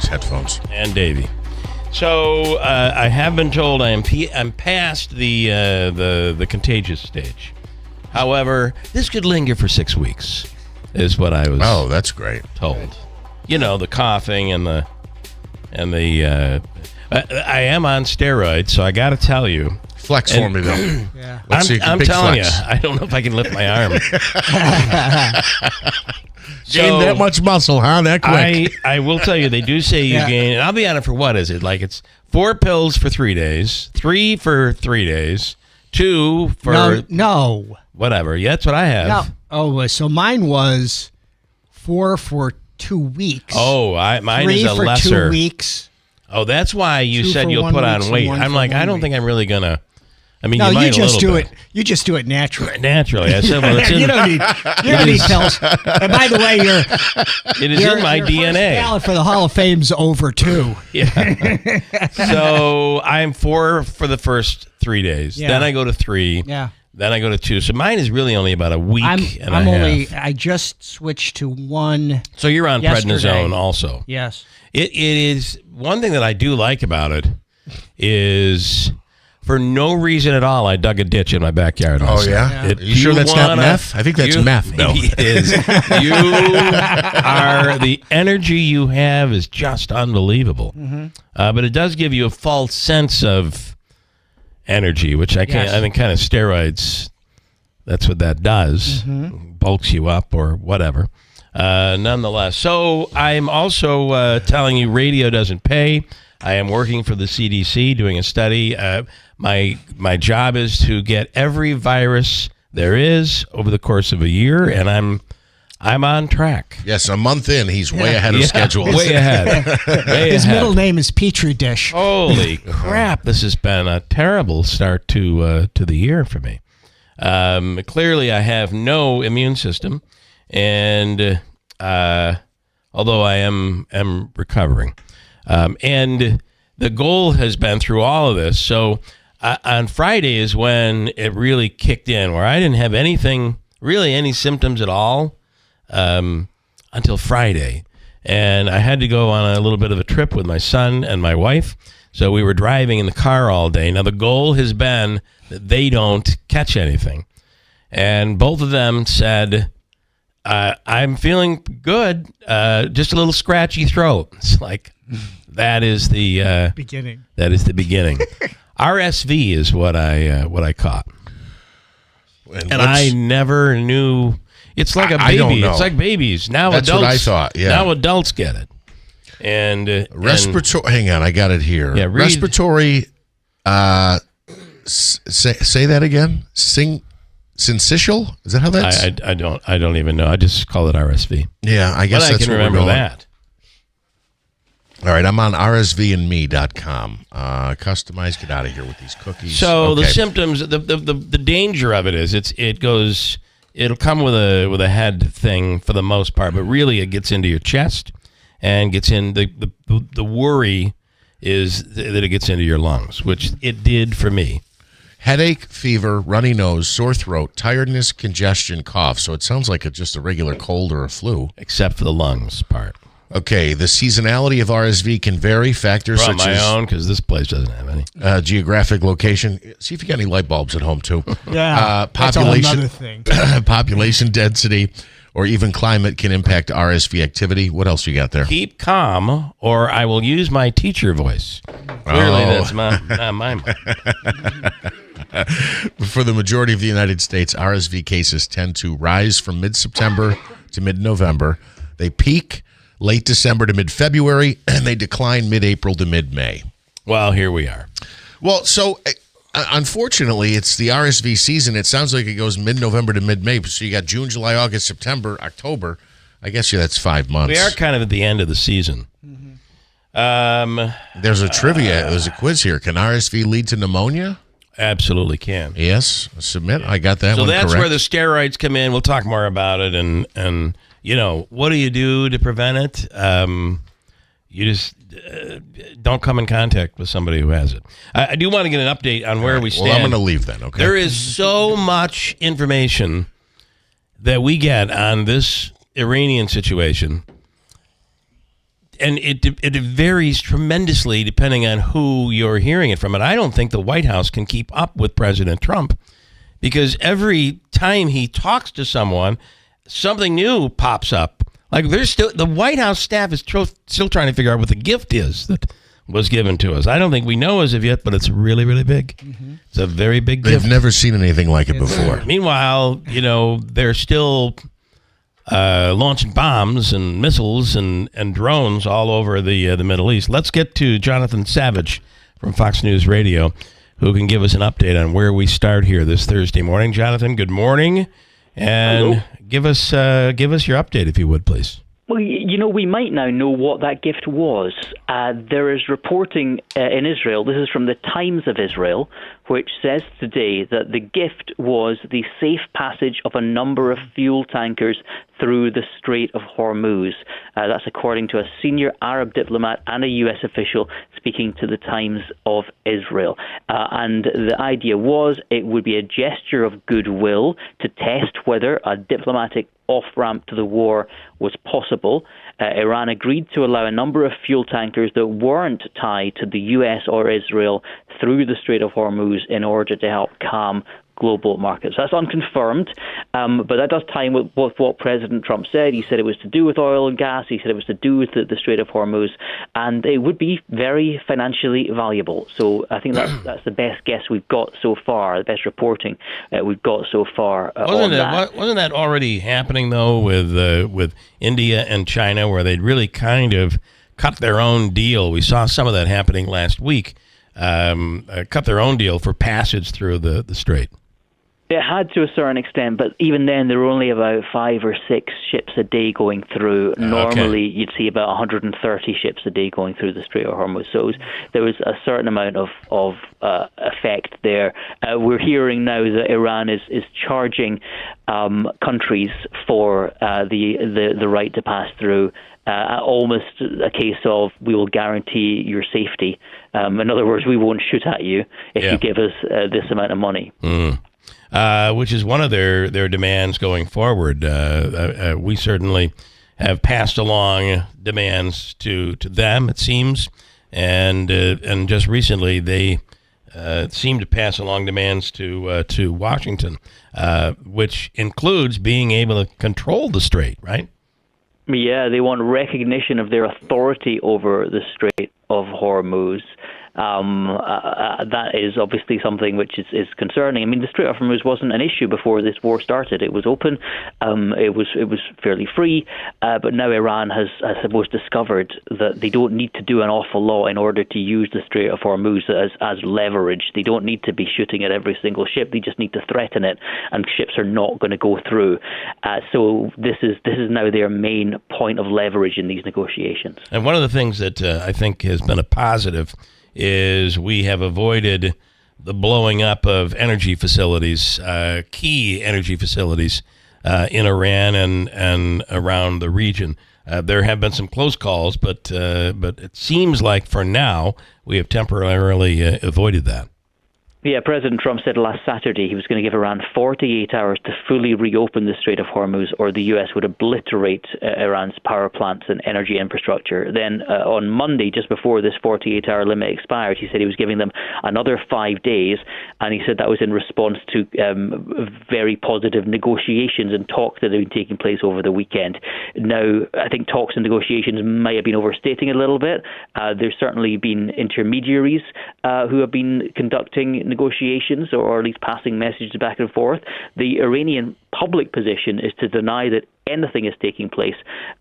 these headphones. And Davey. So I have been told I'm past the contagious stage. However, this could linger for 6 weeks, is what I was. Oh, that's great. Told. You know, the coughing and the. I am on steroids, so I got to tell you. Flex for me, though. Yeah. I'm telling you, I don't know if I can lift my arm. Gain that much muscle, huh? That quick. I will tell you, they do say you gain, and I'll be on it for what is it? Like it's 4 pills for 3 days, 3 for 3 days, 2 for... No. Whatever. Yeah, that's what I have. No. Oh, so mine was 4 for 2 weeks. Oh, mine is a 3 for lesser. 2 weeks. Oh, that's why you 2 said for you'll 1 put on week, weight. and 1 I'm for like, 1 I don't week. think I'm really going to... I mean, No, you might you just a do little it. You just do it naturally. Naturally. I said, well, it's in... you don't need pills. And by the way, it is in my your DNA. First ballot for the Hall of Fame's over, too. Yeah. So I'm 4 for the first 3 days. Yeah. Then I go to 3. Yeah. Then I go to 2. So mine is really only about a week and a half. I just switched to 1. So you're on yesterday. prednisone also. Yes. It is one thing that I do like about it is for no reason at all I dug a ditch in my backyard. Oh yeah. Are you sure that's not meth? I think that's meth. No, it is. The energy you have is just unbelievable. Mm-hmm. But it does give you a false sense of energy, which I can't. I think kind of steroids. That's what that does. Mm-hmm. Bulks you up or whatever. Nonetheless, so I'm also telling you, radio doesn't pay. I am working for the CDC doing a study. My job is to get every virus there is over the course of a year, and I'm on track. Yes, a month in, he's way ahead of schedule. Way ahead. His middle name is Petri Dish. Holy crap! This has been a terrible start to the year for me. Clearly, I have no immune system, and although I am recovering. And the goal has been through all of this. So on Friday is when it really kicked in, where I didn't have anything, really any symptoms at all until Friday. And I had to go on a little bit of a trip with my son and my wife. So we were driving in the car all day. Now, the goal has been that they don't catch anything. And both of them said, I'm feeling good, just a little scratchy throat. It's like... That is the beginning. That is the beginning. RSV is what I caught, and I never knew. It's like a baby. I don't know. It's like babies now. That's adults, what I thought. Yeah. Now adults get it. And respiratory. Hang on, I got it here. Yeah, respiratory. Say that again. Syncytial. Is that how that's? I don't even know. I just call it RSV. Yeah, I guess that's I can what remember we're going. that. All right, I'm on rsvandme.com. Customize, get out of here with these cookies. So the symptoms, the danger of it is it'll come with a head thing for the most part, but really it gets into your chest and gets in the worry is that it gets into your lungs, which it did for me. Headache, fever, runny nose, sore throat, tiredness, congestion, cough. So it sounds like it's just a regular cold or a flu. Except for the lungs part. Okay, the seasonality of RSV can vary. Factors such as... my own, because this place doesn't have any. Geographic location. See if you got any light bulbs at home, too. Yeah, population, that's another thing. Population density or even climate can impact RSV activity. What else you got there? Keep calm, or I will use my teacher voice. Clearly, that's not mine. For the majority of the United States, RSV cases tend to rise from mid-September to mid-November. They peak late December to mid-February, and they decline mid-April to mid-May. Well, here we are. Well, so unfortunately, it's the RSV season. It sounds like it goes mid-November to mid-May. So you got June, July, August, September, October. I guess that's 5 months. We are kind of at the end of the season. Mm-hmm. There's a quiz here. Can RSV lead to pneumonia? Absolutely can. Yes. Submit. I got that one correct. So that's where the steroids come in. We'll talk more about it. And what do you do to prevent it? You just don't come in contact with somebody who has it. I do want to get an update on where we stand. Well, I'm going to leave then, okay? There is so much information that we get on this Iranian situation. it varies tremendously depending on who you're hearing it from. And I don't think the White House can keep up with President Trump, because every time he talks to someone, something new pops up. Like the White House staff is still trying to figure out what the gift is that was given to us. I don't think we know as of yet, but it's really, really big. Mm-hmm. It's a very big gift. They've never seen anything like it before. Meanwhile, they're still launching bombs and missiles and drones all over the Middle East. Let's get to Jonathan Savage from Fox News Radio, who can give us an update on where we start here this Thursday morning. Jonathan, good morning, and Hello. give us your update if you would, please. Well, we might now know what that gift was. There is reporting in Israel, this is from the Times of Israel, which says today that the gift was the safe passage of a number of fuel tankers through the Strait of Hormuz. That's according to a senior Arab diplomat and a U.S. official speaking to the Times of Israel. And the idea was it would be a gesture of goodwill to test whether a diplomatic off-ramp to the war was possible. Iran agreed to allow a number of fuel tankers that weren't tied to the U.S. or Israel through the Strait of Hormuz in order to help calm global markets. That's unconfirmed, but that does tie in with what President Trump said. He said it was to do with oil and gas. He said it was to do with the Strait of Hormuz, and it would be very financially valuable. So I think that's the best guess we've got so far, the best reporting we've got so far. Wasn't that already happening though with India and China, where they'd really kind of cut their own deal? We saw some of that happening last week. Cut their own deal for passage through the strait. It had to a certain extent, but even then there were only about 5 or 6 ships a day going through. Normally you'd see about 130 ships a day going through the Strait of Hormuz. So there was a certain amount of effect there. We're hearing now that Iran is charging countries for the right to pass through. Almost a case of, we will guarantee your safety. In other words, we won't shoot at you if you give us this amount of money. Which is one of their demands going forward. We certainly have passed along demands to them, it seems, and just recently they seem to pass along demands to Washington, which includes being able to control the strait, right? Yeah, they want recognition of their authority over the Strait of Hormuz. That is obviously something which is concerning. I mean, the Strait of Hormuz wasn't an issue before this war started. It was open, it was fairly free, but now Iran has, I suppose, discovered that they don't need to do an awful lot in order to use the Strait of Hormuz as leverage. They don't need to be shooting at every single ship. They just need to threaten it, and ships are not going to go through. So this is now their main point of leverage in these negotiations. And one of the things that I think has been a positive is we have avoided the blowing up of energy facilities, key energy facilities in Iran and around the region. There have been some close calls, but it seems like for now we have temporarily avoided that. Yeah, President Trump said last Saturday he was going to give Iran 48 hours to fully reopen the Strait of Hormuz, or the U.S. would obliterate Iran's power plants and energy infrastructure. Then on Monday, just before this 48-hour limit expired, he said he was giving them another 5 days, and he said that was in response to very positive negotiations and talks that have been taking place over the weekend. Now, I think talks and negotiations might have been overstating a little bit. There's certainly been intermediaries who have been conducting negotiations, or at least passing messages back and forth. The Iranian public position is to deny that anything is taking place,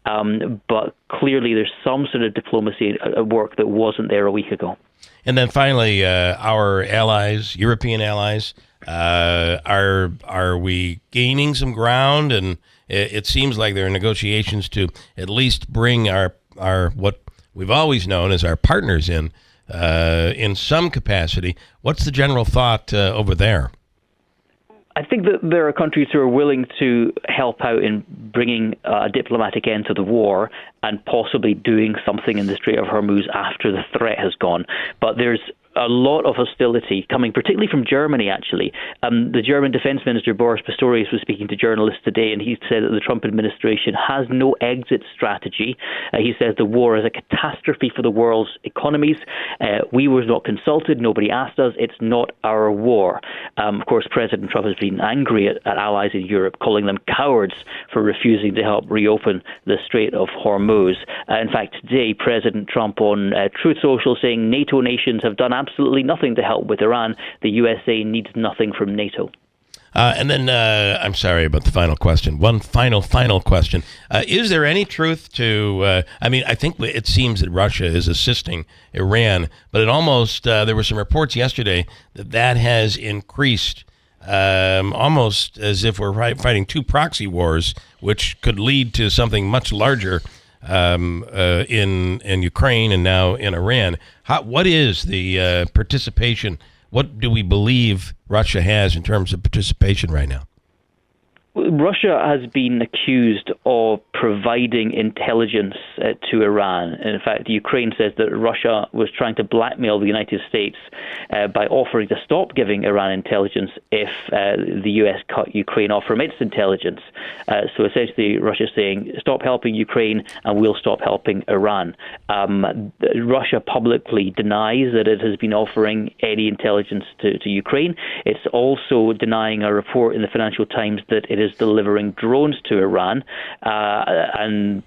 but clearly there's some sort of diplomacy at work that wasn't there a week ago. And then finally, our allies, European allies, are we gaining some ground? And it seems like there are negotiations to at least bring our what we've always known as our partners in some capacity. What's the general thought over there? I think that there are countries who are willing to help out in bringing a diplomatic end to the war and possibly doing something in the Strait of Hormuz after the threat has gone. But there's a lot of hostility coming, particularly from Germany, actually. The German Defense Minister, Boris Pistorius, was speaking to journalists today, and he said that the Trump administration has no exit strategy. He says the war is a catastrophe for the world's economies. We were not consulted. Nobody asked us. It's not our war. Of course, President Trump has been angry at allies in Europe, calling them cowards for refusing to help reopen the Strait of Hormuz. In fact, today, President Trump on Truth Social saying NATO nations have done absolutely nothing to help with Iran. The USA needs nothing from NATO. And then, I'm sorry about the final question. One final question. Is there any truth to, I think it seems that Russia is assisting Iran, but it almost, there were some reports yesterday that has increased almost as if we're fighting two proxy wars, which could lead to something much larger in Ukraine and now in Iran. What is the participation? What do we believe Russia has in terms of participation right now? Russia has been accused of providing intelligence to Iran. In fact, Ukraine says that Russia was trying to blackmail the United States by offering to stop giving Iran intelligence if the US cut Ukraine off from its intelligence. So essentially, Russia's saying, stop helping Ukraine and we'll stop helping Iran. Russia publicly denies that it has been offering any intelligence to Ukraine. It's also denying a report in the Financial Times that it is delivering drones to Iran and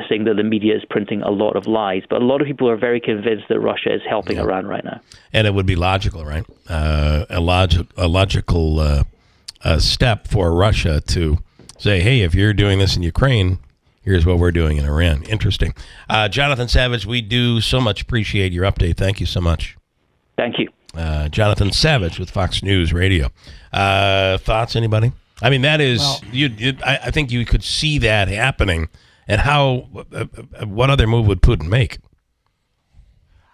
saying that the media is printing a lot of lies. But a lot of people are very convinced that Russia is helping Iran right now. And it would be logical, right? A logical step for Russia to say, hey, if you're doing this in Ukraine, here's what we're doing in Iran. Interesting. Jonathan Savage, we do so much appreciate your update. Thank you so much. Thank you. Jonathan Savage with Fox News Radio. Thoughts, anybody? I mean, that is, I think you could see that happening. And what other move would Putin make?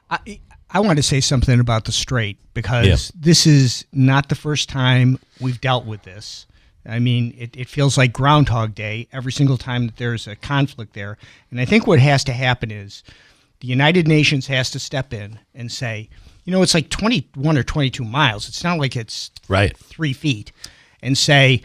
I want to say something about the Strait, because this is not the first time we've dealt with this. I mean, it feels like Groundhog Day every single time that there's a conflict there. And I think what has to happen is the United Nations has to step in and say, it's like 21 or 22 miles. It's not like it's 3 feet. And say,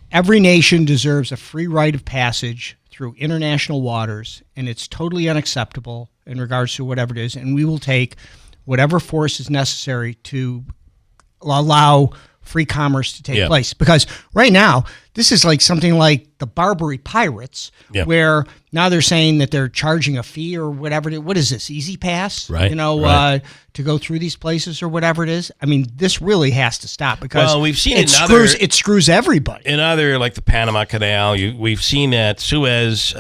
every nation deserves a free right of passage through international waters, and it's totally unacceptable in regards to whatever it is, and we will take whatever force is necessary to allow free commerce to take place. Because right now, this is like something like the Barbary Pirates, where now they're saying that they're charging a fee or whatever. What is this, Easy Pass? To go through these places or whatever it is. I mean, this really has to stop, because we've seen it screws everybody. In other, like the Panama Canal, we've seen that. Suez,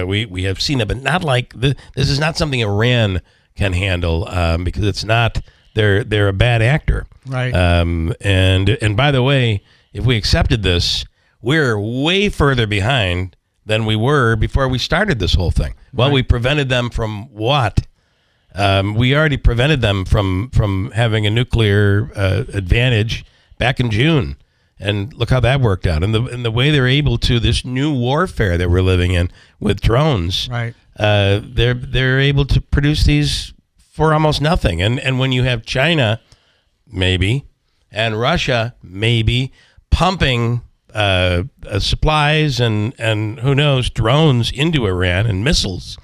we have seen that, but not like this is not something Iran can handle, because it's not. They're a bad actor, right? And by the way, if we accepted this, we're way further behind than we were before we started this whole thing. Well, we prevented them from what? We already prevented them from having a nuclear advantage back in June, and look how that worked out. And the way they're able to, this new warfare that we're living in with drones, right? They're able to produce these for almost nothing. And when you have China, maybe, and Russia, maybe, pumping supplies and who knows, drones into Iran and missiles,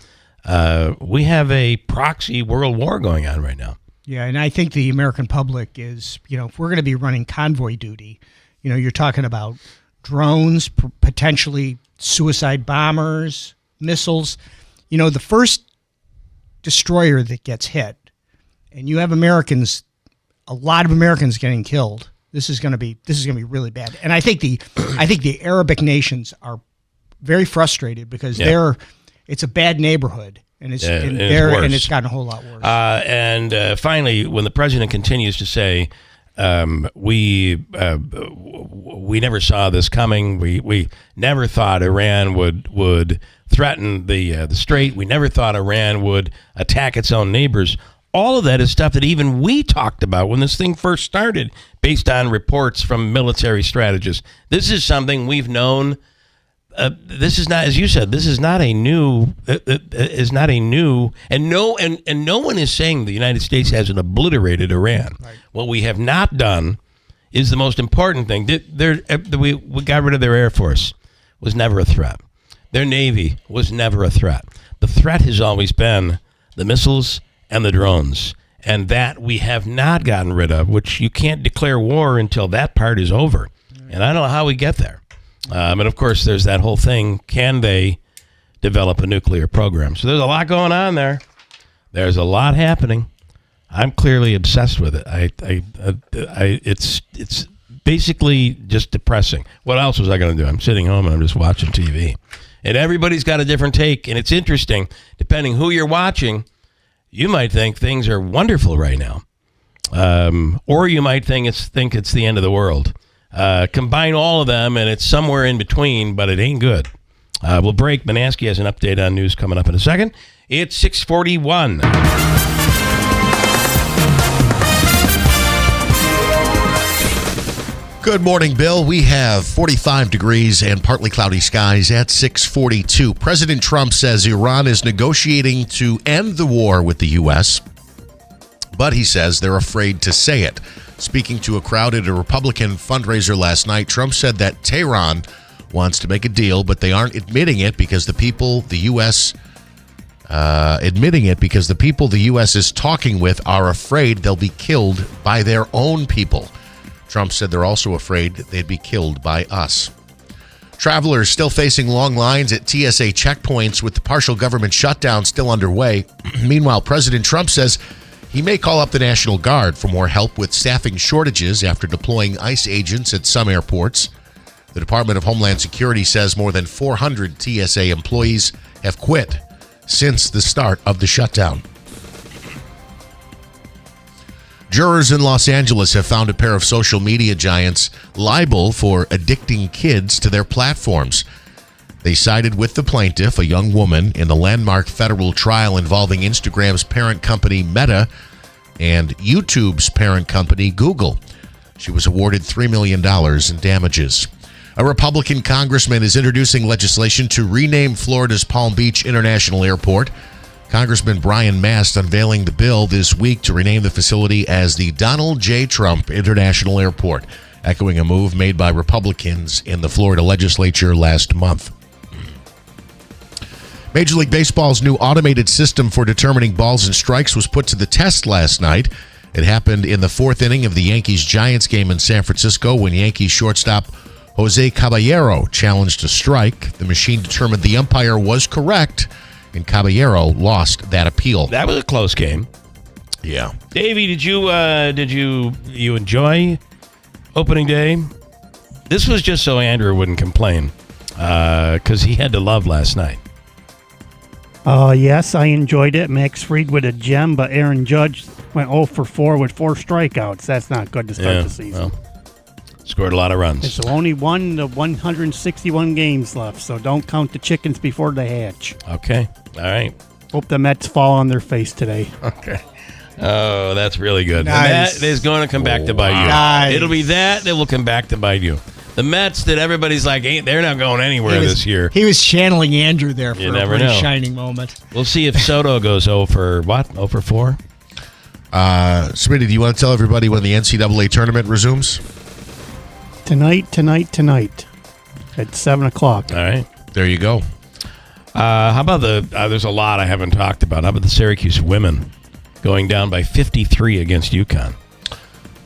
we have a proxy world war going on right now. Yeah, and I think the American public is, if we're going to be running convoy duty, you're talking about drones, potentially suicide bombers, missiles. The first destroyer that gets hit, and you have a lot of Americans getting killed, this is going to be really bad. And I think the Arabic nations are very frustrated, because it's a bad neighborhood, and it's gotten a whole lot worse. And finally, when the president continues to say, we never saw this coming, we never thought Iran would threaten the Strait, we never thought Iran would attack its own neighbors. All of that is stuff that even we talked about when this thing first started, based on reports from military strategists. This is something we've known this is not, as you said, this is not a new, and no one is saying the United States hasn't obliterated Iran. Right. What we have not done is the most important thing. We got rid of their Air Force. Was never a threat. Their Navy was never a threat. The threat has always been the missiles and the drones, and that we have not gotten rid of, which you can't declare war until that part is over. And I don't know how we get there. And of course, there's that whole thing. Can they develop a nuclear program? So there's a lot going on there. There's a lot happening. I'm clearly obsessed with it. It's basically just depressing. What else was I going to do? I'm sitting home and I'm just watching TV. And everybody's got a different take. And it's interesting. Depending who you're watching, you might think things are wonderful right now. Or you might think it's the end of the world. Combine all of them, and it's somewhere in between, but it ain't good. We'll break. Manaski has an update on news coming up in a second. It's 6:41. Good morning, Bill. We have 45 degrees and partly cloudy skies at 6:42. President Trump says Iran is negotiating to end the war with the U.S., but he says they're afraid to say it. Speaking to a crowd at a Republican fundraiser last night, Trump said that Tehran wants to make a deal, but they aren't admitting it because the people the U.S. is talking with are afraid they'll be killed by their own people. Trump said they're also afraid they'd be killed by us. Travelers still facing long lines at TSA checkpoints with the partial government shutdown still underway. Meanwhile, President Trump says he may call up the National Guard for more help with staffing shortages after deploying ICE agents at some airports. The Department of Homeland Security says more than 400 TSA employees have quit since the start of the shutdown. Jurors in Los Angeles have found a pair of social media giants liable for addicting kids to their platforms. They sided with the plaintiff, a young woman, in the landmark federal trial involving Instagram's parent company Meta and YouTube's parent company Google. She was awarded $3 million in damages. A Republican congressman is introducing legislation to rename Florida's Palm Beach International Airport. Congressman Brian Mast unveiling the bill this week to rename the facility as the Donald J. Trump International Airport, echoing a move made by Republicans in the Florida legislature last month. Major League Baseball's new automated system for determining balls and strikes was put to the test last night. It happened in the fourth inning of the Yankees-Giants game in San Francisco when Yankees shortstop Jose Caballero challenged a strike. The machine determined the umpire was correct, and Caballero lost that appeal. That was a close game. Yeah. Davey, did you enjoy opening day? This was just so Andrew wouldn't complain, because he had to love last night. Yes, I enjoyed it. Max Fried with a gem, but Aaron Judge went 0 for 4 with 4 strikeouts. That's not good to start the season. Well, scored a lot of runs. There's only 161 games left, so don't count the chickens before they hatch. Okay. All right. Hope the Mets fall on their face today. Okay. Oh, that's really good. Nice. That is going to come back to bite you. Nice. It'll be that will come back to bite you. The Mets that everybody's like, they're not going anywhere this year. He was channeling Andrew there for You a never pretty know. shining moment. We'll see if Soto goes 0 for what? 0 for 4? Smitty, do you want to tell everybody when the NCAA tournament resumes? Tonight at 7 o'clock. All right. There you go. How about there's a lot I haven't talked about. How about the Syracuse women going down by 53 against UConn?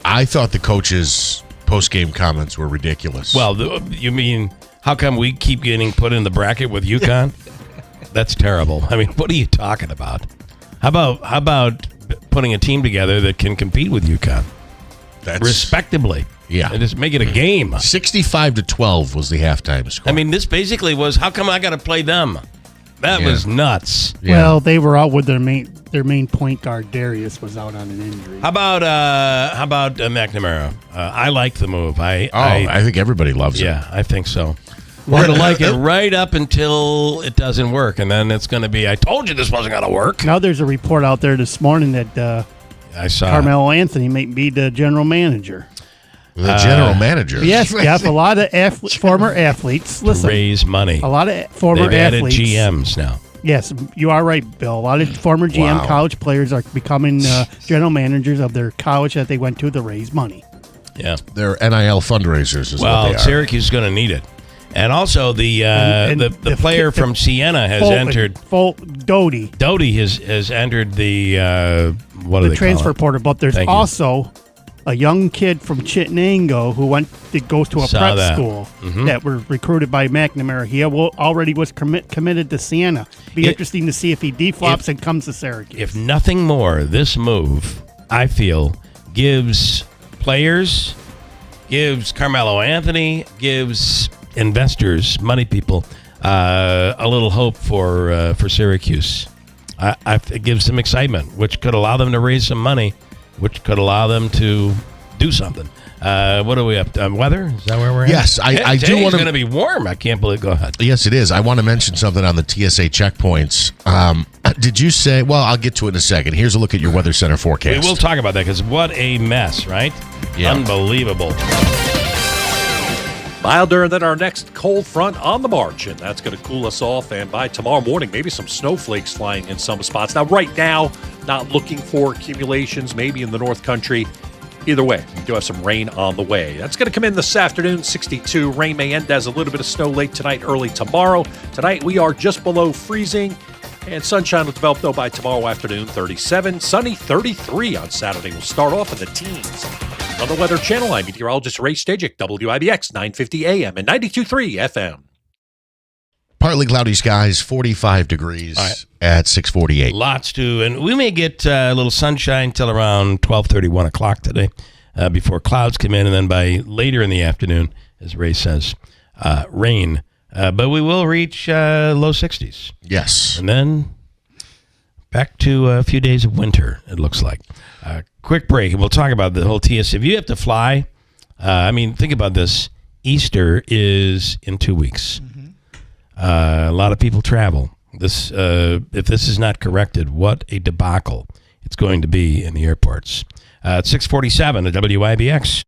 I thought the coaches' post-game comments were ridiculous. Well, you mean, how come we keep getting put in the bracket with UConn? That's terrible. I mean, what are you talking about? How about putting a team together that can compete with UConn? That's respectably. Yeah. And just make it a game. 65-12 was the halftime score. I mean, this basically was, how come I got to play them? That was nuts. Yeah. Well, they were out with their main point guard. Darius was out on an injury. How about McNamara? I like the move. I think everybody loves it. Yeah, I think so. We're going to like it right up until it doesn't work, and then it's going to be, I told you this wasn't going to work. Now there's a report out there this morning that I saw Carmelo Anthony may be the general manager. The general manager. Yes, Jeff. A lot of former athletes. Listen, raise money. A lot of former They've athletes. added GMs now. Yes, you are right, Bill. A lot of former GM college players are becoming general managers of their college that they went to raise money. Yeah. They're NIL fundraisers is what they are. Syracuse is going to need it. And also the player from Siena has entered. Doty. Doty has entered the what do they transfer call it? portal. But there's also a young kid from Chittenango who goes to a prep school that were recruited by McNamara. He already was committed to Siena. Be interesting to see if he deflops and comes to Syracuse. If nothing more, this move, I feel, gives players, gives Carmelo Anthony, gives investors, money people, a little hope for Syracuse. It gives them excitement, which could allow them to raise some money, which could allow them to do something. What are we up to? Weather? Is that where we're at? Yes, I do want to. It's going to be warm. I can't believe. Go ahead. Yes, it is. I want to mention something on the TSA checkpoints. Did you say? Well, I'll get to it in a second. Here's a look at your Weather Center forecast. We will talk about that because what a mess, right? Yeah. Unbelievable. Milder than our next cold front on the march, and that's going to cool us off. And by tomorrow morning, maybe some snowflakes flying in some spots. Now, right now, not looking for accumulations, maybe in the North Country. Either way, we do have some rain on the way. That's going to come in this afternoon, 62. Rain may end as a little bit of snow late tonight, early tomorrow. Tonight, we are just below freezing, and sunshine will develop, though, by tomorrow afternoon, 37. Sunny, 33 on Saturday. We'll start off in the teens. On the Weather Channel, I'm meteorologist Ray Stajic, WIBX, 950 AM and 92.3 FM. Partly cloudy skies, 45 degrees at 6:48. Lots to, and we may get a little sunshine till around 12:30, 1 o'clock today before clouds come in, and then by later in the afternoon, as Ray says, rain. But we will reach low 60s. Yes. And then back to a few days of winter, it looks like. Quick break, and we'll talk about the whole TSA. If you have to fly, think about this. Easter is in 2 weeks. A lot of people travel. This, if this is not corrected, what a debacle it's going to be in the airports. At 6:47 at WIBX.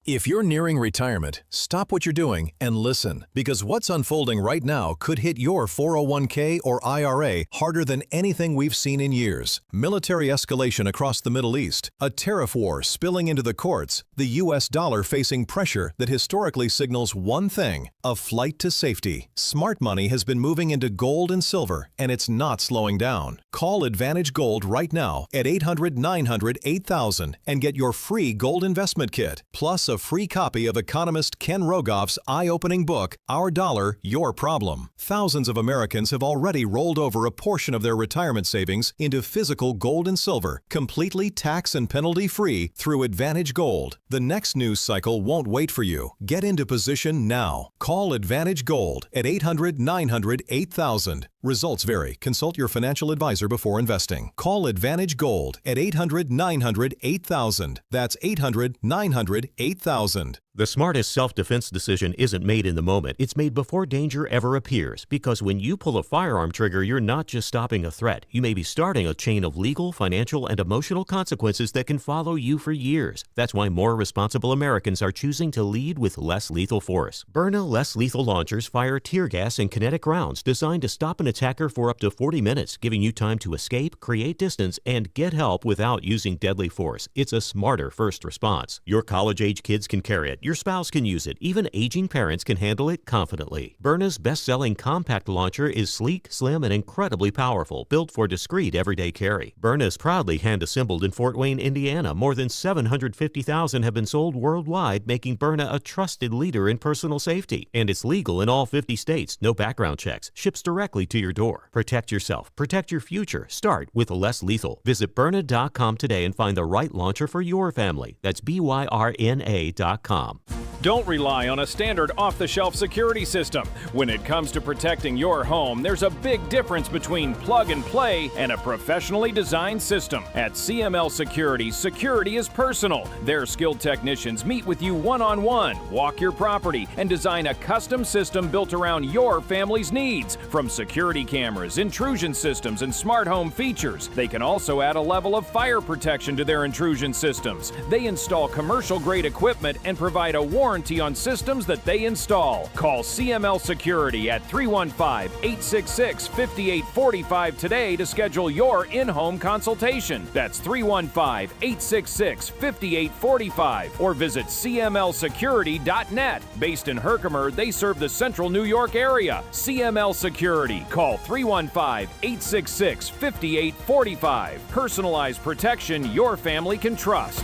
If you're nearing retirement, stop what you're doing and listen, because what's unfolding right now could hit your 401k or IRA harder than anything we've seen in years. Military escalation across the Middle East, a tariff war spilling into the courts, the U.S. dollar facing pressure that historically signals one thing: a flight to safety. Smart money has been moving into gold and silver, and it's not slowing down. Call Advantage Gold right now at 800-900-8000 and get your free gold investment kit, plus a free copy of economist Ken Rogoff's eye-opening book, Our Dollar, Your Problem. Thousands of Americans have already rolled over a portion of their retirement savings into physical gold and silver, completely tax and penalty-free through Advantage Gold. The next news cycle won't wait for you. Get into position now. Call Advantage Gold at 800-900-8000. Results vary. Consult your financial advisor before investing. Call Advantage Gold at 800-900-8000. That's 800-900-8000. The smartest self-defense decision isn't made in the moment. It's made before danger ever appears. Because when you pull a firearm trigger, you're not just stopping a threat. You may be starting a chain of legal, financial, and emotional consequences that can follow you for years. That's why more responsible Americans are choosing to lead with less lethal force. Byrna less lethal launchers fire tear gas and kinetic rounds designed to stop an attacker for up to 40 minutes, giving you time to escape, create distance, and get help without using deadly force. It's a smarter first response. Your college-age kids can carry it. Your spouse can use it. Even aging parents can handle it confidently. Byrna's best-selling compact launcher is sleek, slim, and incredibly powerful, built for discreet everyday carry. Byrna is proudly hand-assembled in Fort Wayne, Indiana. More than 750,000 have been sold worldwide, making Byrna a trusted leader in personal safety. And it's legal in all 50 states. No background checks. Ships directly to your door. Protect yourself. Protect your future. Start with less lethal. Visit Byrna.com today and find the right launcher for your family. That's BYRNA.com. Don't rely on a standard off-the-shelf security system. When it comes to protecting your home, there's a big difference between plug and play and a professionally designed system. At CML Security, security is personal. Their skilled technicians meet with you one-on-one, walk your property, and design a custom system built around your family's needs. From security cameras, intrusion systems, and smart home features, they can also add a level of fire protection to their intrusion systems. They install commercial-grade equipment and provide a warranty on systems that they install. Call CML Security at 315-866-5845 today to schedule your in-home consultation. That's 315-866-5845 or visit cmlsecurity.net. Based in Herkimer, they serve the central New York area. CML Security. Call 315-866-5845. Personalized protection your family can trust.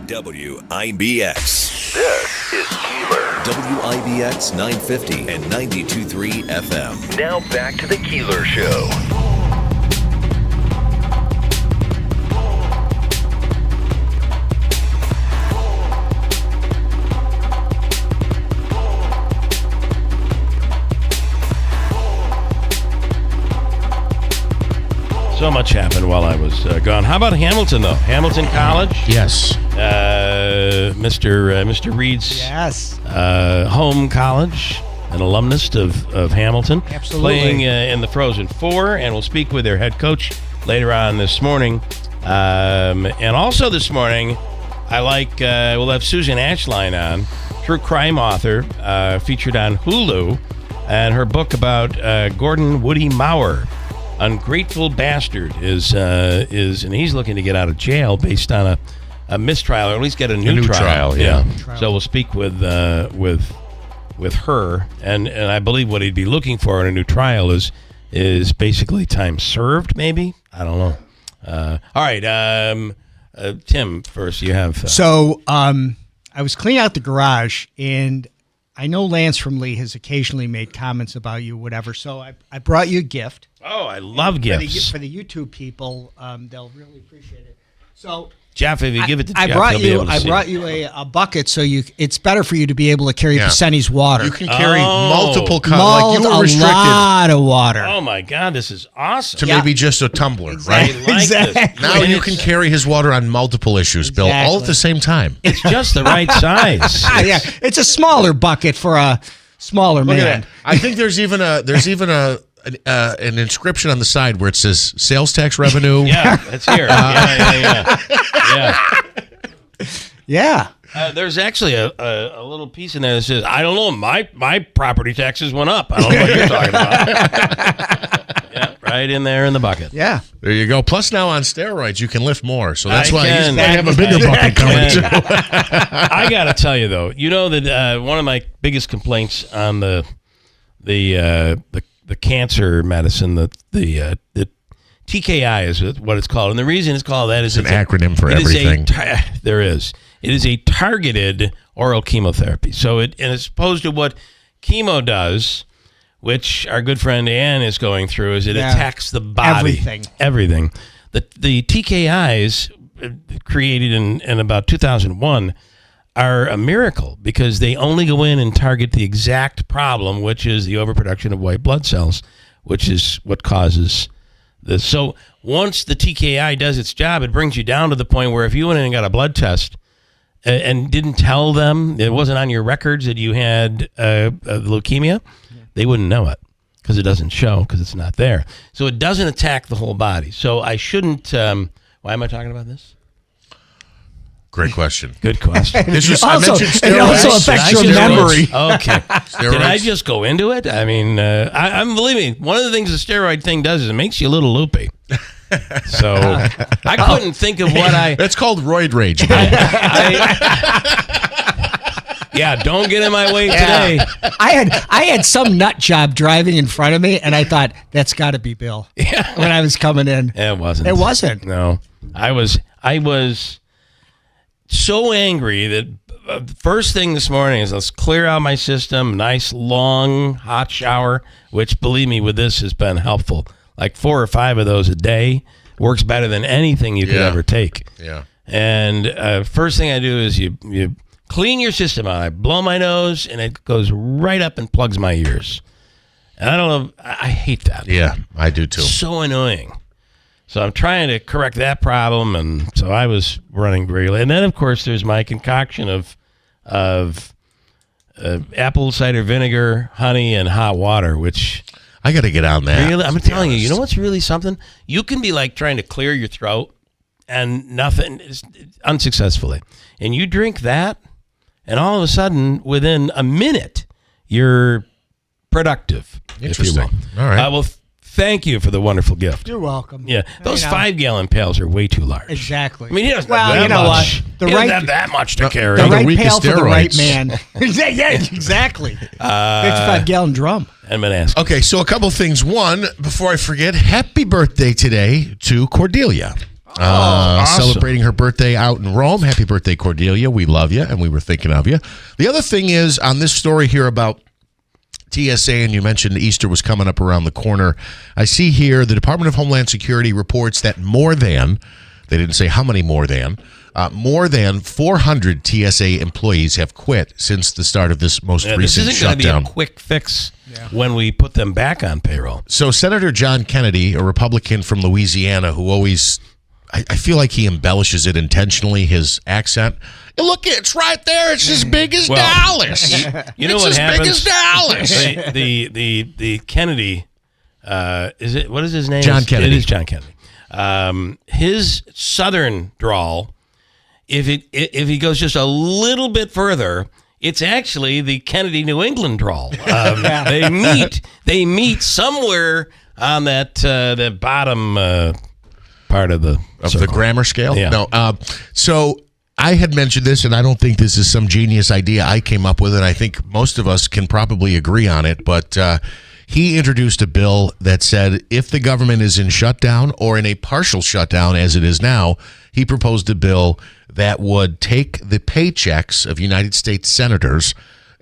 WIBX. This is Keeler. WIBX 950 and 92.3 FM. Now back to the Keeler Show. So much happened while I was gone. How about Hamilton, though? Hamilton College? Yes. Mr. Reed's home college, an alumnus of Hamilton. Absolutely. Playing in the Frozen Four, and we'll speak with their head coach later on this morning. And also this morning, we'll have Susan Ashline on, true crime author, featured on Hulu, and her book about Gordon Woody Maurer. Ungrateful Bastard is and he's looking to get out of jail based on a mistrial, or at least get a new trial. Yeah. So we'll speak with her, and I believe what he'd be looking for in a new trial is basically time served. Maybe, I don't know. All right, Tim. First, you have. So I was cleaning out the garage, and I know Lance from Lee has occasionally made comments about you, whatever. So I brought you a gift. Oh, I love gifts. For the YouTube people, they'll really appreciate it. So, Jeff, if you give it to Jeff, I brought you a bucket, so it's better for you to be able to carry Pacenni's water. You can carry multiple cups. Like you were restricted. A lot of water. Oh my God, this is awesome. To maybe just a tumbler, Exactly. right? I like Exactly. this. Now you can carry his water on multiple issues, Bill, all at the same time. It's just the right size. Yeah, it's a smaller bucket for a smaller Look man. at that. I think there's even an inscription on the side where it says sales tax revenue. Yeah, that's here. Yeah. There's actually a little piece in there that says, I don't know, my property taxes went up. I don't know what you're talking about. Yeah, right in there in the bucket. Yeah. There you go. Plus now on steroids, you can lift more. So that's why can. they have a bigger bucket coming too. I got to tell you, though, you know that one of my biggest complaints on the cancer medicine, the TKI is what it's called. And the reason it's called that is it's an acronym for everything. There is. It is a targeted oral chemotherapy. So as opposed to what chemo does, which our good friend Ann is going through, is it attacks the body. Everything. The TKIs created in about 2001 are a miracle because they only go in and target the exact problem, which is the overproduction of white blood cells, which is what causes this. So once the TKI does its job, it brings you down to the point where if you went in and got a blood test and didn't tell them, it wasn't on your records that you had leukemia, they wouldn't know it because it doesn't show because it's not there. So it doesn't attack the whole body. So I shouldn't. Why am I talking about this? Great question. Good question. This was, also, I mentioned steroids. it also affects your memory. Okay. Steroids. Did I just go into it? I mean, I'm believing one of the things the steroid thing does is it makes you a little loopy. So I couldn't think of what I. That's called roid rage. Yeah, don't get in my way today. I had some nut job driving in front of me, and I thought that's got to be Bill. Yeah. When I was coming in, it wasn't. It wasn't. No, I was so angry that first thing this morning is let's clear out my system. Nice long hot shower, which believe me, with this has been helpful. Like 4 or 5 of those a day works better than anything you could ever take. Yeah. And first thing I do is you clean your system out. I blow my nose, and it goes right up and plugs my ears. And I don't know. I hate that. Yeah, I do too. So annoying. So I'm trying to correct that problem, and so I was running very late. And then, of course, there's my concoction of apple cider vinegar, honey, and hot water, which I got to get on that. really, I'm telling you, you know what's really something? You can be like trying to clear your throat and nothing, unsuccessfully. And you drink that, and all of a sudden, within a minute, you're productive. Interesting. If you will. All right. Well, thank you for the wonderful gift. You're welcome. Yeah, those 5-gallon pails are way too large. Exactly. I mean, he doesn't Well, have that you know much. what? The He right- doesn't have that much to carry. The the right weakest pail for the right steroids. man. Yeah, exactly. 55-gallon drum. I'm going to ask. Okay, so a couple things. One, before I forget, happy birthday today to Cordelia. Awesome. Celebrating her birthday out in Rome. Happy birthday, Cordelia. We love you, and we were thinking of you. The other thing is, on this story here about TSA, and you mentioned Easter was coming up around the corner. I see here the Department of Homeland Security reports that they didn't say how many more than 400 TSA employees have quit since the start of this most This recent isn't going to be shutdown. a quick fix when we put them back on payroll. So Senator John Kennedy, a Republican from Louisiana, who always, I feel like he embellishes it intentionally, his accent. Look, it's right there. It's as big as Dallas. You know it's what as happens? big as Dallas. The Kennedy, is it? What is his name? John Kennedy. It is John Kennedy. His Southern drawl, if he goes just a little bit further, it's actually the Kennedy New England drawl. They meet somewhere on that bottom part of the grammar scale. Yeah. No. So I had mentioned this, and I don't think this is some genius idea I came up with, and I think most of us can probably agree on it. But he introduced a bill that said if the government is in shutdown or in a partial shutdown, as it is now, he proposed a bill that would take the paychecks of United States senators,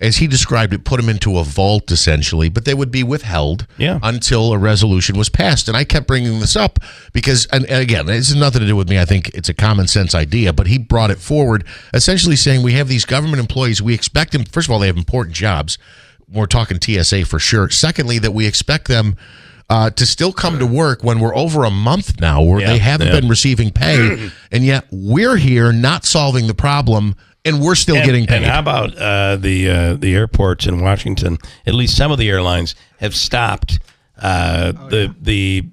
as he described it, put them into a vault, essentially, but they would be withheld until a resolution was passed. And I kept bringing this up because, and again, this has nothing to do with me. I think it's a common sense idea, but he brought it forward, essentially saying we have these government employees. We expect them, first of all, they have important jobs. We're talking TSA for sure. Secondly, that we expect them to still come to work when we're over a month now where they haven't been receiving pay, and yet we're here not solving the problem, and we're still getting paid. And how about the airports in Washington? At least some of the airlines have stopped the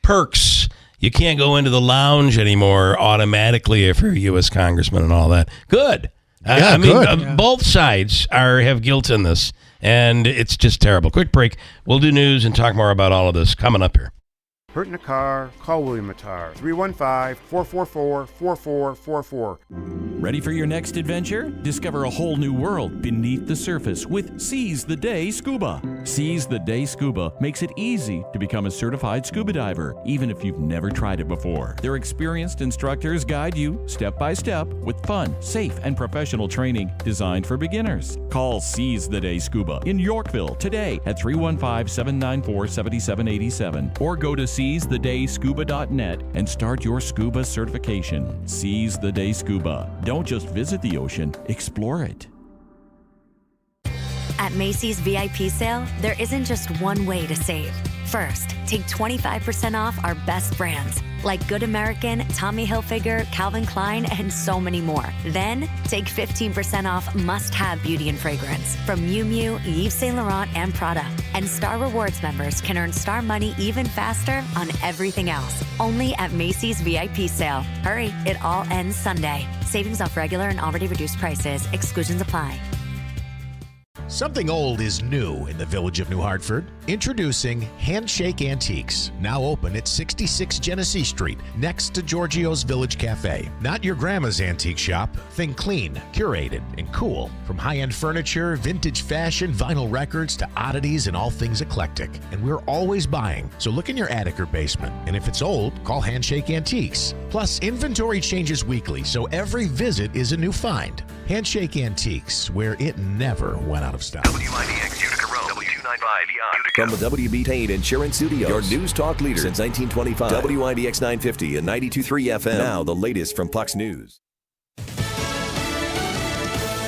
perks. You can't go into the lounge anymore automatically if you're a U.S. congressman and all that. Good. I mean, both sides have guilt in this, and it's just terrible. Quick break. We'll do news and talk more about all of this coming up here. Hurt in a car? Call William Attar. 315-444-4444. Ready for your next adventure? Discover a whole new world beneath the surface with Seize the Day Scuba. Seize the Day Scuba makes it easy to become a certified scuba diver, even if you've never tried it before. Their experienced instructors guide you step by step with fun, safe, and professional training designed for beginners. Call Seize the Day Scuba in Yorkville today at 315-794-7787 or go to SeizeTheDayScuba.net and start your scuba certification. Seize the Day Scuba. Don't just visit the ocean, explore it. At Macy's VIP sale, there isn't just one way to save. First, take 25% off our best brands like Good American, Tommy Hilfiger, Calvin Klein, and so many more. Then, take 15% off must-have beauty and fragrance from Miu Miu, Yves Saint Laurent, and Prada. And Star Rewards members can earn Star Money even faster on everything else. Only at Macy's VIP sale. Hurry, it all ends Sunday. Savings off regular and already reduced prices. Exclusions apply. Something old is new in the village of New Hartford. Introducing Handshake Antiques, now open at 66 Genesee Street, next to Giorgio's Village Cafe. Not your grandma's antique shop. Think clean, curated, and cool. From high-end furniture, vintage fashion, vinyl records, to oddities and all things eclectic. And we're always buying, so look in your attic or basement. And if it's old, call Handshake Antiques. Plus, inventory changes weekly, so every visit is a new find. Handshake Antiques, where it never went out of style. WIBX Utica Rome, W295 From the WB Payne Insurance Studios, your news talk leader since 1925. WIBX 950 and 92.3 FM. Now the latest from Fox News.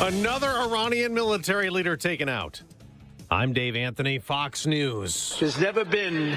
Another Iranian military leader taken out. I'm Dave Anthony, Fox News. There's never been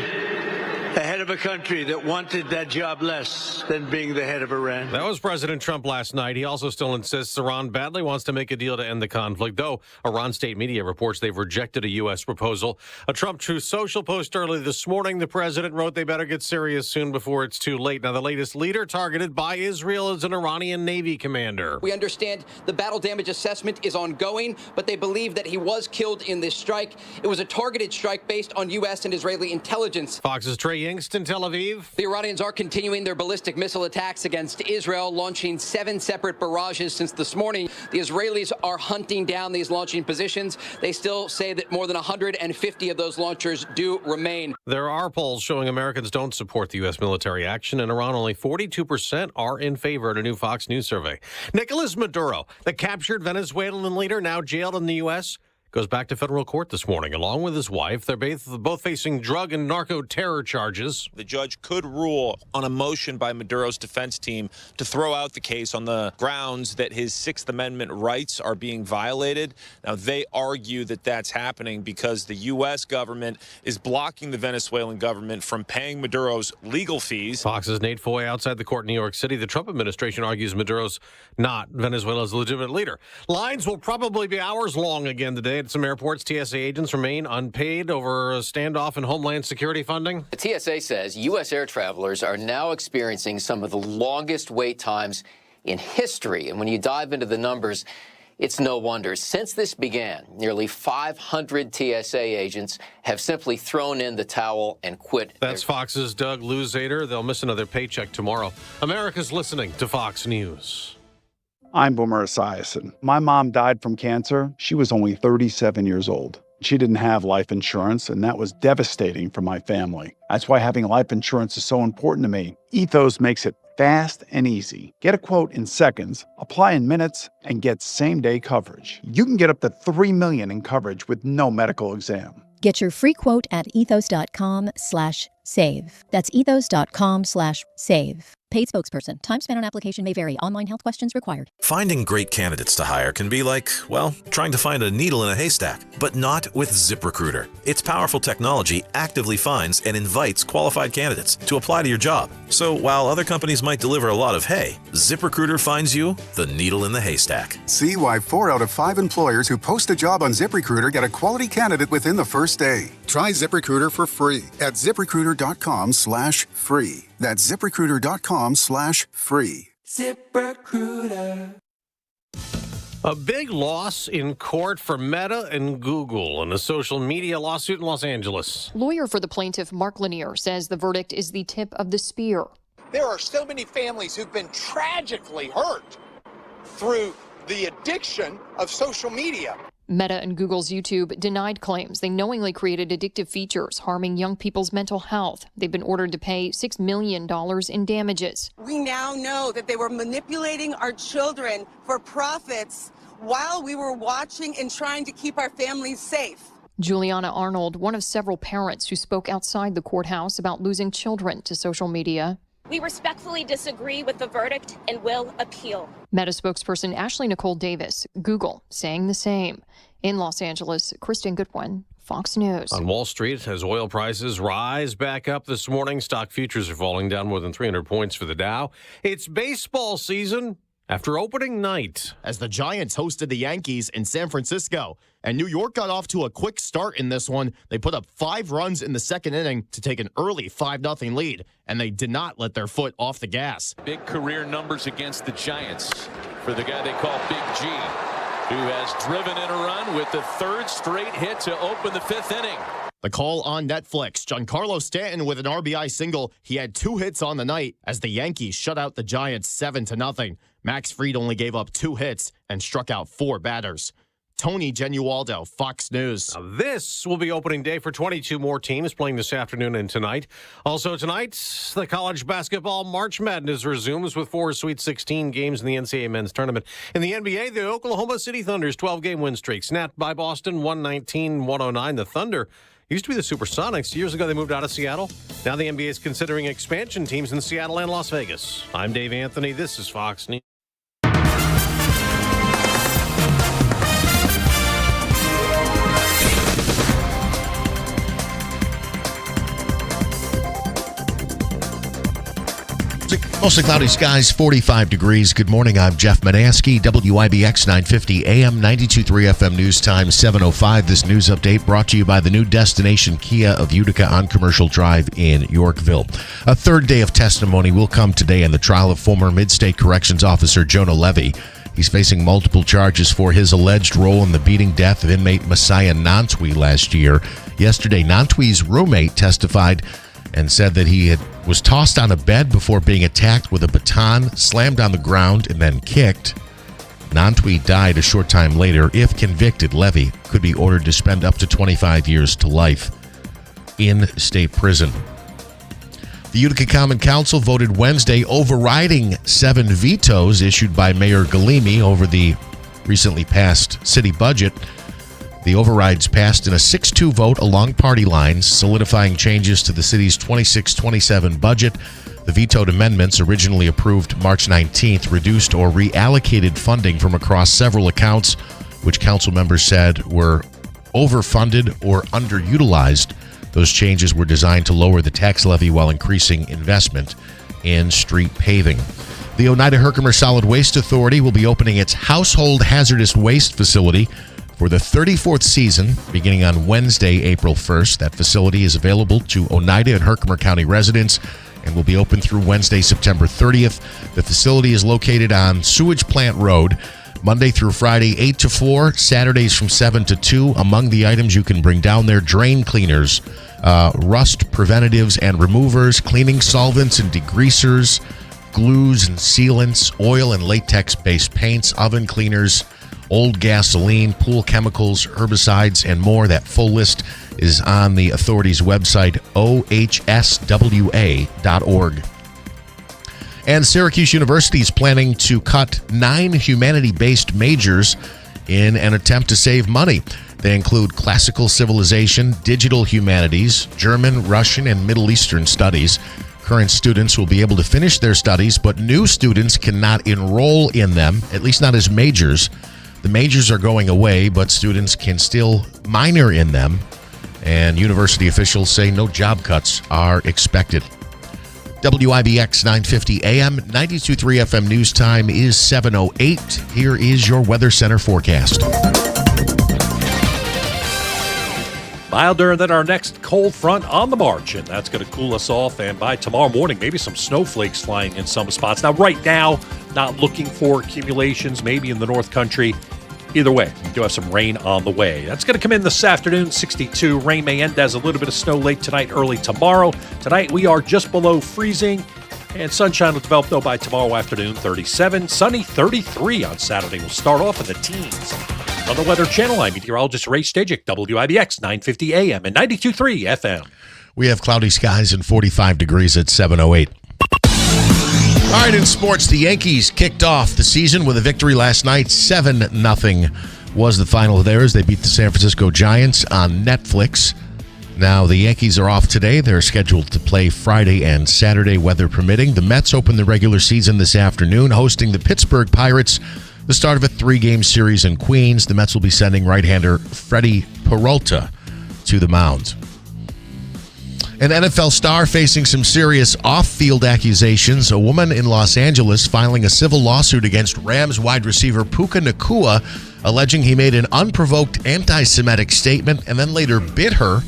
a head of a country that wanted that job less than being the head of Iran. That was President Trump last night. He also still insists Iran badly wants to make a deal to end the conflict, though Iran state media reports they've rejected a U.S. proposal. A Trump Truth Social post early this morning, the president wrote they better get serious soon before it's too late. Now, the latest leader targeted by Israel is an Iranian Navy commander. We understand the battle damage assessment is ongoing, but they believe that he was killed in this strike. It was a targeted strike based on U.S. and Israeli intelligence. Fox's Trey Yingst in Tel Aviv. The Iranians are continuing their ballistic missile attacks against Israel, launching 7 separate barrages since this morning. The Israelis are hunting down these launching positions. They still say that more than 150 of those launchers do remain. There are polls showing Americans don't support the U.S. military action. In Iran, only 42% are in favor in a new Fox News survey. Nicolas Maduro, the captured Venezuelan leader now jailed in the U.S., goes back to federal court this morning, along with his wife. They're both facing drug and narco terror charges. The judge could rule on a motion by Maduro's defense team to throw out the case on the grounds that his Sixth Amendment rights are being violated. Now, they argue that that's happening because the U.S. government is blocking the Venezuelan government from paying Maduro's legal fees. Fox's Nate Foy outside the court in New York City. The Trump administration argues Maduro's not Venezuela's legitimate leader. Lines will probably be hours long again today. At some airports, TSA agents remain unpaid over a standoff in Homeland Security funding. The TSA says U.S. air travelers are now experiencing some of the longest wait times in history. And when you dive into the numbers, it's no wonder. Since this began, nearly 500 TSA agents have simply thrown in the towel and quit. That's Fox's Doug Luzader. They'll miss another paycheck tomorrow. America's listening to Fox News. I'm Boomer Esiason. My mom died from cancer. She was only 37 years old. She didn't have life insurance, and that was devastating for my family. That's why having life insurance is so important to me. Ethos makes it fast and easy. Get a quote in seconds, apply in minutes, and get same-day coverage. You can get up to $3 million in coverage with no medical exam. Get your free quote at ethos.com/save. That's ethos.com/save. Paid spokesperson. Time spent on application may vary. Online health questions required. Finding great candidates to hire can be like, well, trying to find a needle in a haystack, but not with ZipRecruiter. Its powerful technology actively finds and invites qualified candidates to apply to your job. So while other companies might deliver a lot of hay, ZipRecruiter finds you the needle in the haystack. See why 4 out of 5 employers who post a job on ZipRecruiter get a quality candidate within the first day. Try ZipRecruiter for free at ZipRecruiter.com/free. That's ZipRecruiter.com/free. ZipRecruiter. A big loss in court for Meta and Google in a social media lawsuit in Los Angeles. Lawyer for the plaintiff, Mark Lanier, says the verdict is the tip of the spear. There are so many families who've been tragically hurt through the addiction of social media. Meta and Google's YouTube denied claims they knowingly created addictive features harming young people's mental health. They've been ordered to pay $6 million in damages. We now know that they were manipulating our children for profits while we were watching and trying to keep our families safe. Juliana Arnold, one of several parents who spoke outside the courthouse about losing children to social media. We respectfully disagree with the verdict and will appeal. Meta spokesperson Ashley Nicole Davis, Google, saying the same. In Los Angeles, Kristen Goodwin, Fox News. On Wall Street, as oil prices rise back up this morning, stock futures are falling down more than 300 points for the Dow. It's baseball season after opening night, as the Giants hosted the Yankees in San Francisco. And New York got off to a quick start in this one. They put up 5 runs in the second inning to take an early 5-0 lead, and they did not let their foot off the gas. Big career numbers against the Giants for the guy they call Big G, who has driven in a run with the 3rd straight hit to open the 5th inning. The call on Netflix, Giancarlo Stanton with an RBI single. He had 2 hits on the night as the Yankees shut out the Giants 7-0. Max Fried only gave up 2 hits and struck out 4 batters. Tony Genualdo, Fox News. Now, this will be opening day for 22 more teams playing this afternoon and tonight. Also tonight, the college basketball March Madness resumes with 4 Sweet 16 games in the NCAA men's tournament. In the NBA, the Oklahoma City Thunder's 12-game win streak snapped by Boston 119-109. The Thunder used to be the Supersonics. Years ago, they moved out of Seattle. Now the NBA is considering expansion teams in Seattle and Las Vegas. I'm Dave Anthony. This is Fox News. Mostly cloudy skies, 45 degrees. Good morning. I'm Jeff Manaski, WIBX 950 AM, 92.3 FM News Time, 7:05. This news update brought to you by the new destination Kia of Utica on Commercial Drive in Yorkville. A third day of testimony will come today in the trial of former Mid-State Corrections Officer Jonah Levy. He's facing multiple charges for his alleged role in the beating death of inmate Messiah Nantwi last year. Yesterday, Nantwi's roommate testified and said that he was tossed on a bed before being attacked with a baton, slammed on the ground, and then kicked. Nantwi died a short time later. If convicted, Levy could be ordered to spend up to 25 years to life in state prison. The Utica Common Council voted Wednesday overriding 7 vetoes issued by Mayor Galimi over the recently passed city budget. The overrides passed in a 6-2 vote along party lines, solidifying changes to the city's 26-27 budget. The vetoed amendments, originally approved March 19th, reduced or reallocated funding from across several accounts, which council members said were overfunded or underutilized. Those changes were designed to lower the tax levy while increasing investment in street paving. The Oneida Herkimer Solid Waste Authority will be opening its household hazardous waste facility for the 34th season, beginning on Wednesday, April 1st. That facility is available to Oneida and Herkimer County residents and will be open through Wednesday, September 30th. The facility is located on Sewage Plant Road, Monday through Friday, 8 to 4, Saturdays from 7 to 2. Among the items you can bring down there, drain cleaners, rust preventatives and removers, cleaning solvents and degreasers, glues and sealants, oil and latex-based paints, oven cleaners, old gasoline, pool chemicals, herbicides, and more. That full list is on the authority's website, ohswa.org. And Syracuse University is planning to cut 9 humanity-based majors in an attempt to save money. They include classical civilization, digital humanities, German, Russian, and Middle Eastern studies. Current students will be able to finish their studies, but new students cannot enroll in them, at least not as majors. The majors are going away, but students can still minor in them, and university officials say no job cuts are expected. WIBX 950 AM, 92.3 FM News Time is 7:08. Here is your Weather Center forecast. Milder than our next cold front on the march, and that's going to cool us off. And by tomorrow morning, maybe some snowflakes flying in some spots. Now, right now, not looking for accumulations, maybe in the North Country. Either way, we do have some rain on the way. That's going to come in this afternoon, 62. Rain may end as a little bit of snow late tonight, early tomorrow. Tonight, we are just below freezing, and sunshine will develop, though, by tomorrow afternoon, 37. Sunny, 33 on Saturday. We'll start off in the teens. On the Weather Channel, I'm meteorologist Ray Stajic, WIBX 950 AM and 92.3 FM. We have cloudy skies and 45 degrees at 7:08. All right, in sports, the Yankees kicked off the season with a victory last night. 7-0 was the final there as they beat the San Francisco Giants on Netflix. Now, the Yankees are off today. They're scheduled to play Friday and Saturday, weather permitting. The Mets open the regular season this afternoon, hosting the Pittsburgh Pirates. The start of a 3-game series in Queens. The Mets will be sending right-hander Freddie Peralta to the mound. An NFL star facing some serious off-field accusations. A woman in Los Angeles filing a civil lawsuit against Rams wide receiver Puka Nacua, alleging he made an unprovoked anti-Semitic statement and then later bit her.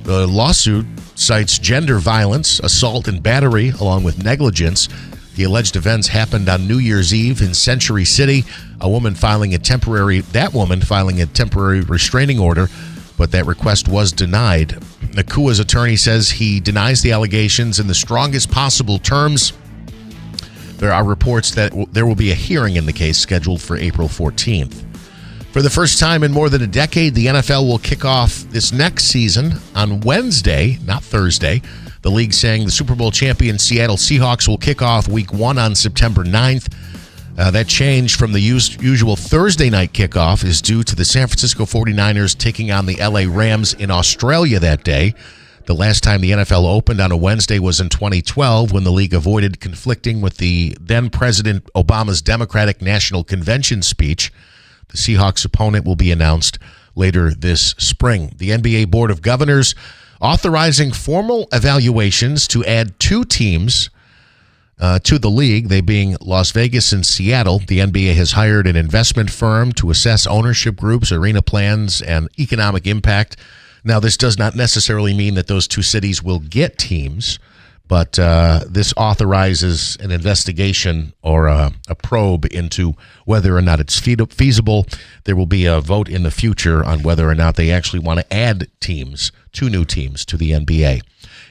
The lawsuit cites gender violence, assault, and battery, along with negligence. The alleged events happened on New Year's Eve in Century City. That woman filing a temporary restraining order, but that request was denied. Nakua's attorney says he denies the allegations in the strongest possible terms. There are reports that there will be a hearing in the case scheduled for April 14th. For the first time in more than a decade, the NFL will kick off this next season on Wednesday, not Thursday. The league saying the Super Bowl champion Seattle Seahawks will kick off Week 1 on September 9th. That change from the usual Thursday night kickoff is due to the San Francisco 49ers taking on the LA Rams in Australia that day. The last time the NFL opened on a Wednesday was in 2012 when the league avoided conflicting with the then President Obama's Democratic National Convention speech. The Seahawks' opponent will be announced later this spring. The NBA Board of Governors authorizing formal evaluations to add 2 teams to the league, they being Las Vegas and Seattle. The NBA has hired an investment firm to assess ownership groups, arena plans, and economic impact. Now, this does not necessarily mean that those 2 cities will get teams, but this authorizes an investigation or a probe into whether or not it's feasible. There will be a vote in the future on whether or not they actually want to add teams, 2 new teams to the NBA.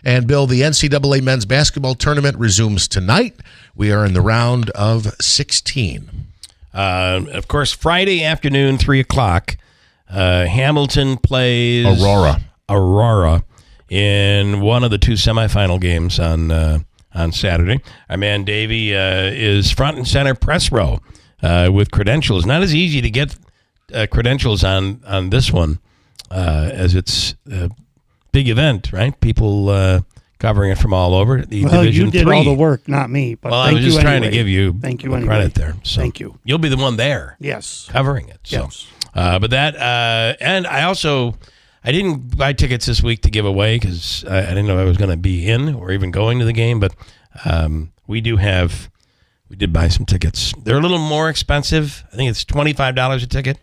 And, Bill, the NCAA men's basketball tournament resumes tonight. We are in the round of 16. Of course, Friday afternoon, 3 o'clock, Hamilton plays Aurora in one of the 2 semifinal games on Saturday. Our man Davey is front and center press row with credentials. Not as easy to get credentials on this one as it's a big event, right? People covering it from all over. Well, you did all the work, not me. But I was just trying to give you Anyway. credit there. So Thank you. You'll be the one there. Yes. Covering it. So. Yes. But that, and I didn't buy tickets this week to give away because I didn't know I was going to be in or even going to the game. But we did buy some tickets. They're a little more expensive. I think it's $25 a ticket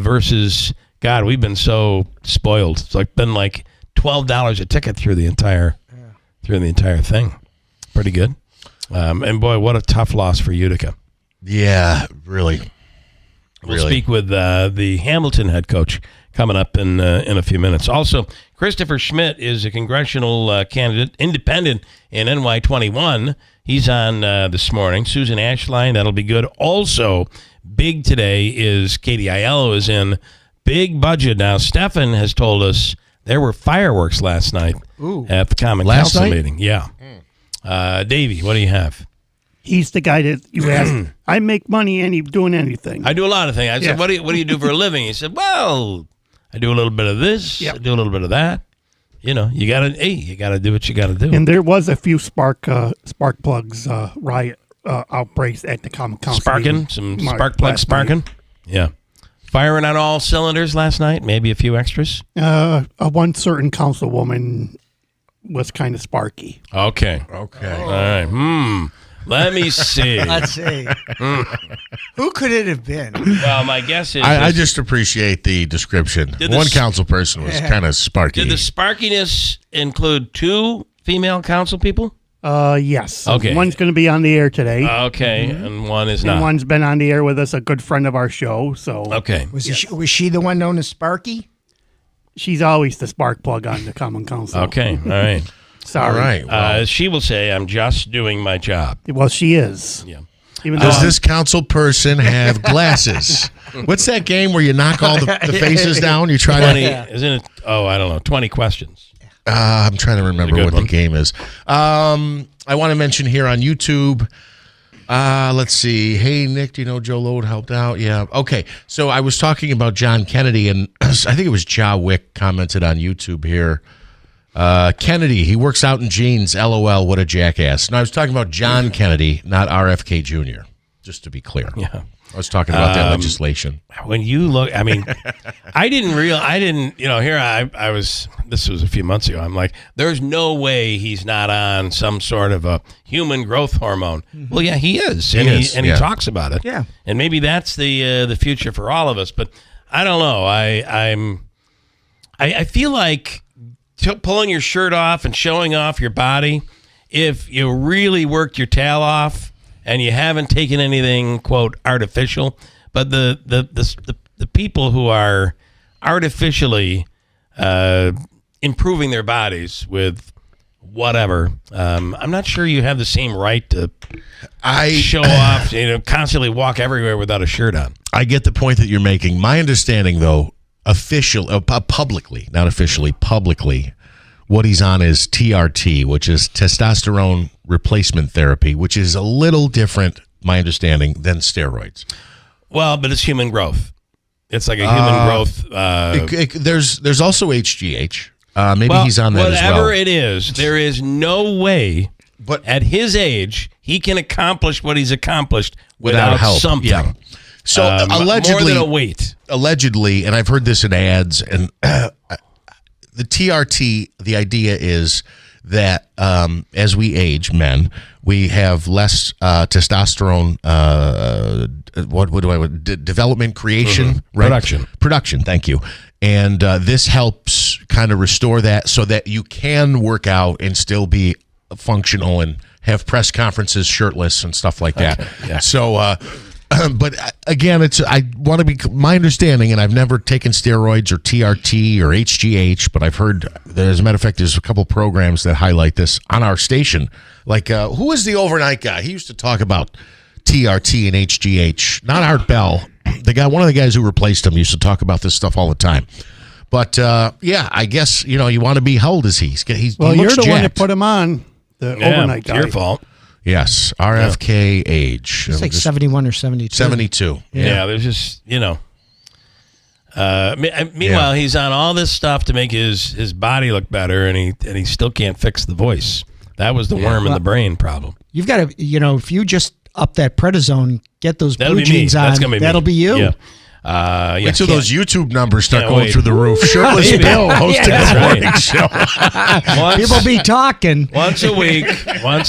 versus, God, we've been so spoiled. It's been like $12 a ticket through the entire thing. Pretty good. And boy, what a tough loss for Utica. Yeah, really. We'll speak with the Hamilton head coach coming up in a few minutes. Also, Christopher Schmidt is a congressional candidate, independent in NY21. He's on this morning. Susan Ashline, that'll be good. Also, big today is Katie Aiello is in. Big budget. Now, Stefan has told us there were fireworks last night at the Common Council meeting. Yeah. Davey, what do you have? He's the guy that you asked. I make money doing anything. I do a lot of things. I said, what do you do for a living? He said, well, I do a little bit of this. I do a little bit of that. You know, you gotta do what you gotta do. And there was a few spark plugs riot outbreaks at the Common Council. Some spark plugs sparking. Yeah. Firing on all cylinders last night. Maybe a few extras. One certain councilwoman was kind of sparky. Okay. All right. Let me see. Let's see. Who could it have been? Well, my guess is... I just appreciate the description. One council person was kind of sparky. Did the sparkiness include 2 female council people? Yes. Okay. One's going to be on the air today. Okay, and one is not. And one's been on the air with us, a good friend of our show. So. Okay. Was she the one known as Sparky? She's always the spark plug on the Common Council. Okay, all right. Sorry. All right. Well. She will say, I'm just doing my job. Well, she is. Yeah. Does this council person have glasses? What's that game where you knock all the faces down? You try 20, isn't it? Oh, I don't know. 20 questions. I'm trying to remember what the game is. I want to mention here on YouTube. Let's see. Hey, Nick, do you know Joe Lode helped out? Yeah. Okay. So I was talking about John Kennedy, and I think it was Ja Wick commented on YouTube here. Kennedy, he works out in jeans. LOL, what a jackass. No, I was talking about John Kennedy, not RFK Jr., just to be clear. Yeah. I was talking about that legislation. When you look, I mean, here I was, this was a few months ago. I'm like, there's no way he's not on some sort of a human growth hormone. Mm-hmm. Well, yeah, he is. He talks about it. Yeah. And maybe that's the future for all of us. But I don't know. I feel like pulling your shirt off and showing off your body, if you really worked your tail off and you haven't taken anything, quote, artificial, but the people who are artificially improving their bodies with whatever. I'm not sure you have the same right to show off, constantly walk everywhere without a shirt on. I get the point that you're making. My understanding, though, publicly, not officially, publicly, what he's on is TRT, which is testosterone replacement therapy, which is a little different, my understanding, than steroids. Well, but it's human growth. It's like a human growth. There's also HGH. Maybe he's on that as well. Whatever it is, there is no way at his age he can accomplish what he's accomplished without help. something. Yeah. So allegedly, more than a weight. Allegedly, and I've heard this in ads, and the TRT, the idea is that as we age, men, we have less testosterone. Development, creation, right? Production. Thank you. And this helps kind of restore that so that you can work out and still be functional and have press conferences shirtless and stuff like that. Okay, yeah. So, but again, I want to be my understanding, and I've never taken steroids or TRT or HGH, but I've heard that, as a matter of fact, there's a couple programs that highlight this on our station. Like, who was the overnight guy? He used to talk about TRT and HGH. Not Art Bell. One of the guys who replaced him used to talk about this stuff all the time. But yeah, I guess you want to be. How old is he? He you're looks the one that jacked. put him on the overnight It's guy. your fault. Yes, RFK age. It's like 71 or 72. 72. Yeah, there's just meanwhile, he's on all this stuff to make his body look better, and he still can't fix the voice. That was the worm in the brain problem. You've got to, if you just up that prednisone, get those blue jeans on. That's gonna be that'll me. be you. Yeah. Wait till those YouTube numbers start Can't going wait. through the roof. Shirtless Bill hosting the morning show. People be talking. Once a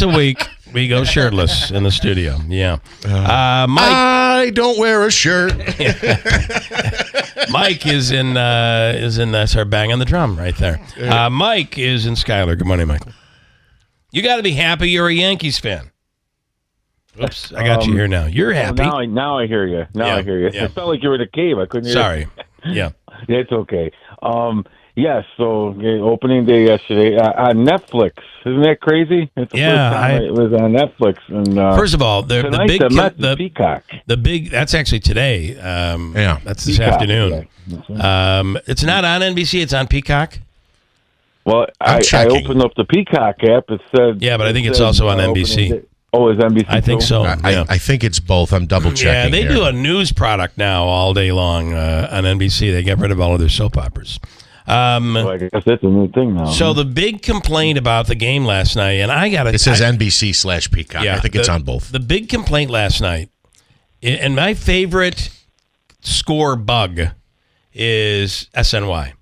week, we go shirtless in the studio. Yeah. Mike. I don't wear a shirt. Mike is in that's our bang on the drum right there. Mike is in Schuyler. Good morning, Michael. You got to be happy you're a Yankees fan. Oops, I got you here now. You're happy. Now I hear you. I hear you. Yeah. It felt like you were in a cave. I couldn't hear Sorry. you. Yeah. It's okay. Yes, so opening day yesterday on Netflix. Isn't that crazy? It's the first time it was on Netflix. And first of all, the big Peacock. That's actually today. That's this Peacock, afternoon. yeah. It's not on NBC. It's on Peacock. Well, I opened up the Peacock app. It said. Yeah, but I think it's also on NBC. Oh, is NBC? I think so. I think it's both. I'm double checking. Yeah, they here. do a news product now all day long on NBC. They get rid of all of their soap operas. I guess that's a new thing now. So the big complaint about the game last night, and I got it says NBC/Peacock. I think it's on both. The big complaint last night, and my favorite score bug is SNY.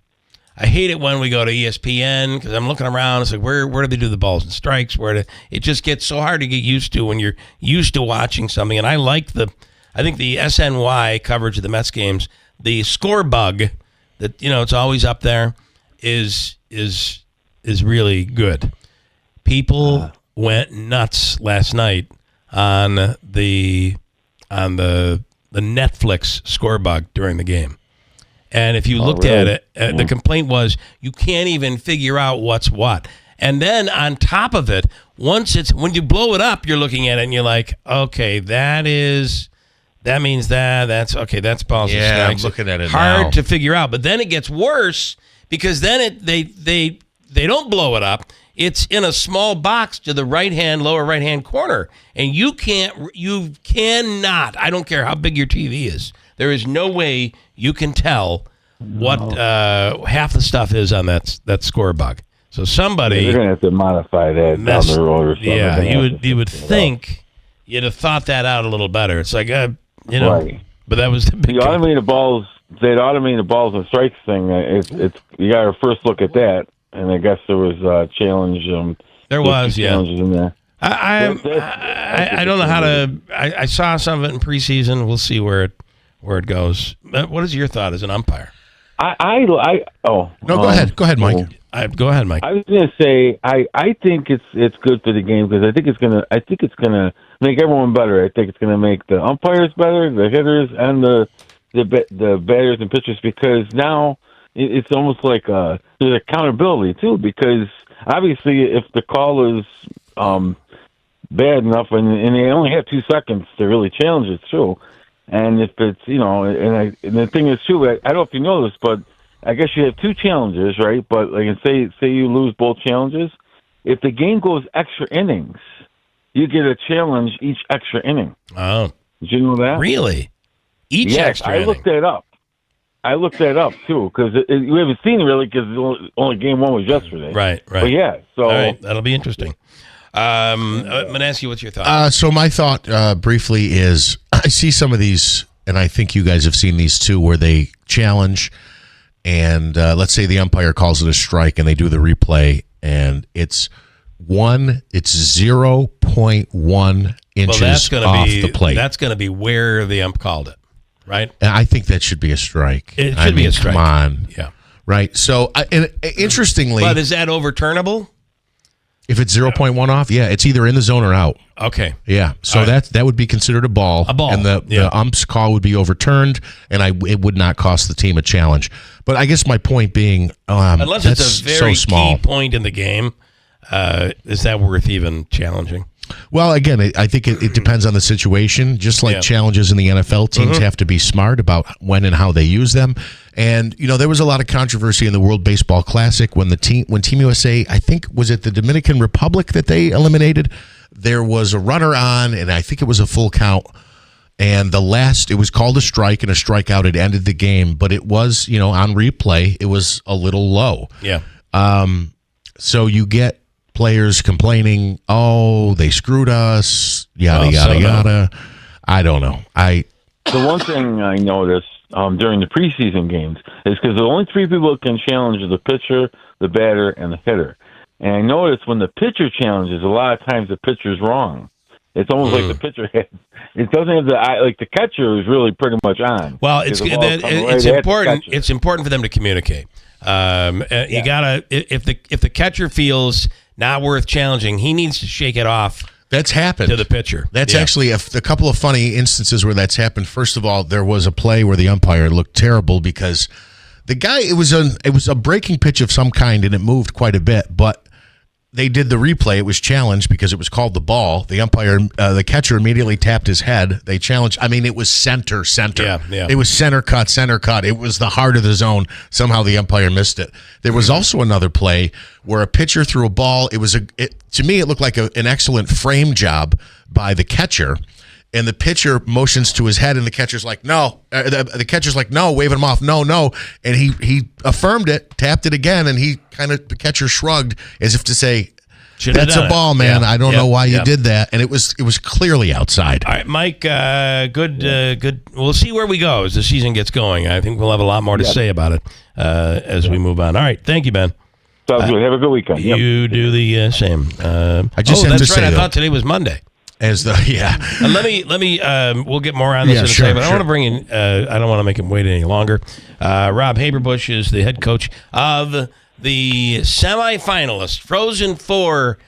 I hate it when we go to ESPN because I'm looking around. It's like, where do they do the balls and strikes? It just gets so hard to get used to when you're used to watching something. And I think the SNY coverage of the Mets games, the score bug that it's always up there is really good. People went nuts last night on the Netflix score bug during the game. And if you looked at it, the complaint was you can't even figure out what's what. And then on top of it, when you blow it up, you're looking at it and you're like, okay, that means that's balls and Yeah, strikes. I'm looking at it Hard now. to figure out. But then it gets worse because then they don't blow it up. It's in a small box to the lower right-hand corner. And you cannot, I don't care how big your TV is, there is no way you can tell what half the stuff is on that score bug. So somebody... You're going to have to modify that down the road or something. Yeah, you would think you'd have thought that out a little better. It's like, Right. But that was the big... The automated balls and strikes thing, you got to first look at that. And I guess there was a challenge. There was, challenges in there. I don't know how to... I saw some of it in preseason. We'll see where it goes. What is your thought as an umpire? Go ahead, Mike. Go ahead, Mike. I was going to say I think it's good for the game because I think it's gonna make everyone better. I think it's gonna make the umpires better, the hitters, and the batters and pitchers because now it's almost like there's accountability too, because obviously if the call is bad enough and they only have 2 seconds to really challenge it too, and if it's and the thing is too, I don't know if you know this, but I guess you have 2 challenges, right? But like say you lose both challenges, if the game goes extra innings, you get a challenge each extra inning. Oh, did you know that? Really? Each extra I inning? looked that up. Too, because we haven't seen it really, because only game 1 was yesterday. Right. But yeah, so all right, that'll be interesting. Manasseh, what's your thought? So my thought briefly is, I see some of these, and I think you guys have seen these too, where they challenge, and let's say the umpire calls it a strike, and they do the replay, and it's 0.1 inches off the plate. That's going to be where the ump called it, right? And I think that should be a strike. It should be a strike. Come on. Yeah. Right. So, and interestingly, but is that overturnable? If it's 0.1 off, yeah, it's either in the zone or out. Okay. Yeah. So that would be considered a ball. A ball. And the ump's call would be overturned, and it would not cost the team a challenge. But I guess my point being, unless that's it's a very so small. key point in the game, is that worth even challenging? Well, again, I think it depends on the situation. Just like challenges in the NFL, teams have to be smart about when and how they use them. And there was a lot of controversy in the World Baseball Classic when Team USA, I think, was it the Dominican Republic that they eliminated? There was a runner on, and I think it was a full count. And it was called a strike, and a strikeout had ended the game. But it was, on replay, it was a little low. Yeah. So you get players complaining, oh, they screwed us, yada, yada. I don't know. The one thing I noticed during the preseason games is because the only 3 people that can challenge are the pitcher, the batter, and the hitter. And I noticed when the pitcher challenges, a lot of times the pitcher's wrong. It's almost like the pitcher it doesn't have the catcher is really pretty much on. Well, it's important. It's important for them to communicate. You gotta if the catcher feels not worth challenging, he needs to shake it off. That's happened to the pitcher. That's actually a couple of funny instances where that's happened. First of all, there was a play where the umpire looked terrible because the guy it was a breaking pitch of some kind and it moved quite a bit, but they did the replay. It was challenged because it was called the ball. The umpire, the catcher immediately tapped his head. They challenged. I mean, it was center. Yeah. It was center cut. It was the heart of the zone. Somehow the umpire missed it. There was also another play where a pitcher threw a ball. To me, it looked like an excellent frame job by the catcher. And the pitcher motions to his head, and the catcher's like, no. The catcher's like, no, waving him off, no. And he affirmed it, tapped it again, and the catcher shrugged as if to say, that's a ball, man. I don't know why you did that. And it was clearly outside. All right, Mike, good. We'll see where we go as the season gets going. I think we'll have a lot more to say about it as we move on. All right, thank you, Ben. Sounds good. Have a good weekend. You do the same. I just have to say, I thought today was Monday. Let me. We'll get more on this in a second. But I want to bring in. I don't want to make him wait any longer. Rob Haberbush is the head coach of the semifinalist Frozen Four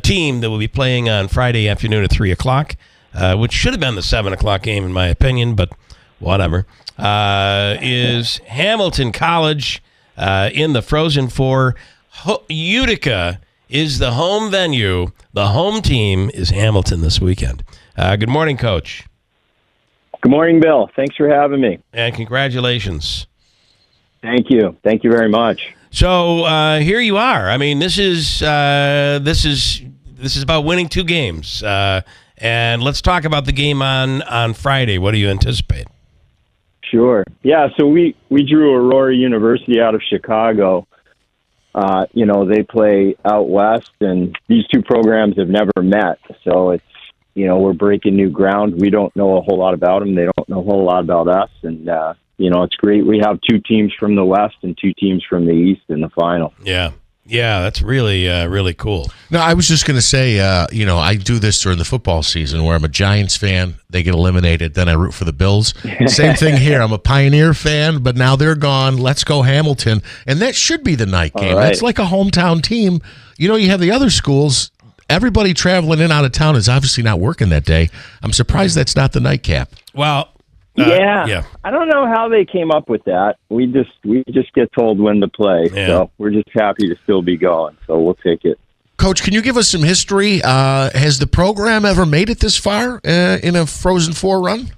team that will be playing on Friday afternoon at 3:00, which should have been the 7:00 game in my opinion, but whatever. Is Hamilton College in the Frozen Four? Utica is the home venue. The home team is Hamilton this weekend. Good morning, Coach. Good morning, Bill. Thanks for having me. And congratulations. Thank you. Thank you very much. So here you are. I mean, this is about winning 2 games. And let's talk about the game on Friday. What do you anticipate? Sure. Yeah. So we drew Aurora University out of Chicago. They play out west, and these 2 programs have never met. So it's, we're breaking new ground. We don't know a whole lot about them. They don't know a whole lot about us. And, it's great. We have 2 teams from the west and 2 teams from the east in the final. Yeah. Yeah, that's really, really cool. No, I was just going to say, I do this during the football season where I'm a Giants fan. They get eliminated. Then I root for the Bills. Same thing here. I'm a Pioneer fan, but now they're gone. Let's go Hamilton. And that should be the night game. Right. That's like a hometown team. You have the other schools. Everybody traveling in out of town is obviously not working that day. I'm surprised that's not the nightcap. Well, Yeah. I don't know how they came up with that. We just get told when to play. Yeah. So we're just happy to still be going. So we'll take it. Coach, can you give us some history? Has the program ever made it this far in a Frozen Four run?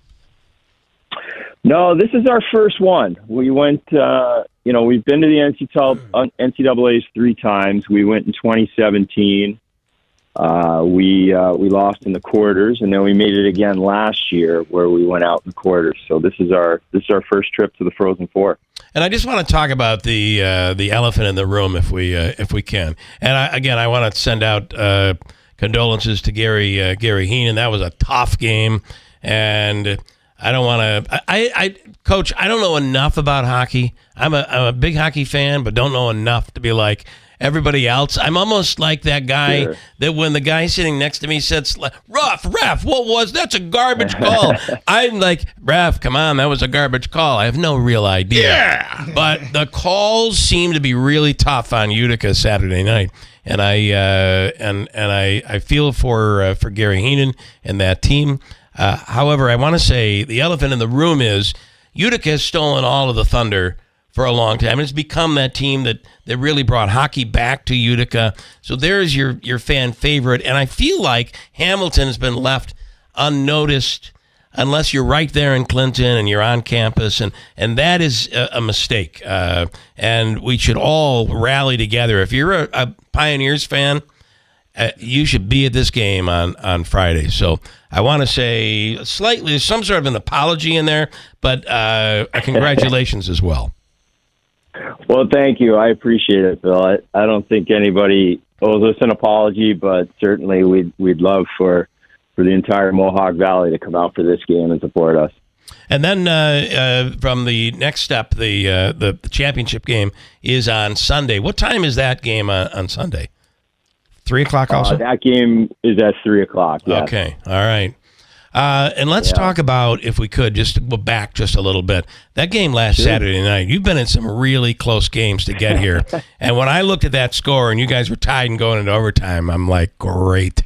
No, this is our first one. We went, we've been to the NCAA's 3 times. We went in 2017. We lost in the quarters, and then we made it again last year where we went out in the quarters. So this is our first trip to the Frozen Four. And I just want to talk about the elephant in the room if we can. And I want to send out condolences to Gary Heenan. That was a tough game, and I don't want to. Coach, I don't know enough about hockey. I'm a big hockey fan, but don't know enough to be like everybody else. I'm almost like that guy that when the guy sitting next to me says, ref, that's a garbage call. I'm like, ref, come on, that was a garbage call. I have no real idea. Yeah. But the calls seem to be really tough on Utica Saturday night. And I feel for Gary Heenan and that team. However, I want to say the elephant in the room is Utica has stolen all of the thunder for a long time. It's become that team that really brought hockey back to Utica. So there's your fan favorite. And I feel like Hamilton has been left unnoticed unless you're right there in Clinton and you're on campus. And that is a mistake. And we should all rally together. If you're a Pioneers fan, you should be at this game on Friday. So I want to say slightly, some sort of an apology in there, but congratulations as well. Well, thank you. I appreciate it, Bill. I don't think anybody owes us an apology, but certainly we'd love for the entire Mohawk Valley to come out for this game and support us. And then from the next step, the championship game is on Sunday. What time is that game on Sunday? 3 o'clock also? That game is at 3 o'clock, yes. Okay, all right. And let's talk about, if we could, just to go back just a little bit. That game last Saturday night, you've been in some really close games to get here. And when I looked at that score and you guys were tied and going into overtime, I'm like, great.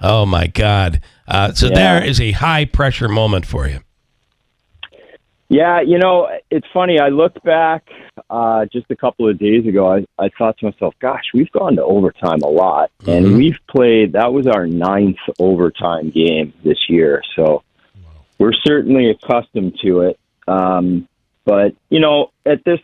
Oh, my God. There is a high-pressure moment for you. Yeah, it's funny. I looked back just a couple of days ago. I thought to myself, gosh, we've gone to overtime a lot. Mm-hmm. And we've played, that was our 9th overtime game this year. So we're certainly accustomed to it. But, at this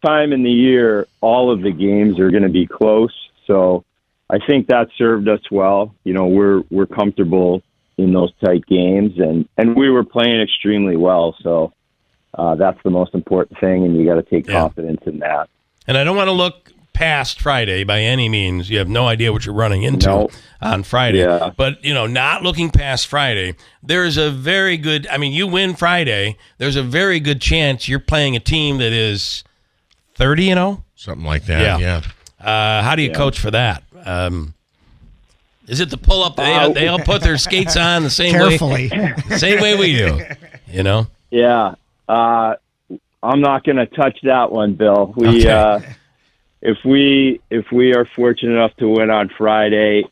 time in the year, all of the games are going to be close. So I think that served us well. We're comfortable in those tight games. And we were playing extremely well. So that's the most important thing, and you got to take confidence in that. And I don't want to look past Friday by any means. You have no idea what you're running into on Friday. Yeah. But, not looking past Friday, there's a very good, you win Friday, there's a very good chance you're playing a team that is 30-0? Something like that, yeah. How do you coach for that? Is it the pull-up? They all put their skates on the same way? Same way we do, Yeah. I'm not going to touch that one, Bill. If we are fortunate enough to win on Friday,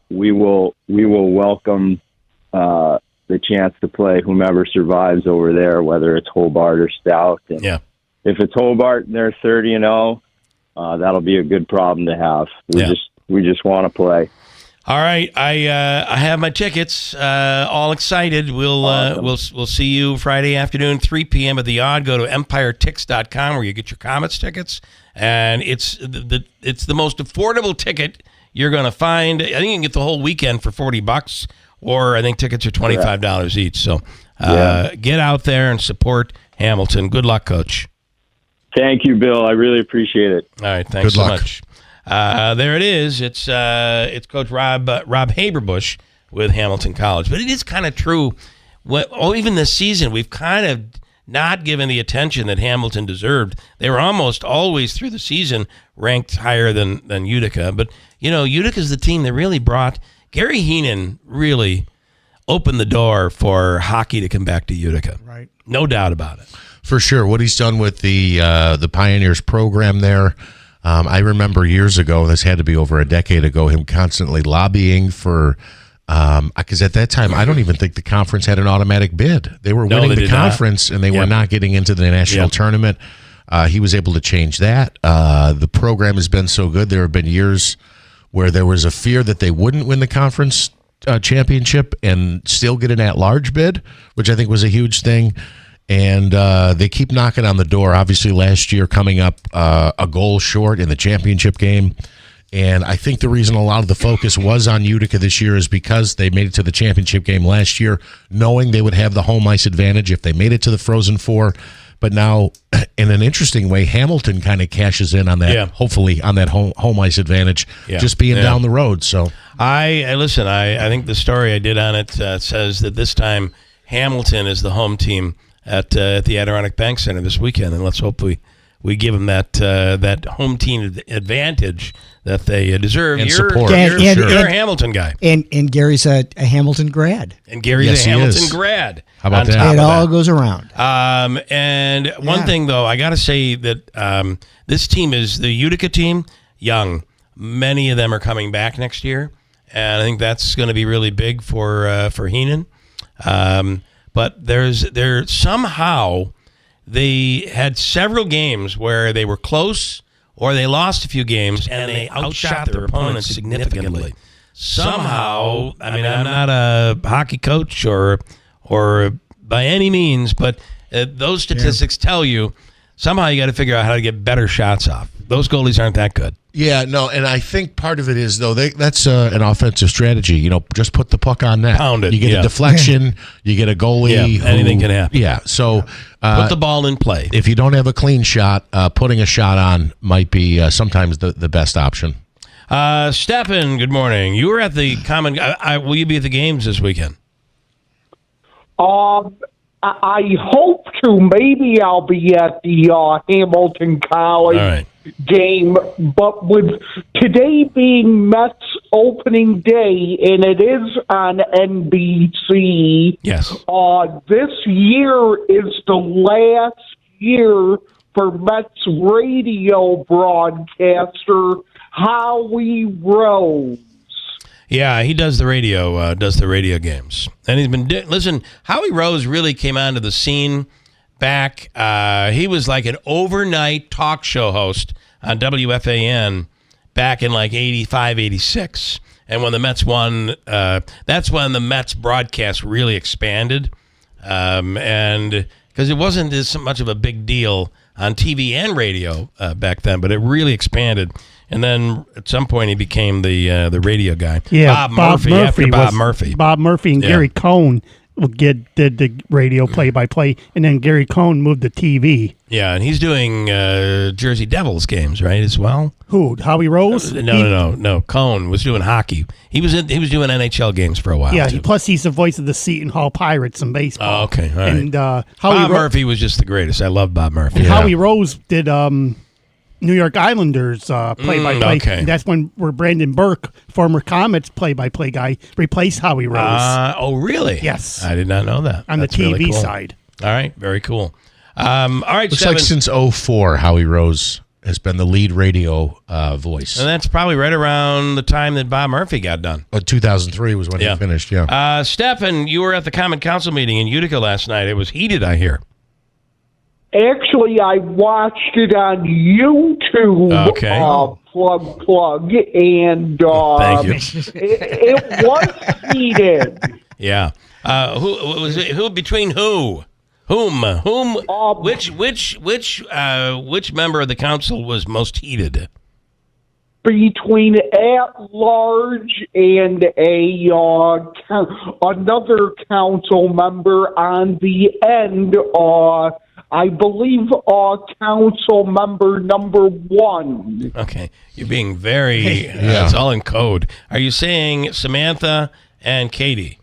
we will welcome the chance to play whomever survives over there, whether it's Hobart or Stout. And if it's Hobart and they're 30-0, that'll be a good problem to have. We just want to play. All right, I have my tickets. All excited. We'll see you Friday afternoon, 3 p.m. at the Odd. Go to EmpireTix.com where you get your Comets tickets, and it's the most affordable ticket you're going to find. I think you can get the whole weekend for $40, or I think tickets are $25 each. So get out there and support Hamilton. Good luck, Coach. Thank you, Bill. I really appreciate it. All right, thanks so much. There it is. It's Coach Rob Haberbush with Hamilton College. But it is kind of true. Even this season, we've kind of not given the attention that Hamilton deserved. They were almost always through the season ranked higher than Utica. But, Utica's the team that really brought – Gary Heenan really opened the door for hockey to come back to Utica. Right. No doubt about it. For sure. What he's done with the Pioneers program there – I remember years ago, this had to be over a decade ago, him constantly lobbying for Because at that time, I don't even think the conference had an automatic bid. They were winning the conference, and they were not getting into the national tournament. He was able to change that. The program has been so good. There have been years where there was a fear that they wouldn't win the conference championship and still get an at-large bid, which I think was a huge thing. And they keep knocking on the door. Obviously, last year coming up a goal short in the championship game. And I think the reason a lot of the focus was on Utica this year is because they made it to the championship game last year, knowing they would have the home ice advantage if they made it to the Frozen Four. But now, in an interesting way, Hamilton kind of cashes in on that, hopefully, on that home ice advantage, just being down the road. So I think the story I did on it says that this time Hamilton is the home team at the Adirondack Bank Center this weekend, and let's hope we give them that home team advantage that they deserve. And support. You're a Hamilton guy. And Gary's a Hamilton grad. And Gary's a Hamilton grad. How about that? It all goes around. And one thing, though, I got to say that this team is the Utica team, young. Many of them are coming back next year, and I think that's going to be really big for Heenan. But there's somehow they had several games where they were close or they lost a few games and they outshot their opponents significantly. Somehow, I mean, I'm not a hockey coach or by any means, but those statistics tell you somehow you got to figure out how to get better shots off. Those goalies aren't that good. Yeah, no, and I think part of it is, though, that's an offensive strategy. You know, just put the puck on net. Pound it. You get a deflection. You get a goalie. Anything can happen. Yeah, so put the ball in play. If you don't have a clean shot, putting a shot on might be sometimes the best option. Stephen, good morning. You were at the Common. Will you be at the games this weekend? I hope to. Maybe I'll be at the Hamilton College game, but with today being Mets opening day and it is on NBC, this year is the last year for Mets radio broadcaster Howie Rose. Yeah, he does the radio games. And he's been listen, Howie Rose really came onto the scene back. He was like an overnight talk show host on WFAN back in like 85, 86. And when the Mets won, that's when the Mets broadcast really expanded. And because it wasn't as much of a big deal on TV and radio back then, but it really expanded. And then at some point he became the radio guy. Yeah, Bob Murphy after Bob Murphy. Bob Murphy and Gary Cohn did the radio play-by-play, and then Gary Cohn moved to TV. Yeah, and he's doing Jersey Devils games, right, as well? Who, Howie Rose? No. Cohn was doing hockey. He was doing NHL games for a while. Yeah, too. Plus he's the voice of the Seton Hall Pirates in baseball. Oh, okay, all right. And Bob Murphy was just the greatest. I love Bob Murphy. And Howie Rose did New York Islanders play-by-play. Okay. And that's where Brandon Burke, former Comets play-by-play guy, replaced Howie Rose. Oh, really? Yes. I did not know that. On That's the TV really cool. side. All right, very cool. All right, looks like since 2004, Howie Rose has been the lead radio voice. And that's probably right around the time that Bob Murphy got done. 2003 was when he finished, Stephen, you were at the Common Council meeting in Utica last night. It was heated, I hear. Actually, I watched it on YouTube. Okay. Plug, and thank you. it was heated. Yeah. Who was it? Who between who? Whom? Which member of the council was most heated? Between at large and another council member on the end. I believe council member number 1. Okay, you're being very. It's all in code. Are you saying Samantha and Katie?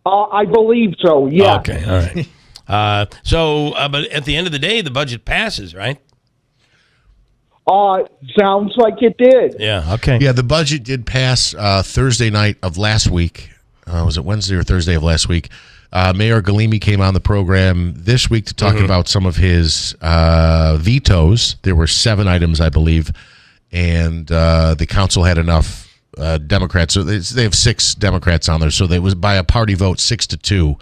I believe so. Yeah. Okay. All right. But at the end of the day, the budget passes, right? Sounds like it did. Yeah. Okay. Yeah, the budget did pass Thursday night of last week. Was it Wednesday or Thursday of last week? Mayor Galimi came on the program this week to talk about some of his vetoes. There were 7 items, I believe, and the council had enough Democrats. So they have 6 Democrats on there. So they was by a party vote 6-2.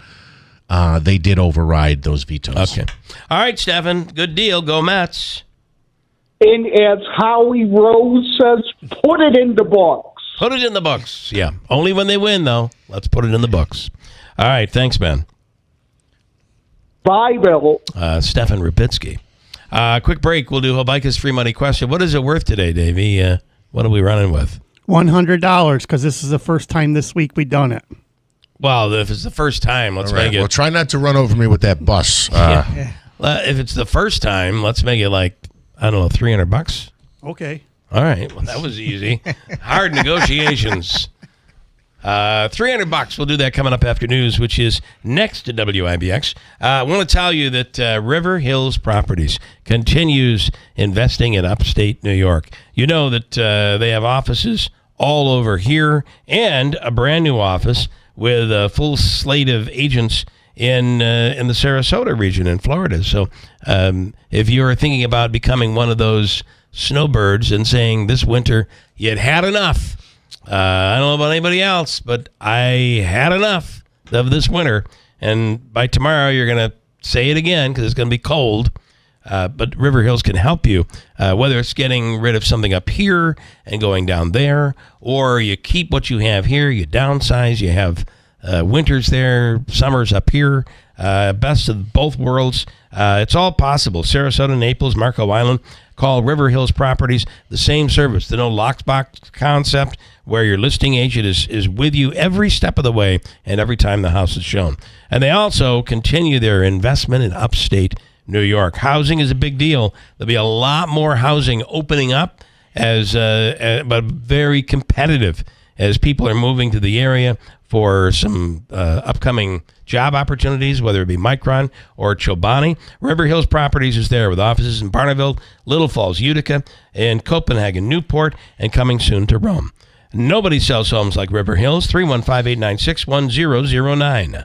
They did override those vetoes. Okay. All right, Stefan. Good deal. Go Mets. And as Howie Rose says, put it in the books. Put it in the books. Yeah. Only when they win, though. Let's put it in the books. All right. Thanks, man. Bye, Bill. Stefan Rupitsky. Quick break. We'll do Hobika's free money question. What is it worth today, Davey? What are we running with? $100, because this is the first time this week we've done it. Well, if it's the first time, let's make it. Well, try not to run over me with that bus. If it's the first time, let's make it like, I don't know, $300. Okay. All right. Well, that was easy. Hard negotiations. $300. We'll do that coming up after news, which is next to WIBX. I want to tell you that River Hills Properties continues investing in upstate New York. You know that they have offices all over here and a brand new office with a full slate of agents in the Sarasota region in Florida. So if you're thinking about becoming one of those snowbirds and saying this winter you'd had enough, I don't know about anybody else, but I had enough of this winter. And by tomorrow, you're going to say it again because it's going to be cold. But River Hills can help you, whether it's getting rid of something up here and going down there, or you keep what you have here, you downsize, you have winters there, summers up here, best of both worlds. It's all possible. Sarasota, Naples, Marco Island. Call River Hills Properties, the same service, the no lockbox concept, where your listing agent is with you every step of the way and every time the house is shown. And they also continue their investment in upstate New York. Housing is a big deal. There'll be a lot more housing opening up, but very competitive as people are moving to the area for some upcoming job opportunities, whether it be Micron or Chobani. River Hills Properties is there with offices in Barneville, Little Falls, Utica, and Copenhagen, Newport, and coming soon to Rome. Nobody sells homes like River Hills. 315-896-1009.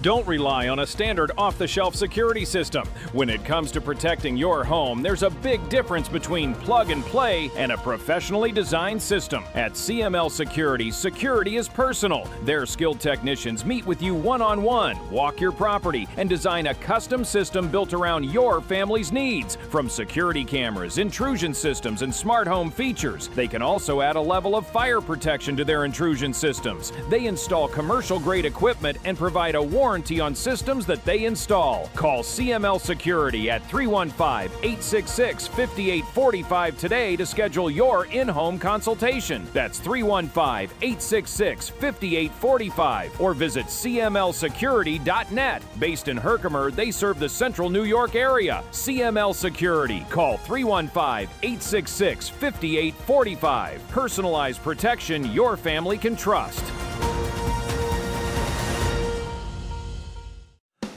Don't rely on a standard off-the-shelf security system. When it comes to protecting your home, there's a big difference between plug and play and a professionally designed system. At CML Security, security is personal. Their skilled technicians meet with you one-on-one, walk your property, and design a custom system built around your family's needs. From security cameras, intrusion systems, and smart home features, they can also add a level of fire protection to their intrusion systems. They install commercial-grade equipment and provide a warranty on systems that they install. Call CML Security at 315-866-5845 today to schedule your in-home consultation. That's 315-866-5845 or visit cmlsecurity.net. Based in Herkimer, they serve the central New York area. CML Security. Call 315-866-5845. Personalized protection your family can trust.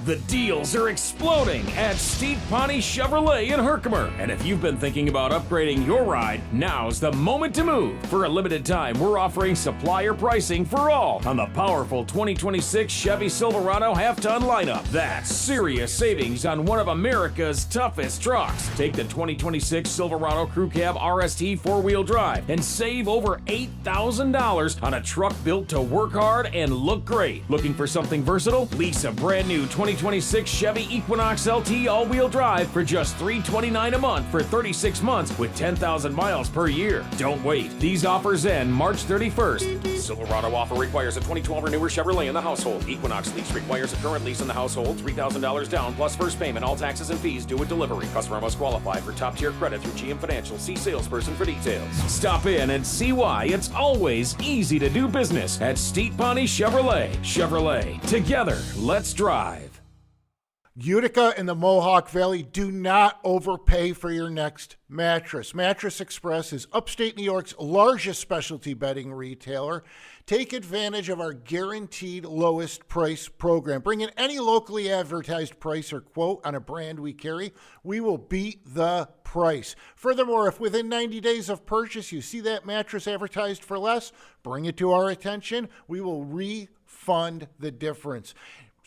The deals are exploding at Steve Pawnee Chevrolet in Herkimer. And if you've been thinking about upgrading your ride, now's the moment to move. For a limited time, we're offering supplier pricing for all on the powerful 2026 Chevy Silverado half-ton lineup. That's serious savings on one of America's toughest trucks. Take the 2026 Silverado Crew Cab RST four-wheel drive and save over $8,000 on a truck built to work hard and look great. Looking for something versatile? Lease a brand new 2026 Chevy Equinox LT all-wheel drive for just $329 a month for 36 months with 10,000 miles per year. Don't wait. These offers end March 31st. Silverado offer requires a 2012 or newer Chevrolet in the household. Equinox lease requires a current lease in the household, $3,000 down plus first payment, all taxes and fees due at delivery. Customer must qualify for top-tier credit through GM Financial. See salesperson for details. Stop in and see why it's always easy to do business at Steve Pawnee Chevrolet. Chevrolet. Together, let's drive. Utica and the Mohawk Valley, do not overpay for your next mattress. Mattress Express is upstate New York's largest specialty bedding retailer. Take advantage of our guaranteed lowest price program. Bring in any locally advertised price or quote on a brand we carry. We will beat the price. Furthermore, if within 90 days of purchase you see that mattress advertised for less, bring it to our attention. We will refund the difference.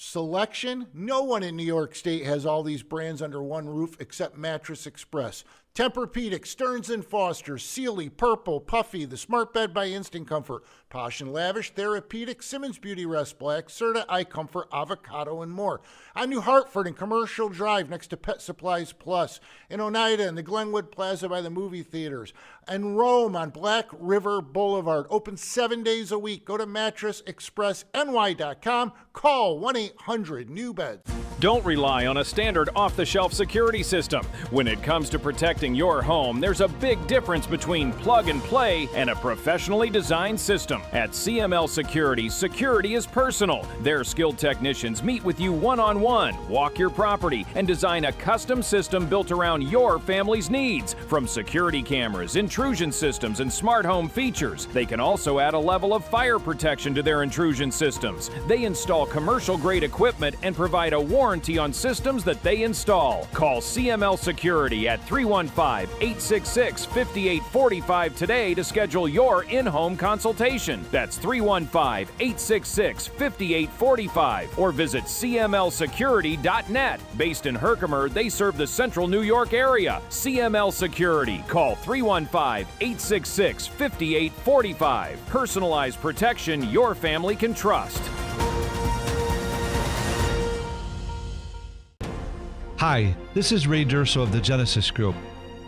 Selection, no one in New York State has all these brands under one roof except Mattress Express. Tempur-Pedic, Stearns & Foster, Sealy, Purple, Puffy, the Smart Bed by Instant Comfort, Posh and Lavish, Therapeutic, Simmons Beauty Rest Black, Serta Eye Comfort, Avocado, and more. On New Hartford and Commercial Drive next to Pet Supplies Plus. In Oneida and the Glenwood Plaza by the movie theaters. And Rome on Black River Boulevard. Open 7 days a week. Go to mattressexpressny.com. Call 1-800-NEW-BEDS. Don't rely on a standard off-the-shelf security system. When it comes to protecting your home, there's a big difference between plug and play and a professionally designed system. At CML Security, security is personal. Their skilled technicians meet with you one-on-one, walk your property, and design a custom system built around your family's needs. From security cameras, intrusion systems, and smart home features, they can also add a level of fire protection to their intrusion systems. They install commercial-grade equipment and provide a warranty on systems that they install. Call CML Security at 315-866-5845 today to schedule your in-home consultation. That's 315-866-5845 or visit cmlsecurity.net. Based in Herkimer, they serve the central New York area. CML Security. Call 315-866-5845. Personalized protection your family can trust. Hi, this is Ray Durso of the Genesis Group.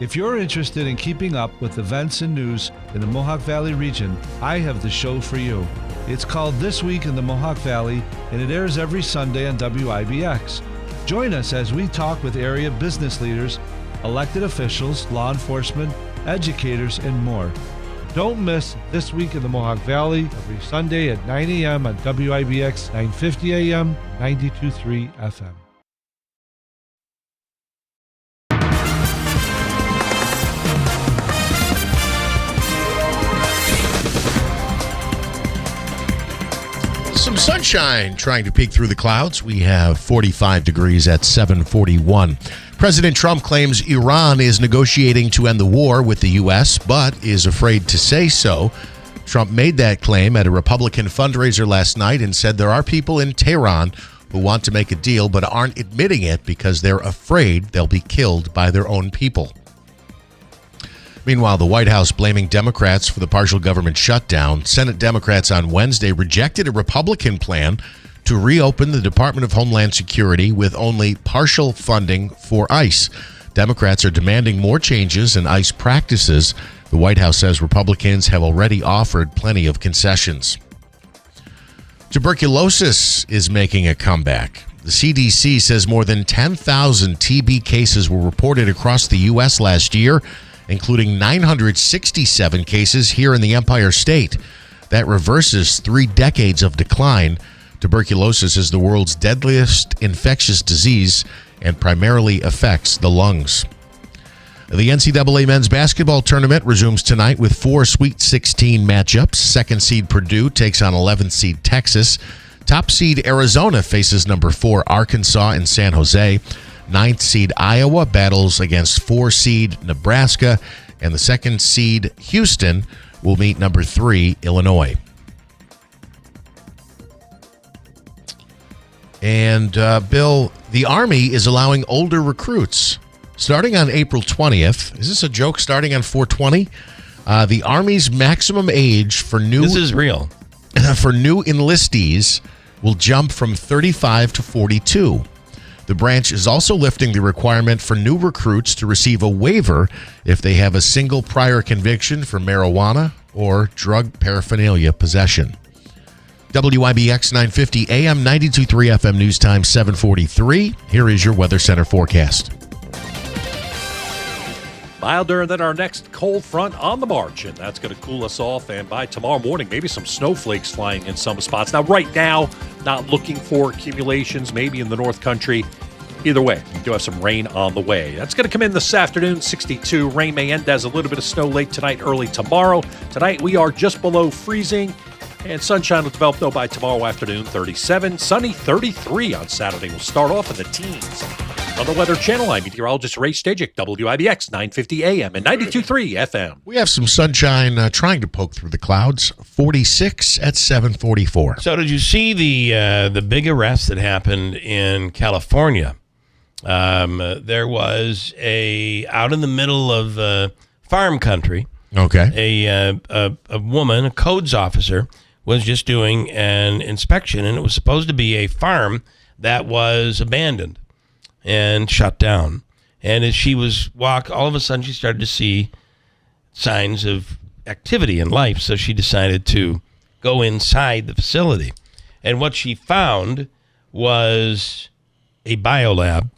If you're interested in keeping up with events and news in the Mohawk Valley region, I have the show for you. It's called This Week in the Mohawk Valley, and it airs every Sunday on WIBX. Join us as we talk with area business leaders, elected officials, law enforcement, educators, and more. Don't miss This Week in the Mohawk Valley every Sunday at 9 a.m. on WIBX 950 a.m. 92.3 FM. Some sunshine trying to peek through the clouds. We have 45 degrees at 7:41. President Trump claims Iran is negotiating to end the war with the U.S., but is afraid to say so. Trump made that claim at a Republican fundraiser last night and said there are people in Tehran who want to make a deal but aren't admitting it because they're afraid they'll be killed by their own people. Meanwhile, the White House blaming Democrats for the partial government shutdown. Senate Democrats on Wednesday rejected a Republican plan to reopen the Department of Homeland Security with only partial funding for ICE. Democrats are demanding more changes in ICE practices. The White House says Republicans have already offered plenty of concessions. Tuberculosis is making a comeback. The CDC says more than 10,000 TB cases were reported across the U.S. last year, including 967 cases here in the Empire State. That reverses 3 decades of decline. Tuberculosis is the world's deadliest infectious disease and primarily affects the lungs. The NCAA men's basketball tournament resumes tonight with 4 Sweet 16 matchups. 2nd seed Purdue takes on 11th seed Texas. Top seed Arizona faces number 4 Arkansas in San Jose. 9th seed Iowa battles against 4 seed Nebraska, and the 2nd seed Houston will meet number 3 Illinois. And Bill, the Army is allowing older recruits starting on April 20th. Is this a joke? Starting on 4/20? The Army's maximum age for new This is real. For new enlistees will jump from 35 to 42. The branch is also lifting the requirement for new recruits to receive a waiver if they have a single prior conviction for marijuana or drug paraphernalia possession. WIBX 950 AM 92.3 FM News Time 7:43. Here is your Weather Center forecast. Milder than our next cold front on the march, and that's going to cool us off. And by tomorrow morning, maybe some snowflakes flying in some spots. Now, right now, not looking for accumulations, maybe in the North Country. Either way, we do have some rain on the way. That's going to come in this afternoon, 62. Rain may end as a little bit of snow late tonight, early tomorrow. Tonight, we are just below freezing, and sunshine will develop, though, by tomorrow afternoon, 37. Sunny, 33 on Saturday. We'll start off in the teens. On the Weather Channel, I'm meteorologist Ray Stajic, WIBX 950 AM and 92.3 FM. We have some sunshine trying to poke through the clouds. 46 at 7:44. So did you see the big arrest that happened in California There was out in the middle of farm country. Okay. A woman, a codes officer, was just doing an inspection, and it was supposed to be a farm that was abandoned and shut down. And as she was all of a sudden she started to see signs of activity in life, so she decided to go inside the facility. And what she found was a biolab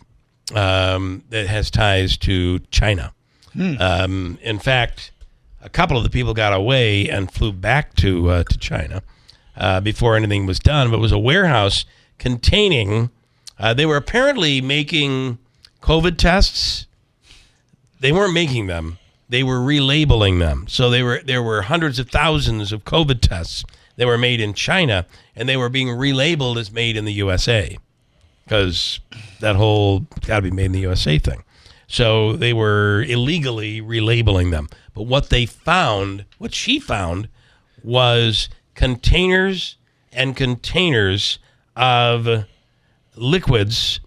that has ties to China. In fact, a couple of the people got away and flew back to China before anything was done. But it was a warehouse containing. They were apparently making COVID tests. They weren't making them. They were relabeling them. So there were hundreds of thousands of COVID tests that were made in China, and they were being relabeled as made in the USA, because that whole got to be made in the USA thing. So they were illegally relabeling them. But what she found was containers and containers of liquids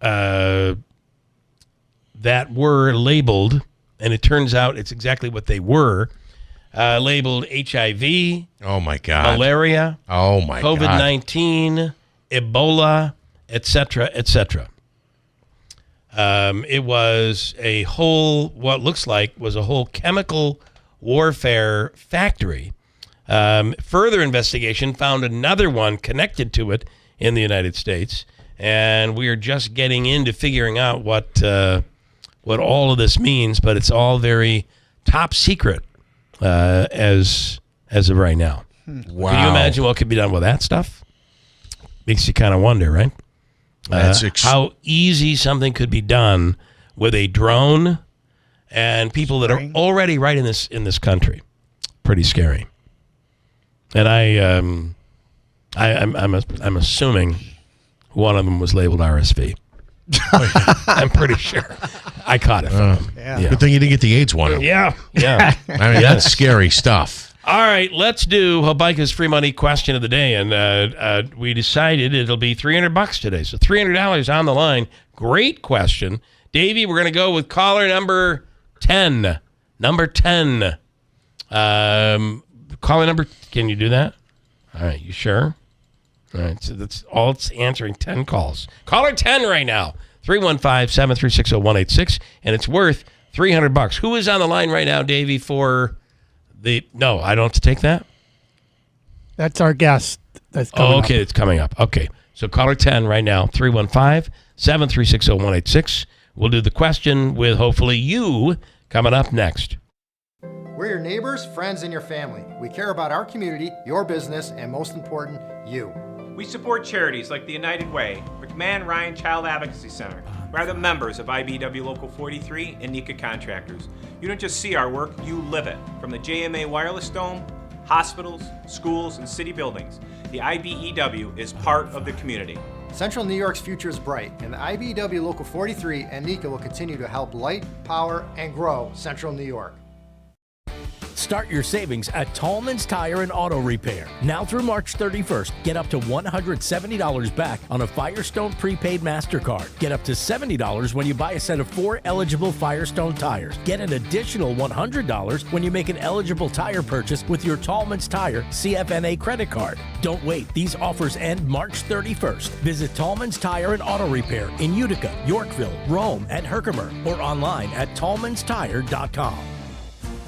that were labeled, and it turns out it's exactly what they were, labeled HIV. Oh, my God. Malaria. Oh, my God. COVID-19, Ebola, etc., etc. It was what looks like was a whole chemical warfare factory. Further investigation found another one connected to it in the United States, and we are just getting into figuring out what all of this means, but it's all very top secret as of right now. Wow. Can you imagine what could be done with that stuff? Makes you kind of wonder, right? How easy something could be done with a drone and people that are already right in this country. Pretty scary. And I'm assuming one of them was labeled RSV. I'm pretty sure. I caught it from him. Yeah. Good thing you didn't get the AIDS one. Yeah. I mean, that's scary stuff. All right, let's do Habaika's free money question of the day, and we decided it'll be $300 today. So $300 on the line. Great question, Davey. We're going to go with caller number 10. Number 10. Caller number. Can you do that? All right, you sure? All right, so that's all. It's answering 10 calls. Caller 10 right now. 315-736-0186, and it's worth $300. Who is on the line right now, Davey, for no, I don't have to take that? That's our guest. That's coming okay, it's coming up. Okay, so caller 10 right now, 315-736-0186. We'll do the question with hopefully you coming up next. We're your neighbors, friends, and your family. We care about our community, your business, and most important, you. We support charities like the United Way, McMahon Ryan Child Advocacy Center, rather members of IBEW Local 43 and Utica Contractors. You don't just see our work, you live it. From the JMA Wireless Dome, hospitals, schools, and city buildings, the IBEW is part of the community. Central New York's future is bright, and the IBEW Local 43 and NECA will continue to help light, power, and grow Central New York. Start your savings at Tallman's Tire and Auto Repair. Now through March 31st, get up to $170 back on a Firestone prepaid MasterCard. Get up to $70 when you buy a set of 4 eligible Firestone tires. Get an additional $100 when you make an eligible tire purchase with your Tallman's Tire CFNA credit card. Don't wait. These offers end March 31st. Visit Tallman's Tire and Auto Repair in Utica, Yorkville, Rome, and Herkimer, or online at tallmanstire.com.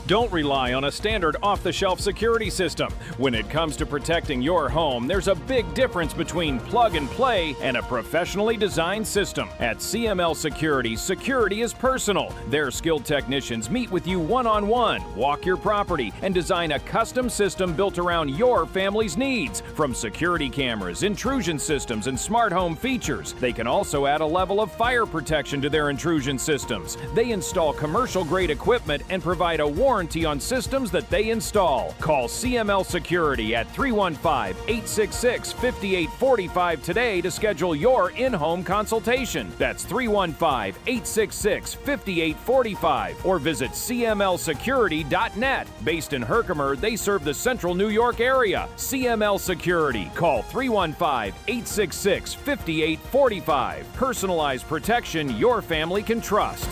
Don't rely on a standard off-the-shelf security system. When it comes to protecting your home, there's a big difference between plug and play and a professionally designed system. At CML Security, security is personal. Their skilled technicians meet with you one-on-one, walk your property, and design a custom system built around your family's needs. From security cameras, intrusion systems, and smart home features, they can also add a level of fire protection to their intrusion systems. They install commercial-grade equipment and provide a warranty warranty on systems that they install. Call CML Security at 315-866-5845 today to schedule your in-home consultation. That's 315-866-5845 or visit cmlsecurity.net. Based in Herkimer, they serve the central New York area. CML Security. Call 315-866-5845. Personalized protection your family can trust.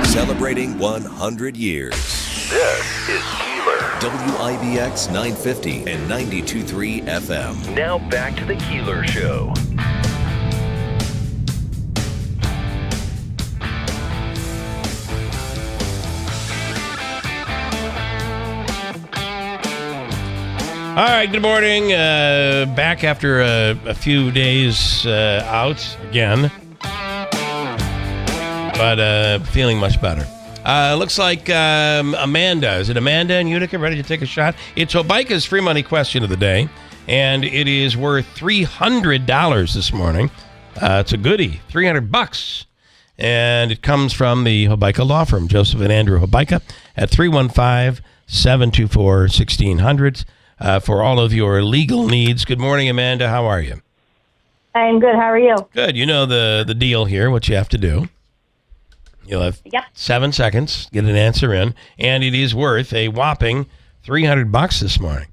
Celebrating 100 years. This is Keeler. WIBX 950 and 92.3 FM. Now back to the Keeler Show. All right, good morning. Back after a few days out again, but feeling much better. Looks like Amanda. Is it Amanda in Utica ready to take a shot? It's Hobica's free money question of the day, and it is worth $300 this morning. It's a goodie, $300. And it comes from the Hobica Law Firm, Joseph and Andrew Hobica, at 315-724-1600. For all of your legal needs. Good morning, Amanda. How are you? I'm good. How are you? Good. You know the deal here, what you have to do. You'll have 7 seconds, get an answer in, and it is worth a whopping $300 this morning.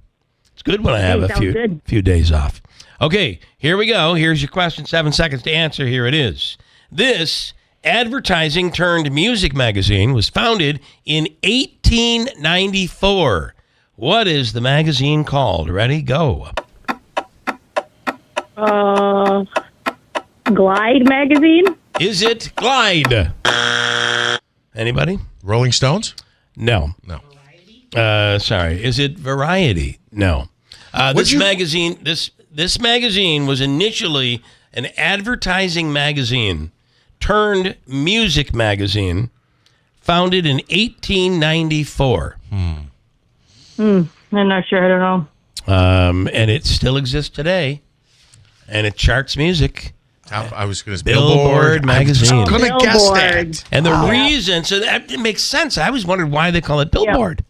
It's good when I have a few days off. Okay, here we go. Here's your question. 7 seconds to answer. Here it is. This advertising turned music magazine was founded in 1894. What is the magazine called? Ready? Go. Glide magazine? Is it Glide? Anybody? Rolling Stones? No. No. Sorry. Is it Variety? No. This magazine was initially an advertising magazine turned music magazine, founded in 1894. I'm not sure. I don't know. And it still exists today, and it charts music. I was going to Billboard magazine. I was going to guess that. And the reason, so that it makes sense. I always wondered why they call it Billboard.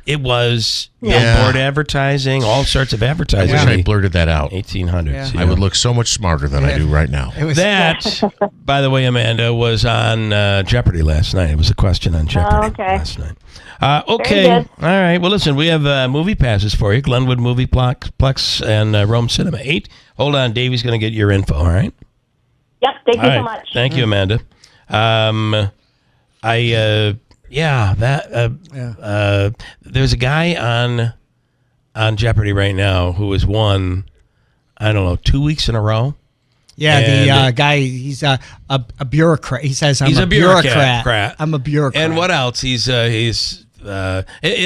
It was billboard advertising, all sorts of advertising. I wish I blurted that out. 1800s. I would look so much smarter than I do right now. That, by the way, Amanda, was on Jeopardy last night. It was a question on Jeopardy last night. Okay. All right. Well, listen, we have movie passes for you. Glenwood Movie Plex and Rome Cinema 8. Hold on. Davey's going to get your info, all right? Yep. Thank you so much. Thank you, Amanda. There's a guy on Jeopardy right now who has won, I don't know, 2 weeks in a row. Yeah, the guy, he's a bureaucrat. He says, I'm a bureaucrat. I'm a bureaucrat. And what else? It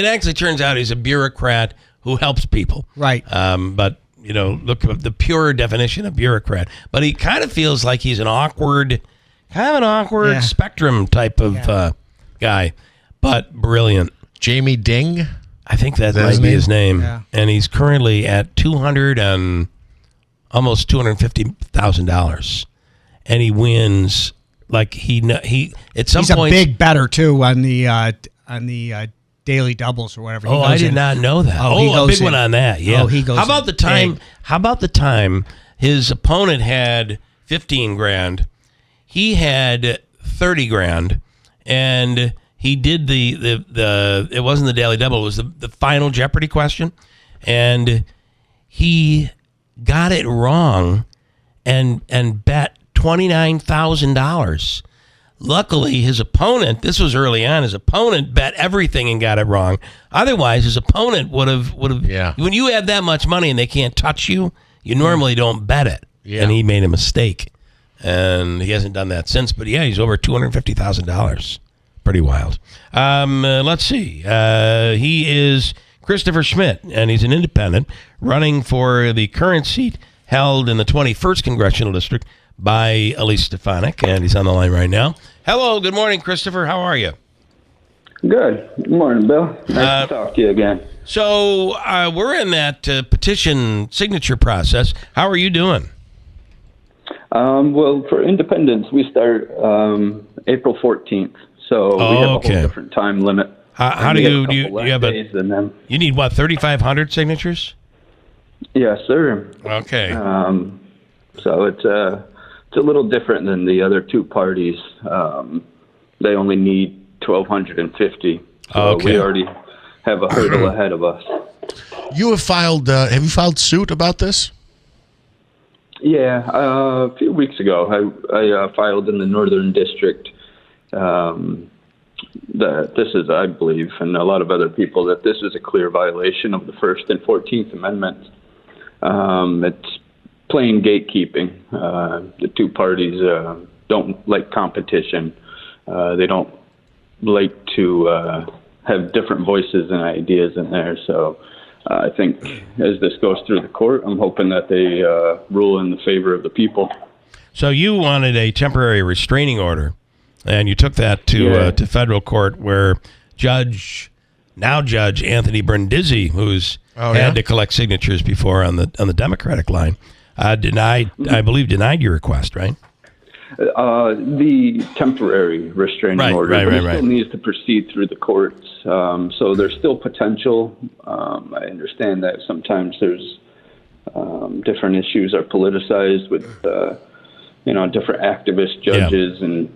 actually turns out he's a bureaucrat who helps people. Right. But, look at the pure definition of bureaucrat. But he kind of feels like he's an awkward spectrum type of guy, but brilliant. Jamie Ding? I think that might be his name. Yeah. And he's currently at almost $250,000, and he wins like at some point. He's a big better too on the daily doubles or whatever. I did not know that. A big one on that. Yeah. He goes. How about the time his opponent had $15,000, he had $30,000, and he did the it wasn't the daily double, it was the final Jeopardy question, and he got it wrong and bet $29,000. Luckily, his opponent, this was early on, his opponent bet everything and got it wrong. Otherwise, his opponent would have. Yeah. When you have that much money and they can't touch you, you normally don't bet it. Yeah. And he made a mistake. And he hasn't done that since. But yeah, he's over $250,000. Pretty wild. Let's see. He is Christopher Schmidt, and he's an independent running for the current seat held in the 21st Congressional District by Elise Stefanik, and he's on the line right now. Hello, good morning, Christopher. How are you? Good. Good morning, Bill. Nice to talk to you again. So we're in that petition signature process. How are you doing? Well, for independence, we start April 14th. So we have a whole different time limit. How do you have you need what, 3,500 signatures? Yes, sir. Okay. So it's a little different than the other two parties. They only need 1,250. So we already have a hurdle ahead of us. You have filed. Have you filed suit about this? Yeah, a few weeks ago, I filed in the Northern District. That this is, I believe, and a lot of other people, that this is a clear violation of the First and 14th Amendments. It's plain gatekeeping. The two parties don't like competition. They don't like to have different voices and ideas in there. So I think as this goes through the court, I'm hoping that they rule in the favor of the people. So you wanted a temporary restraining order, and you took that to federal court, where Judge Anthony Brindisi, who's had to collect signatures before on the Democratic line, denied your request, right? The temporary restraining order, but it still needs to proceed through the courts. So there's still potential. I understand that sometimes there's different issues are politicized with different activist judges and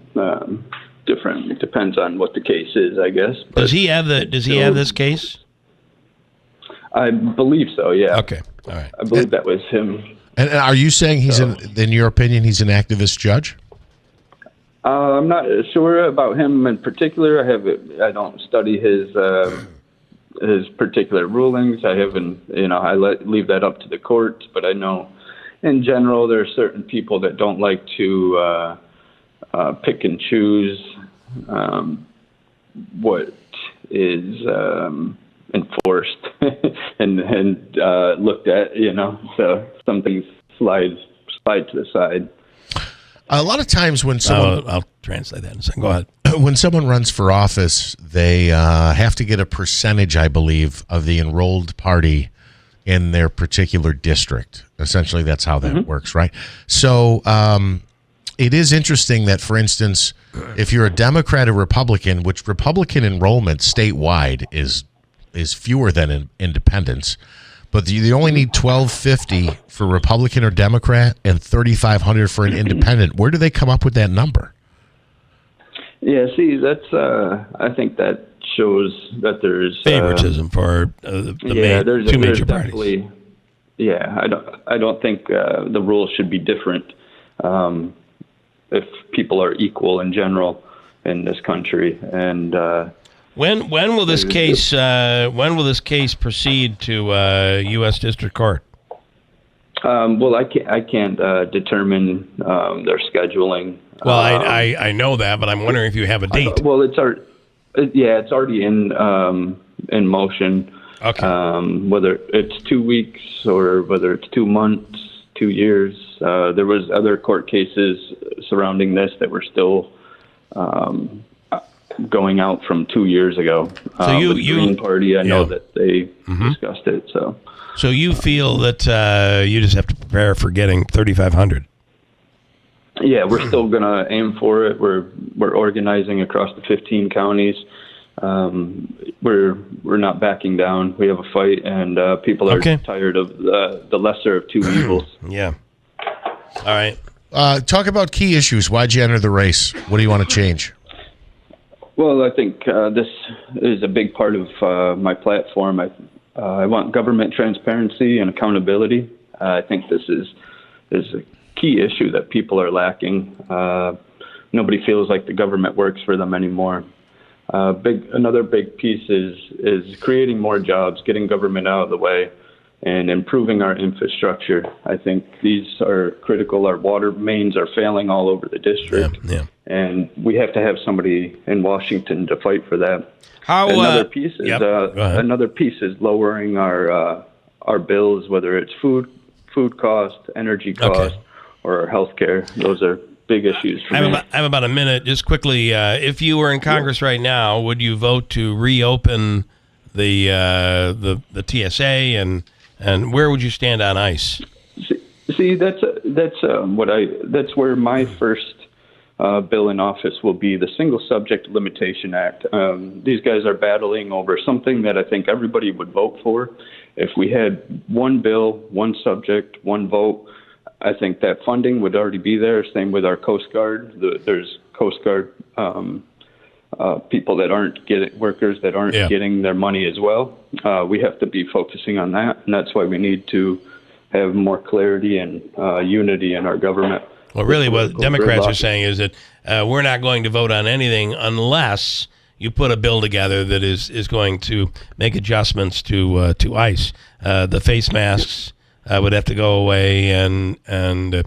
different. It depends on what the case is, I guess. But does he have this case? I believe so. Yeah. Okay. All right. I believe that was him. And are you saying in your opinion, he's an activist judge? I'm not sure about him in particular. I don't study his particular rulings. I haven't. I leave that up to the courts. But I know, in general, there are certain people that don't like to pick and choose what is enforced and looked at. So some things slide to the side. A lot of times when someone... I'll translate that in a second. Go ahead. When someone runs for office, they have to get a percentage, I believe, of the enrolled party in their particular district. Essentially, that's how that works, right? So it is interesting that, for instance, if you're a Democrat or Republican, which Republican enrollment statewide is fewer than independents, but you only need 1,250 for Republican or Democrat and 3,500 for an independent. Where do they come up with that number? Yeah, see, that's I think that shows that there's favoritism for two major parties. Yeah, I don't think the rules should be different if people are equal in general in this country. And when will this case proceed to U.S. District Court? Well, I can't determine their scheduling. Well, I know that, but I'm wondering if you have a date. Well, it's already in motion. Okay. Whether it's 2 weeks or whether it's 2 months, 2 years. There was other court cases surrounding this that were still going out from 2 years ago. So the Green Party, I know that they discussed it. So you feel that you just have to prepare for getting 3,500. Yeah, we're still going to aim for it. We're organizing across the 15 counties. We're not backing down. We have a fight, and people are tired of the lesser of two evils. Yeah. All right. Talk about key issues. Why'd you enter the race? What do you want to change? Well, I think this is a big part of my platform. I want government transparency and accountability. I think this is a key issue that people are lacking. Nobody feels like the government works for them anymore. Another big piece is creating more jobs, getting government out of the way, and improving our infrastructure. I think these are critical. Our water mains are failing all over the district, and we have to have somebody in Washington to fight for that. Another piece is lowering our bills, whether it's food cost, energy cost, or health care. Those are big issues for me. I have about a minute. Just quickly, if you were in Congress right now, would you vote to reopen the TSA, and where would you stand on ICE? See, that's where my first bill in office will be the Single Subject Limitation Act. These guys are battling over something that I think everybody would vote for. If we had one bill, one subject, one vote, I think that funding would already be there. Same with our Coast Guard. There's Coast Guard people that aren't getting, workers that aren't getting their money as well. We have to be focusing on that, and that's why we need to have more clarity and unity in our government. Well, really, what Democrats are saying is that we're not going to vote on anything unless you put a bill together that is going to make adjustments to ICE. The face masks would have to go away, and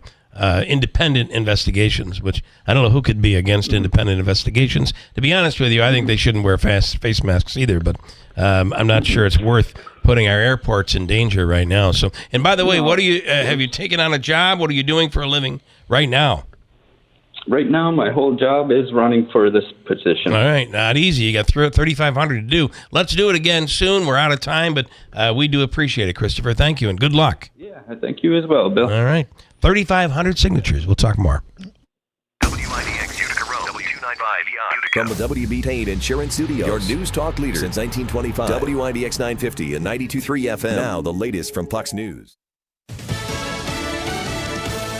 independent investigations, which I don't know who could be against independent investigations. To be honest with you, I think they shouldn't wear face masks either, but I'm not sure it's worth putting our airports in danger right now. So, and by the way, what do you have you taken on a job? What are you doing for a living right now? Right now, my whole job is running for this position. All right, not easy. You got 3,500 to do. Let's do it again soon. We're out of time, but we do appreciate it, Christopher. Thank you, and good luck. Yeah, thank you as well, Bill. All right, 3,500 signatures. We'll talk more. WIBX Utica Road, W295 Utica. From the WB Payne Insurance Studios, your news talk leader since 1925. WIBX 950 and 92.3 FM. Now the latest from Fox News.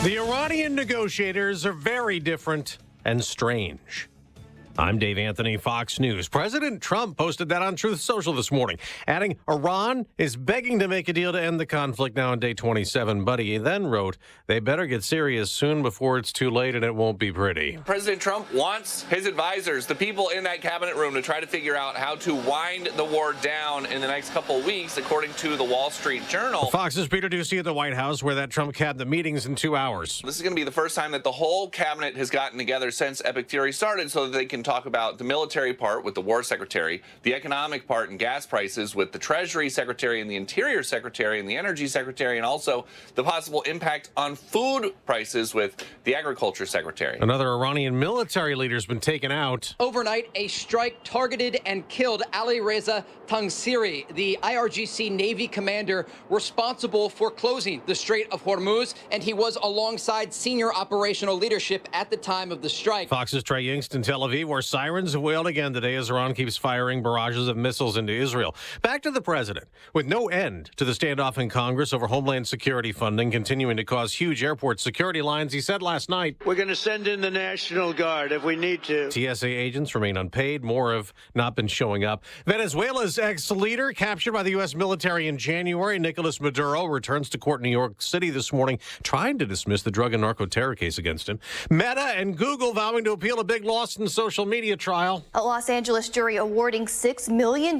The Iranian negotiators are very different and strange. I'm Dave Anthony, Fox News. President Trump posted that on Truth Social this morning, adding Iran is begging to make a deal to end the conflict now on day 27. But he then wrote, they better get serious soon before it's too late and it won't be pretty. President Trump wants his advisors, the people in that cabinet room, to try to figure out how to wind the war down in the next couple of weeks, according to the Wall Street Journal. Fox's Peter Ducey at the White House, where that Trump cabinet meetings in 2 hours. This is going to be the first time that the whole cabinet has gotten together since Epic Theory started so that they can talk about the military part with the War Secretary, the economic part and gas prices with the Treasury Secretary and the Interior Secretary and the Energy Secretary, and also the possible impact on food prices with the Agriculture Secretary. Another Iranian military leader's been taken out. Overnight, a strike targeted and killed Ali Reza Tangsiri, the IRGC Navy commander responsible for closing the Strait of Hormuz, and he was alongside senior operational leadership at the time of the strike. Fox's Trey Yingst in Tel Aviv, where sirens have wailed again today as Iran keeps firing barrages of missiles into Israel. Back to the president. With no end to the standoff in Congress over Homeland Security funding continuing to cause huge airport security lines, he said last night, we're going to send in the National Guard if we need to. TSA agents remain unpaid. More have not been showing up. Venezuela's ex-leader, captured by the U.S. military in January, Nicolas Maduro, returns to court in New York City this morning, trying to dismiss the drug and narco terror case against him. Meta and Google vowing to appeal a big loss in the social media trial. A Los Angeles jury awarding $6 million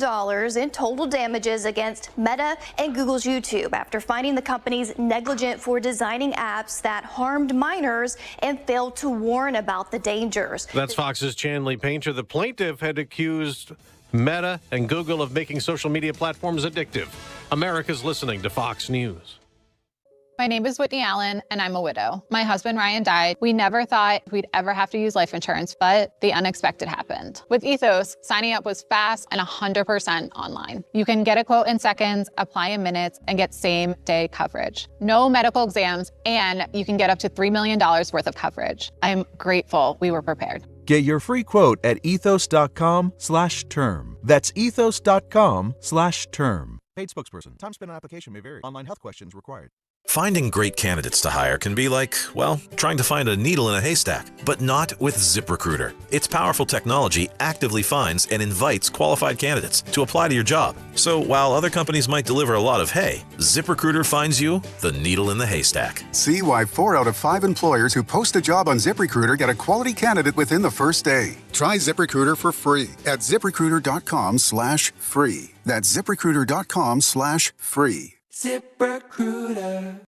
in total damages against Meta and Google's YouTube after finding the companies negligent for designing apps that harmed minors and failed to warn about the dangers. That's Fox's Chanley Painter. The plaintiff had accused Meta and Google of making social media platforms addictive. America's listening to Fox News. My name is Whitney Allen, and I'm a widow. My husband, Ryan, died. We never thought we'd ever have to use life insurance, but the unexpected happened. With Ethos, signing up was fast and 100% online. You can get a quote in seconds, apply in minutes, and get same-day coverage. No medical exams, and you can get up to $3 million worth of coverage. I'm grateful we were prepared. Get your free quote at ethos.com/term. That's ethos.com/term. Paid spokesperson. Time spent on application may vary. Online health questions required. Finding great candidates to hire can be like, well, trying to find a needle in a haystack, but not with ZipRecruiter. Its powerful technology actively finds and invites qualified candidates to apply to your job. So while other companies might deliver a lot of hay, ZipRecruiter finds you the needle in the haystack. See why 4 out of 5 employers who post a job on ZipRecruiter get a quality candidate within the first day. Try ZipRecruiter for free at ZipRecruiter.com/free. That's ZipRecruiter.com/free. ZipRecruiter.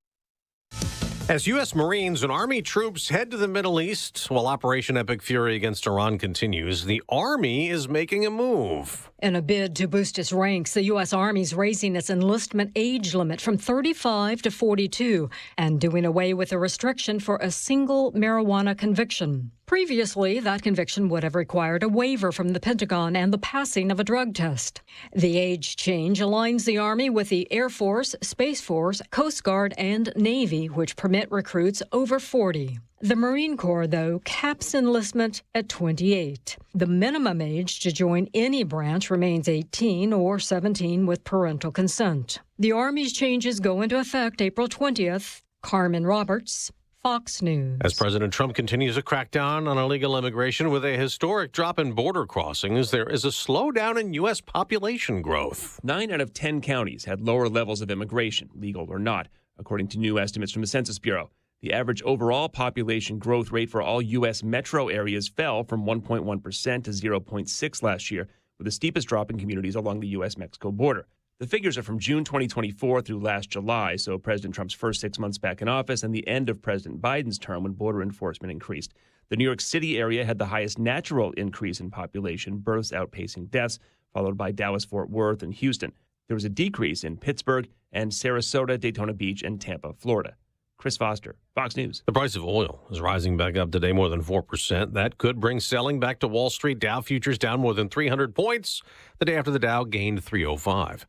As U.S. Marines and Army troops head to the Middle East while Operation Epic Fury against Iran continues, the Army is making a move. In a bid to boost its ranks, the U.S. Army's raising its enlistment age limit from 35 to 42 and doing away with a restriction for a single marijuana conviction. Previously, that conviction would have required a waiver from the Pentagon and the passing of a drug test. The age change aligns the Army with the Air Force, Space Force, Coast Guard, and Navy, which permit recruits over 40. The Marine Corps, though, caps enlistment at 28. The minimum age to join any branch remains 18 or 17 with parental consent. The Army's changes go into effect April 20th. Carmen Roberts, Fox News. As President Trump continues a crackdown on illegal immigration with a historic drop in border crossings, there is a slowdown in U.S. population growth. 9 out of 10 counties had lower levels of immigration, legal or not, according to new estimates from the Census Bureau. The average overall population growth rate for all U.S. metro areas fell from 1.1% to 0.6% last year, with the steepest drop in communities along the U.S.-Mexico border. The figures are from June 2024 through last July, so President Trump's first 6 months back in office and the end of President Biden's term when border enforcement increased. The New York City area had the highest natural increase in population, births outpacing deaths, followed by Dallas-Fort Worth and Houston. There was a decrease in Pittsburgh and Sarasota, Daytona Beach, and Tampa, Florida. Chris Foster, Fox News. The price of oil is rising back up today more than 4%. That could bring selling back to Wall Street. Dow futures down more than 300 points. The day after the Dow gained 305.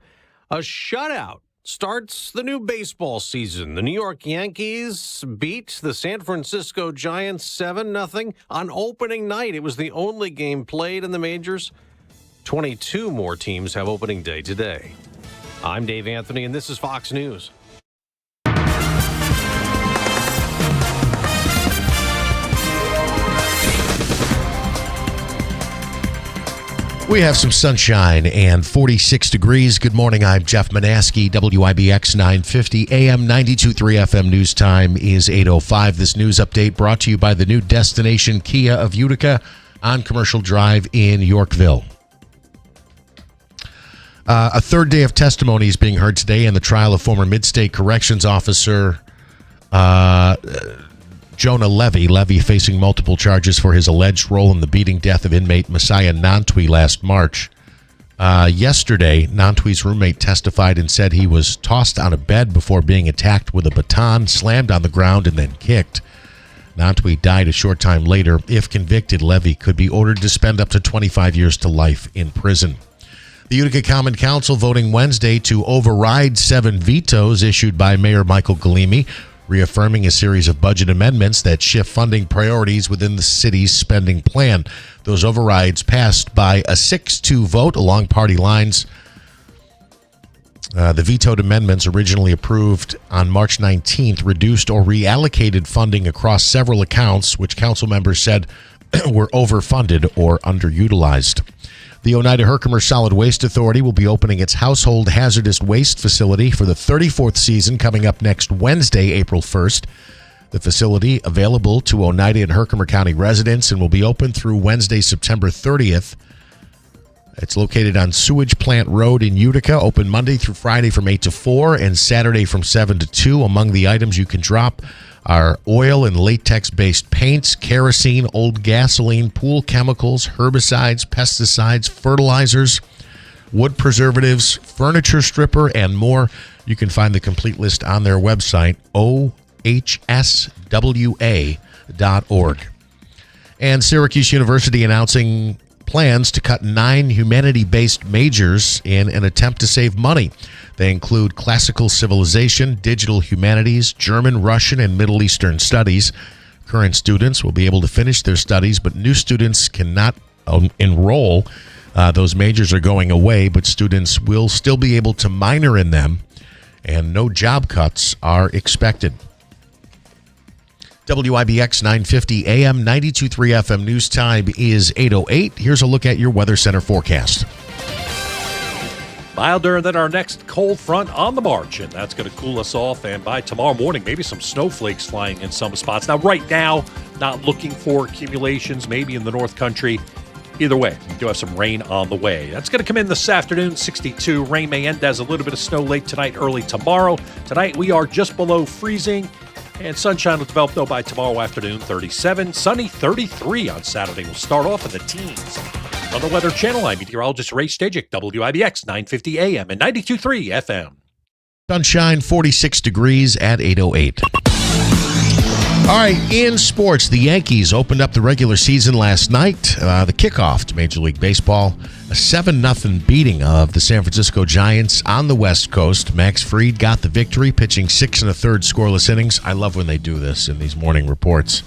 A shutout starts the new baseball season. The New York Yankees beat the San Francisco Giants 7-0 on opening night. It was the only game played in the majors. 22 more teams have opening day today. I'm Dave Anthony, and this is Fox News. We have some sunshine and 46 degrees. Good morning. I'm Jeff Manaski, WIBX 950 AM 92.3 FM. News time is 8:05. This news update brought to you by the new destination Kia of Utica on Commercial Drive in Yorkville. A third day of testimony is being heard today in the trial of former Mid-State Corrections Officer Jonah Levy. Levy facing multiple charges for his alleged role in the beating death of inmate Messiah Nantwi last March. Yesterday, Nantwi's roommate testified and said he was tossed on a bed before being attacked with a baton, slammed on the ground, and then kicked. Nantwi died a short time later. If convicted, Levy could be ordered to spend up to 25 years to life in prison. The Utica Common Council voting Wednesday to override 7 vetoes issued by Mayor Michael Galimi, reaffirming a series of budget amendments that shift funding priorities within the city's spending plan. Those overrides passed by a 6-2 vote along party lines. The vetoed amendments, originally approved on March 19th, reduced or reallocated funding across several accounts, which council members said were overfunded or underutilized. The Oneida Herkimer Solid Waste Authority will be opening its household hazardous waste facility for the 34th season coming up next Wednesday, April 1st. The facility, available to Oneida and Herkimer County residents, and will be open through Wednesday, September 30th. It's located on Sewage Plant Road in Utica, open Monday through Friday from 8 to 4 and Saturday from 7 to 2. Among the items you can drop are oil and latex-based paints, kerosene, old gasoline, pool chemicals, herbicides, pesticides, fertilizers, wood preservatives, furniture stripper, and more. You can find the complete list on their website, ohswa.org. And Syracuse University announcing plans to cut 9 humanity-based majors in an attempt to save money. They include classical civilization, digital humanities, German, Russian, and Middle Eastern studies. Current students will be able to finish their studies, but new students cannot enroll. Those majors are going away, but students will still be able to minor in them, and no job cuts are expected. WIBX 950 AM 92.3 FM. News time is 8:08. Here's a look at your Weather Center forecast. Milder than our next cold front on the march, and that's going to cool us off. And by tomorrow morning, maybe some snowflakes flying in some spots. Now, right now, not looking for accumulations, maybe in the North Country. Either way, we do have some rain on the way. That's going to come in this afternoon, 62. Rain may end as a little bit of snow late tonight, early tomorrow. Tonight, we are just below freezing. And sunshine will develop, though, by tomorrow afternoon, 37. Sunny, 33 on Saturday. We'll start off in the teens. On the Weather Channel, I'm meteorologist Ray Stajic, WIBX 950 AM and 92.3 FM. Sunshine, 46 degrees at 8:08. All right, in sports, the Yankees opened up the regular season last night. The kickoff to Major League Baseball, a 7-0 beating of the San Francisco Giants on the West Coast. Max Fried got the victory, pitching 6 1/3 scoreless innings. I love when they do this in these morning reports.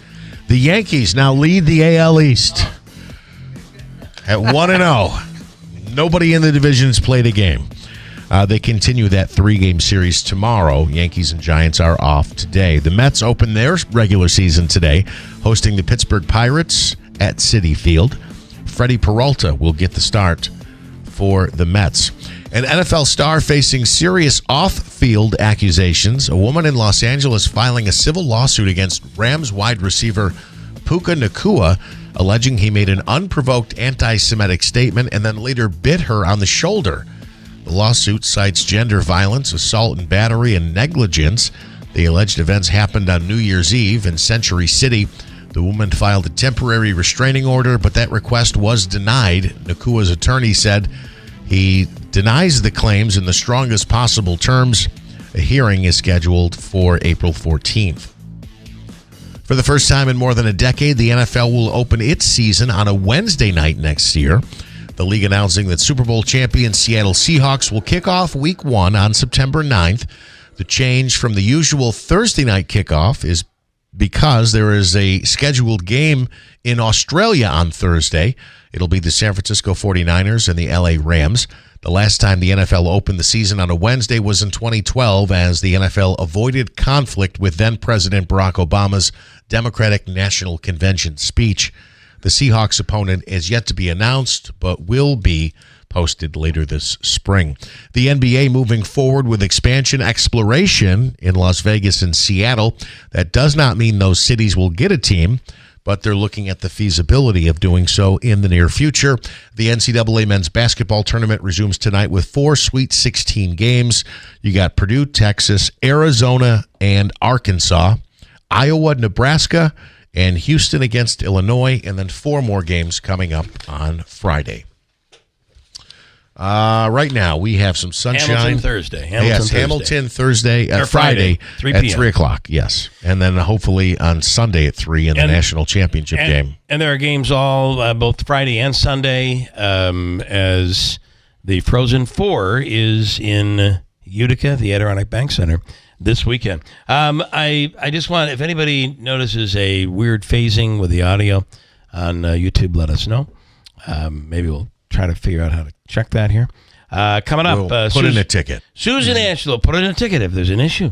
The Yankees now lead the AL East at 1-0. Nobody in the division's played a game. They continue that 3-game series tomorrow. Yankees and Giants are off today. The Mets open their regular season today, hosting the Pittsburgh Pirates at Citi Field. Freddie Peralta will get the start for the Mets. An NFL star facing serious off-field accusations. A woman in Los Angeles filing a civil lawsuit against Rams wide receiver Puka Nacua, alleging he made an unprovoked anti-Semitic statement and then later bit her on the shoulder. The lawsuit cites gender violence, assault and battery, and negligence. The alleged events happened on New Year's Eve in Century City. The woman filed a temporary restraining order, but that request was denied. Nakua's attorney said he denies the claims in the strongest possible terms. A hearing is scheduled for April 14th. For the first time in more than a decade, the NFL will open its season on a Wednesday night next year. The league announcing that Super Bowl champion Seattle Seahawks will kick off Week 1 on September 9th. The change from the usual Thursday night kickoff is because there is a scheduled game in Australia on Thursday. It'll be the San Francisco 49ers and the LA Rams. The last time the NFL opened the season on a Wednesday was in 2012 as the NFL avoided conflict with then-President Barack Obama's Democratic National Convention speech. The Seahawks opponent is yet to be announced, but will be posted later this spring. The NBA moving forward with expansion exploration in Las Vegas and Seattle. That does not mean those cities will get a team, but they're looking at the feasibility of doing so in the near future. The NCAA men's basketball tournament resumes tonight with 4 Sweet 16 games. You got Purdue, Texas, Arizona, and Arkansas, Iowa, Nebraska, and Houston against Illinois, and then 4 more games coming up on Friday. Right now, we have some sunshine. Hamilton Thursday. Hamilton Thursday. Friday 3 at p.m. 3 o'clock, yes. And then hopefully on Sunday at 3 in the national championship game. And there are games all, both Friday and Sunday, as the Frozen Four is in Utica, the Adirondack Bank Center, this weekend. I just want, if anybody notices a weird phasing with the audio on YouTube, let us know. Maybe we'll try to figure out how to check that here. Coming up, we'll put in a ticket. Susan Ashlow, put in a ticket if there's an issue.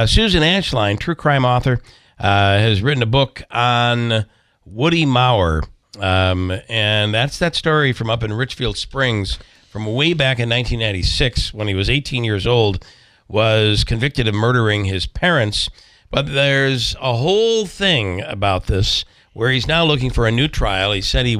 Susan Ashline, true crime author, has written a book on Woody Mauer, and that's that story from up in Richfield Springs from way back in 1996 when he was 18 years old. Was convicted of murdering his parents, but there's a whole thing about this where he's now looking for a new trial. He said he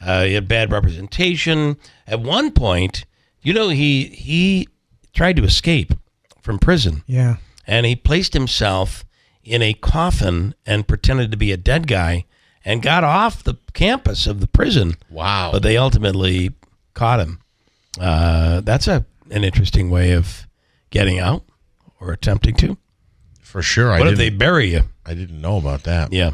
had bad representation. At one point, he tried to escape from prison. Yeah. And he placed himself in a coffin and pretended to be a dead guy and got off the campus of the prison. Wow. But they ultimately caught him. That's an interesting way of getting out or attempting to. For sure. What if they bury you? I didn't know about that. Yeah.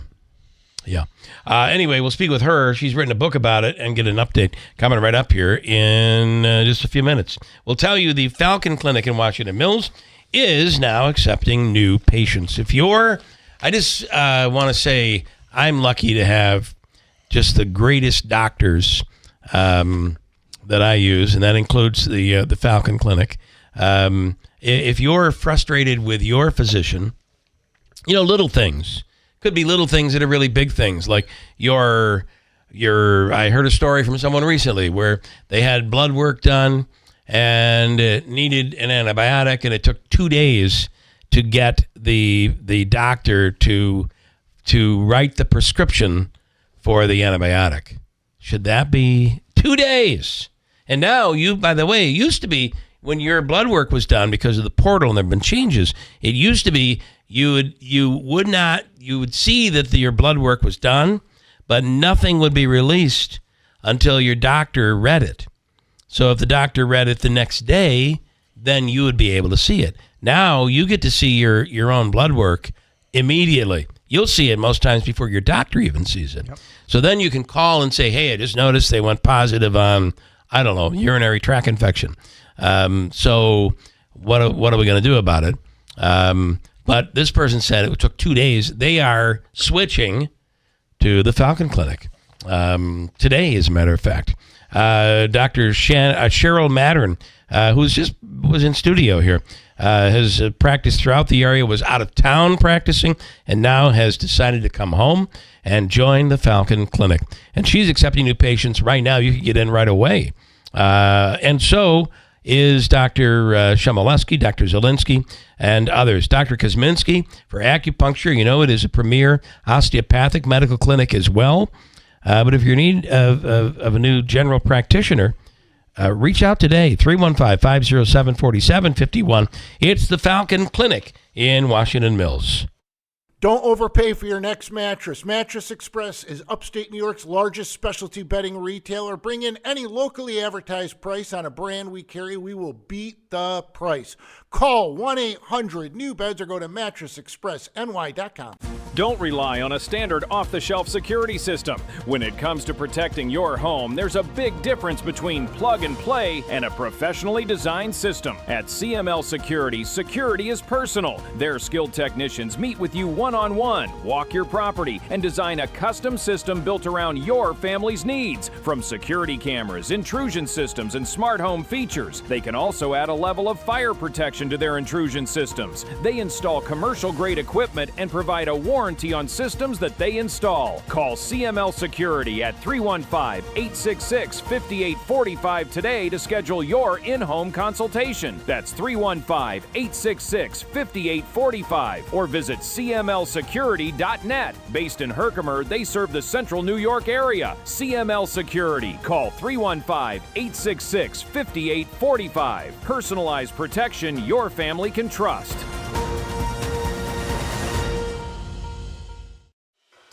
Anyway, we'll speak with her. She's written a book about it and get an update coming right up here in just a few minutes. We'll tell you the Falcon Clinic in Washington Mills is now accepting new patients. I just want to say I'm lucky to have just the greatest doctors that I use, and that includes the Falcon Clinic. If you're frustrated with your physician, little things. Could be little things that are really big things, like I heard a story from someone recently where they had blood work done and it needed an antibiotic, and it took 2 days to get the doctor to write the prescription for the antibiotic. Should that be 2 days? And now by the way, it used to be when your blood work was done because of the portal, and there have been changes. It used to be you would see that your blood work was done, but nothing would be released until your doctor read it. So if the doctor read it the next day, then you would be able to see it. Now you get to see your own blood work immediately. You'll see it most times before your doctor even sees it. Yep. So then you can call and say, hey, I just noticed they went positive on, urinary tract infection. So what are we going to do about it? But this person said it took 2 days. They are switching to the Falcon Clinic. Today, as a matter of fact. Dr. Cheryl Mattern, was in studio here, has practiced throughout the area, was out of town practicing, and now has decided to come home and join the Falcon Clinic. And she's accepting new patients right now. You can get in right away. And so is Dr. Shemaleski, Dr. Zielinski, and others. Dr. Kosminski for acupuncture. You know, it is a premier osteopathic medical clinic as well. But if you're in need of a new general practitioner, reach out today, 315-507-4751. It's the Falcon Clinic in Washington Mills. Don't overpay for your next mattress. Mattress Express is upstate New York's largest specialty bedding retailer. Bring in any locally advertised price on a brand we carry. We will beat the price. Call 1-800-NEW-BEDS or go to mattressexpressny.com. Don't rely on a standard off-the-shelf security system. When it comes to protecting your home, there's a big difference between plug and play and a professionally designed system. At CML Security, security is personal. Their skilled technicians meet with you one-on-one, walk your property, and design a custom system built around your family's needs. From security cameras, intrusion systems, and smart home features, they can also add a level of fire protection to their intrusion systems. They install commercial-grade equipment and provide a warranty on systems that they install. Call CML Security at 315-866-5845 today to schedule your in-home consultation. That's 315-866-5845 or visit cmlsecurity.net. Based in Herkimer, they serve the central New York area. CML Security. Call 315-866-5845. Personalized protection your family can trust.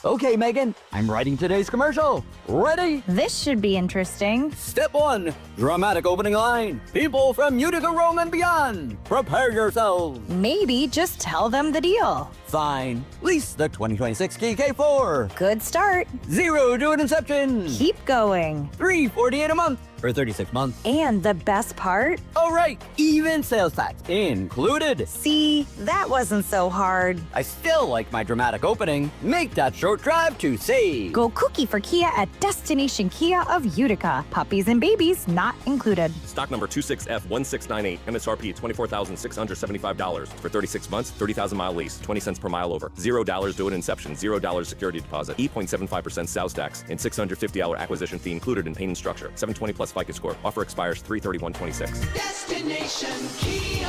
Okay, Megan, I'm writing today's commercial. Ready? This should be interesting. Step 1, dramatic opening line. People from Utica, Rome, and beyond, prepare yourselves. Maybe just tell them the deal. Fine. Lease the 2026 K4. Good start. 0 to an inception. Keep going. $348 a month for 36 months. And the best part? Oh, right. Even sales tax included. See, that wasn't so hard. I still like my dramatic opening. Make that short drive to save. Go cookie for Kia at Destination Kia of Utica. Puppies and babies not included. Stock number 26F1698. MSRP $24,675. For 36 months, 30,000-mile lease. 20 cents per mile over. $0 due at inception. $0 security deposit. 8.75% sales tax. And $650 acquisition fee included in payment structure. 720 plus FICO score. Offer expires 3/31/26. Destination Kia.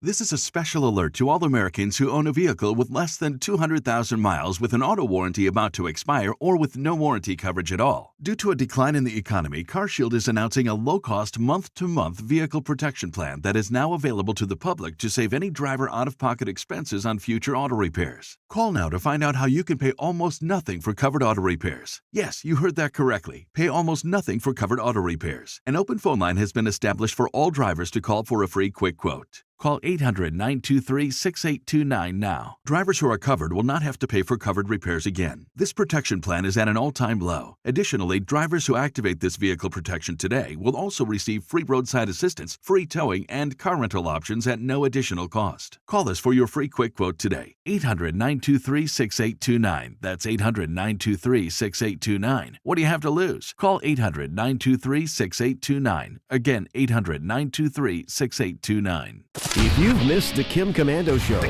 This is a special alert to all Americans who own a vehicle with less than 200,000 miles with an auto warranty about to expire or with no warranty coverage at all. Due to a decline in the economy, CarShield is announcing a low-cost month-to-month vehicle protection plan that is now available to the public to save any driver out-of-pocket expenses on future auto repairs. Call now to find out how you can pay almost nothing for covered auto repairs. Yes, you heard that correctly. Pay almost nothing for covered auto repairs. An open phone line has been established for all drivers to call for a free quick quote. Call 800-923-6829 now. Drivers who are covered will not have to pay for covered repairs again. This protection plan is at an all-time low. Additionally, drivers who activate this vehicle protection today will also receive free roadside assistance, free towing, and car rental options at no additional cost. Call us for your free quick quote today. 800-923-6829. That's 800-923-6829. What do you have to lose? Call 800-923-6829. Again, 800-923-6829. If you've missed the Kim Commando Show,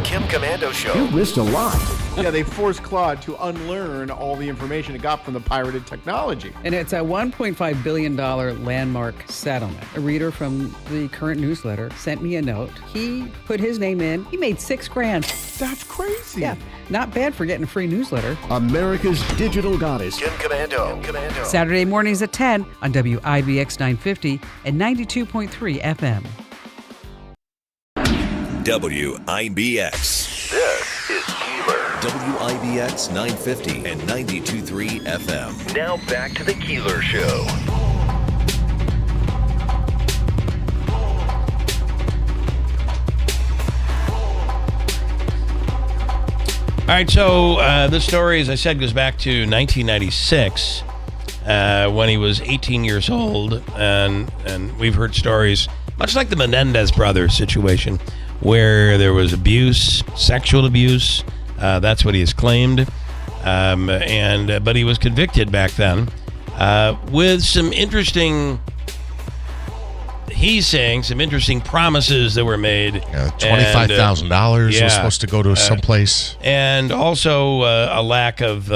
you've missed a lot. Yeah, they forced Claude to unlearn all the information it got from the pirated technology. And it's a $1.5 billion landmark settlement. A reader from the current newsletter sent me a note. He put his name in. He made $6,000. That's crazy. Yeah, not bad for getting a free newsletter. America's digital goddess. Kim Commando. Saturday mornings at 10 on WIBX 950 and 92.3 FM. WIBX. This is Keeler. WIBX 950 and 92.3 FM. Now back to the Keeler Show. All right, so this story, as I said, goes back to 1996 when he was 18 years old, and we've heard stories much like the Menendez brothers situation, where there was abuse, sexual abuse. That's what he has claimed. But he was convicted back then with some interesting, he's saying, some interesting promises that were made. $25,000 was supposed to go to someplace. And also a lack of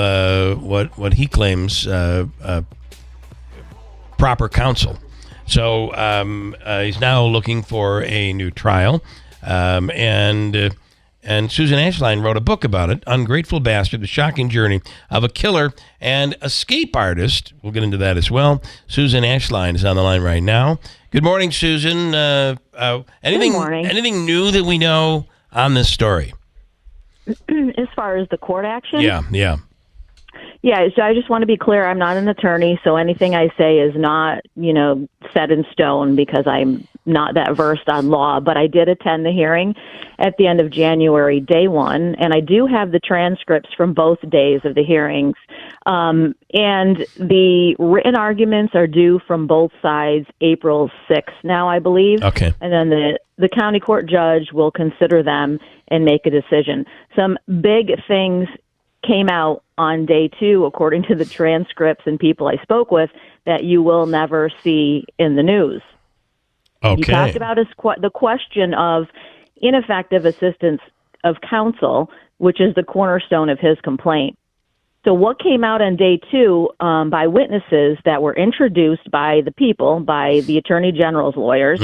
what he claims proper counsel. So he's now looking for a new trial. And Susan Ashline wrote a book about it, Ungrateful Bastard, The Shocking Journey of a Killer and Escape Artist. We'll get into that as well. Susan Ashline is on the line right now. Good morning, Susan. Anything new that we know on this story? As far as the court action? Yeah. Yeah, so I just want to be clear, I'm not an attorney, so anything I say is not, set in stone because I'm not that versed on law, but I did attend the hearing at the end of January, day one, and I do have the transcripts from both days of the hearings. And the written arguments are due from both sides April 6th now, I believe. Okay. And then the county court judge will consider them and make a decision. Some big things came out on day two, according to the transcripts and people I spoke with, that you will never see in the news. Okay. You talked about the question of ineffective assistance of counsel, which is the cornerstone of his complaint. So what came out on day two by witnesses that were introduced by the people, by the Attorney General's lawyers,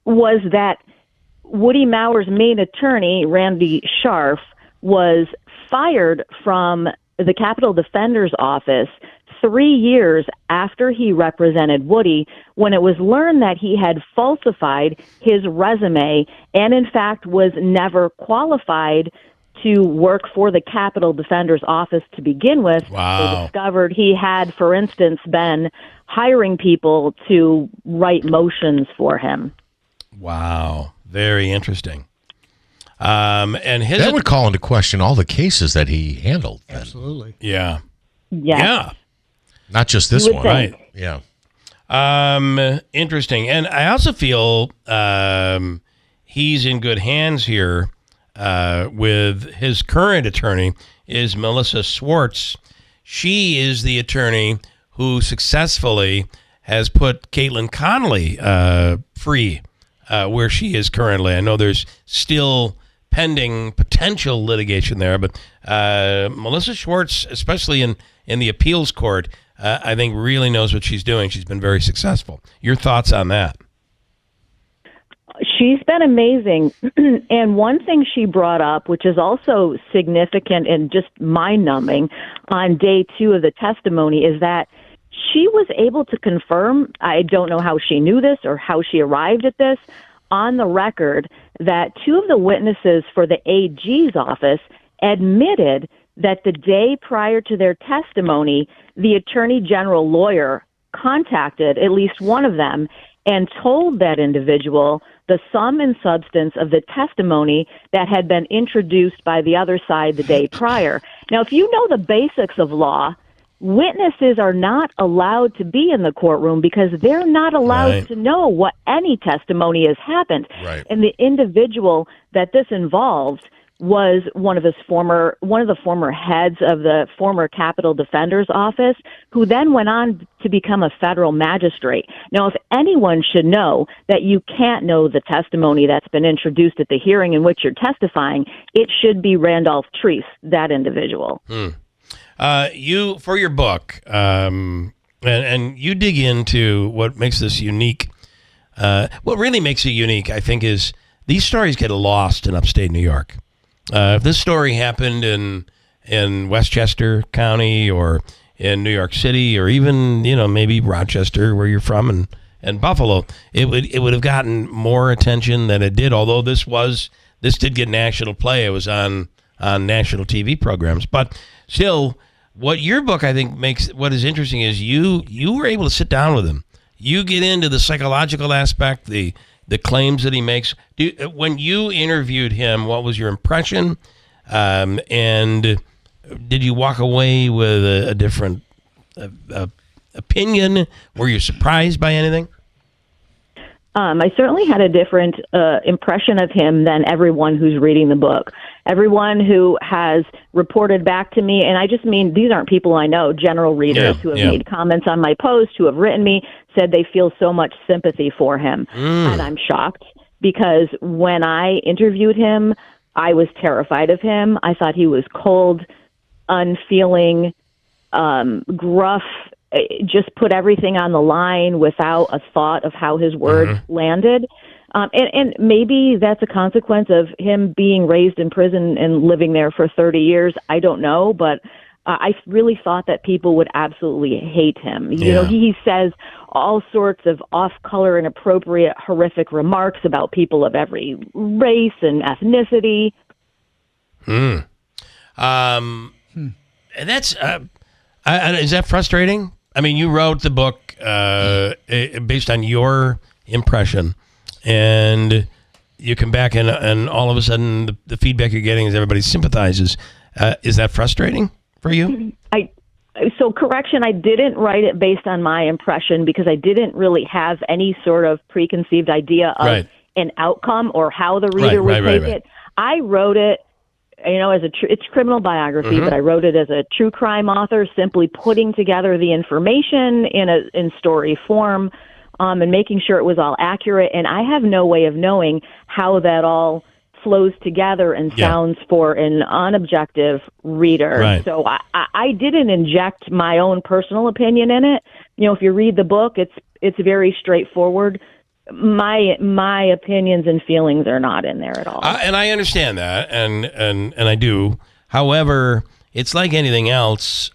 was that Woody Mauer's main attorney, Randy Scharf, was fired from the Capitol Defender's Office 3 years after he represented Woody, when it was learned that he had falsified his resume and, in fact, was never qualified to work for the Capitol Defender's Office to begin with. Wow. They discovered he had, for instance, been hiring people to write motions for him. Wow. Very interesting. And that would call into question all the cases that he handled. Then. Absolutely. Yeah. Yeah. Not just this one. Right. Yeah. Interesting. And I also feel he's in good hands here with his current attorney is Melissa Schwartz. She is the attorney who successfully has put Caitlin Connolly free where she is currently. I know there's still pending potential litigation there, but Melissa Schwartz, especially in the appeals court, I think really knows what she's doing. She's been very successful. Your thoughts on that? She's been amazing. And one thing she brought up, which is also significant and just mind-numbing on day two of the testimony, is that she was able to confirm, I don't know how she knew this or how she arrived at this, on the record that two of the witnesses for the AG's office admitted that the day prior to their testimony, the Attorney General lawyer contacted at least one of them and told that individual the sum and substance of the testimony that had been introduced by the other side the day prior. Now, if you know the basics of law, witnesses are not allowed to be in the courtroom because they're not allowed to know what any testimony has happened. Right. And the individual that this involved was one of the former heads of the former Capitol Defender's Office, who then went on to become a federal magistrate. Now, if anyone should know that you can't know the testimony that's been introduced at the hearing in which you're testifying, it should be Randolph Treese, that individual. You, for your book, and you dig into what makes this unique. What really makes it unique, I think, is these stories get lost in upstate New York. If this story happened in Westchester County or in New York City or even, maybe Rochester, where you're from, and Buffalo, it would have gotten more attention than it did, although this did get national play. It was on national TV programs. But still, what your book, I think, makes what is interesting is you were able to sit down with him. You get into the psychological aspect, the claims that he makes. When you interviewed him, what was your impression? And did you walk away with a different opinion? Were you surprised by anything? I certainly had a different impression of him than everyone who's reading the book. Everyone who has reported back to me, and I just mean these aren't people I know, general readers who have made comments on my post, who have written me, said they feel so much sympathy for him. And I'm shocked because when I interviewed him, I was terrified of him. I thought he was cold, unfeeling, gruff, just put everything on the line without a thought of how his words landed. And maybe that's a consequence of him being raised in prison and living there for 30 years. I don't know, but I really thought that people would absolutely hate him. You know, he says all sorts of off-color, inappropriate, horrific remarks about people of every race and ethnicity. And that's is that frustrating? I mean, you wrote the book based on your impression, and you come back and all of a sudden the feedback you're getting is everybody sympathizes. Is that frustrating for you? So correction, I didn't write it based on my impression because I didn't really have any sort of preconceived idea of an outcome or how the reader would take it. I wrote it, you know, as it's criminal biography, but I wrote it as a true crime author, simply putting together the information in story form, and making sure it was all accurate. And I have no way of knowing how that all flows together and sounds for an unobjective reader. So I didn't inject my own personal opinion in it. You know, if you read the book, it's very straightforward. My opinions and feelings are not in there at all. And I understand that, and I do. However, it's like anything else.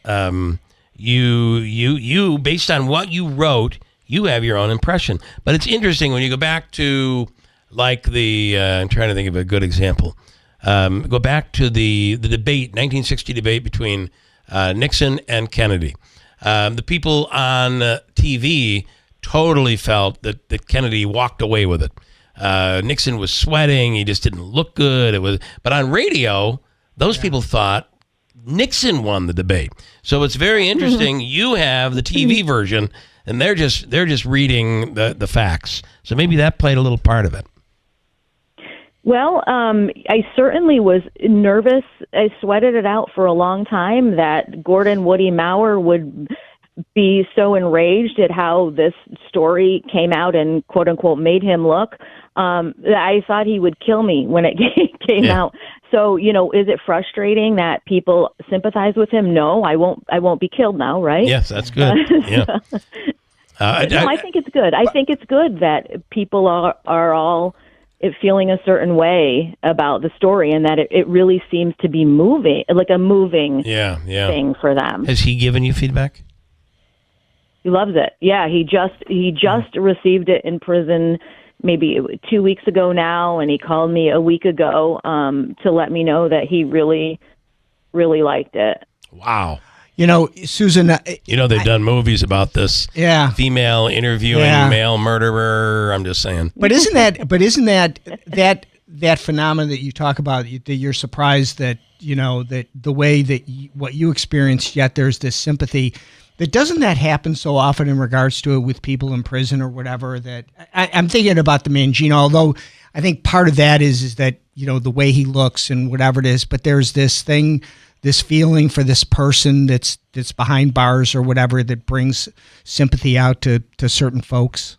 You based on what you wrote, you have your own impression. But it's interesting when you go back to like I'm trying to think of a good example. Go back to the debate, 1960 debate between Nixon and Kennedy. The people on TV totally felt that Kennedy walked away with it. Nixon was sweating. He just didn't look good. But on radio, those people thought Nixon won the debate. So it's very interesting. You have the TV version, and they're just reading the facts. So maybe that played a little part of it. Well, I certainly was nervous. I sweated it out for a long time that Gordon Woody Maurer would be so enraged at how this story came out and quote unquote made him look. I thought he would kill me when it came out. So, you know, is it frustrating that people sympathize with him? No, I won't be killed now, right? Yes, that's good. No, I think it's good. I think it's good that people are all feeling a certain way about the story, and that it really seems to be moving, like a moving thing for them. Has he given you feedback? He loves it. Yeah, he just received it in prison maybe 2 weeks ago now, and he called me a week ago to let me know that he really, really liked it. Wow. You know, Susan. You know, they've done movies about this. Yeah. Female interviewing male murderer. I'm just saying. But isn't that phenomenon that you talk about, that you're surprised that, you know, that the way that what you experienced, yet there's this sympathy. Doesn't that happen so often in regards to it with people in prison or whatever? That I'm thinking about the Mangino, although I think part of that is that, you know, the way he looks and whatever it is, but there's this thing, this feeling for this person that's behind bars or whatever that brings sympathy out to certain folks.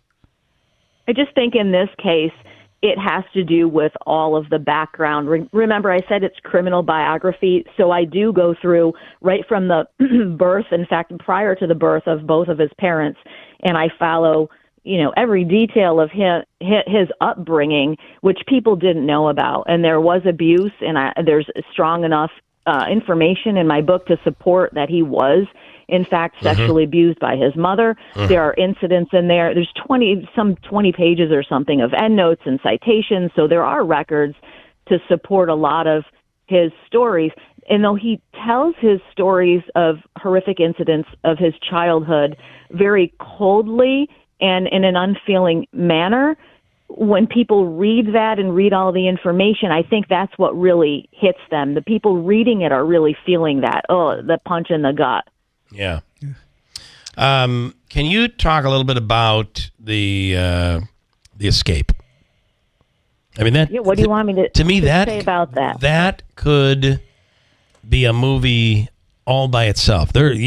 I just think in this case, it has to do with all of the background. Remember, I said it's criminal biography, so I do go through right from the birth, in fact, prior to the birth of both of his parents, and I follow, you know, every detail of his upbringing, which people didn't know about. And there was abuse, and there's strong enough information in my book to support that he was, in fact, sexually abused by his mother. There are incidents in there. There's 20 pages or something of endnotes and citations. So there are records to support a lot of his stories. And though he tells his stories of horrific incidents of his childhood very coldly and in an unfeeling manner, when people read that and read all the information, I think that's what really hits them. The people reading it are really feeling that, the punch in the gut. Yeah. Can you talk a little bit about the the escape. I mean, that. Yeah, what do you want me to me, that say about that? That could be a movie all by itself. There's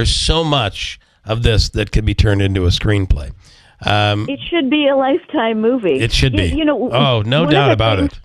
so much of this that could be turned into a screenplay. It should be a Lifetime movie. It should be. No doubt about it.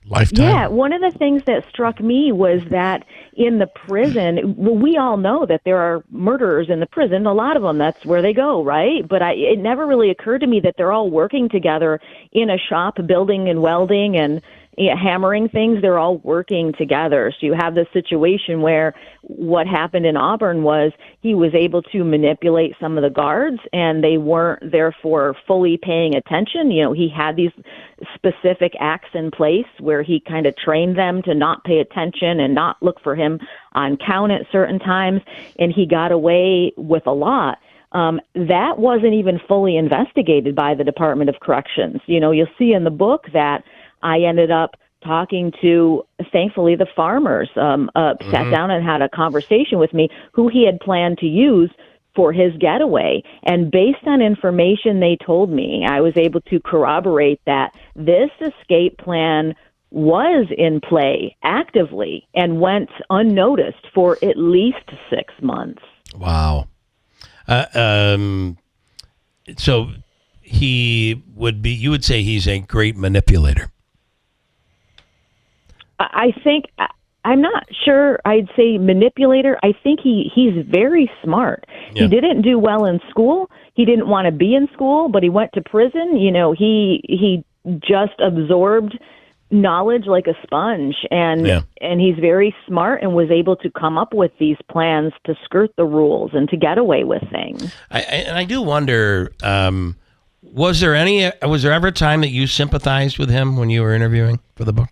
Lifetime. Yeah, one of the things that struck me was that in the prison, we all know that there are murderers in the prison. A lot of them, that's where they go, right? But it never really occurred to me that they're all working together in a shop, building and welding and hammering things. They're all working together. So you have this situation where what happened in Auburn was he was able to manipulate some of the guards, and they weren't therefore fully paying attention. He had these specific acts in place where he kind of trained them to not pay attention and not look for him on count at certain times, and he got away with a lot. That wasn't even fully investigated by the Department of Corrections. You'll see in the book that I ended up talking to, thankfully, the farmers, sat down and had a conversation with me who he had planned to use for his getaway. And based on information they told me, I was able to corroborate that this escape plan was in play actively and went unnoticed for at least 6 months. Wow. So he would be, you would say he's a great manipulator. I think, I'm not sure I'd say manipulator. I think he's very smart. Yeah. He didn't do well in school. He didn't want to be in school, but he went to prison. He just absorbed knowledge like a sponge, and he's very smart and was able to come up with these plans to skirt the rules and to get away with things. I do wonder, was there ever a time that you sympathized with him when you were interviewing for the book?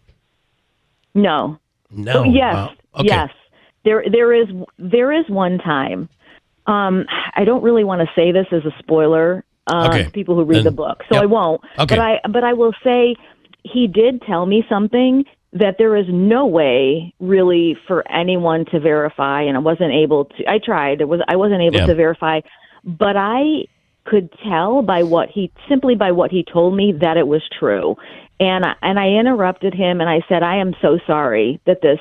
No. No. Oh, yes. Wow. Okay. Yes. There is one time. I don't really want to say this as a spoiler to people who read the book, so I won't. Okay. But I will say he did tell me something that there is no way really for anyone to verify, and I wasn't able to. I tried. I wasn't able to verify, but I could tell by what he told me that it was true. And I interrupted him and I said, I am so sorry that this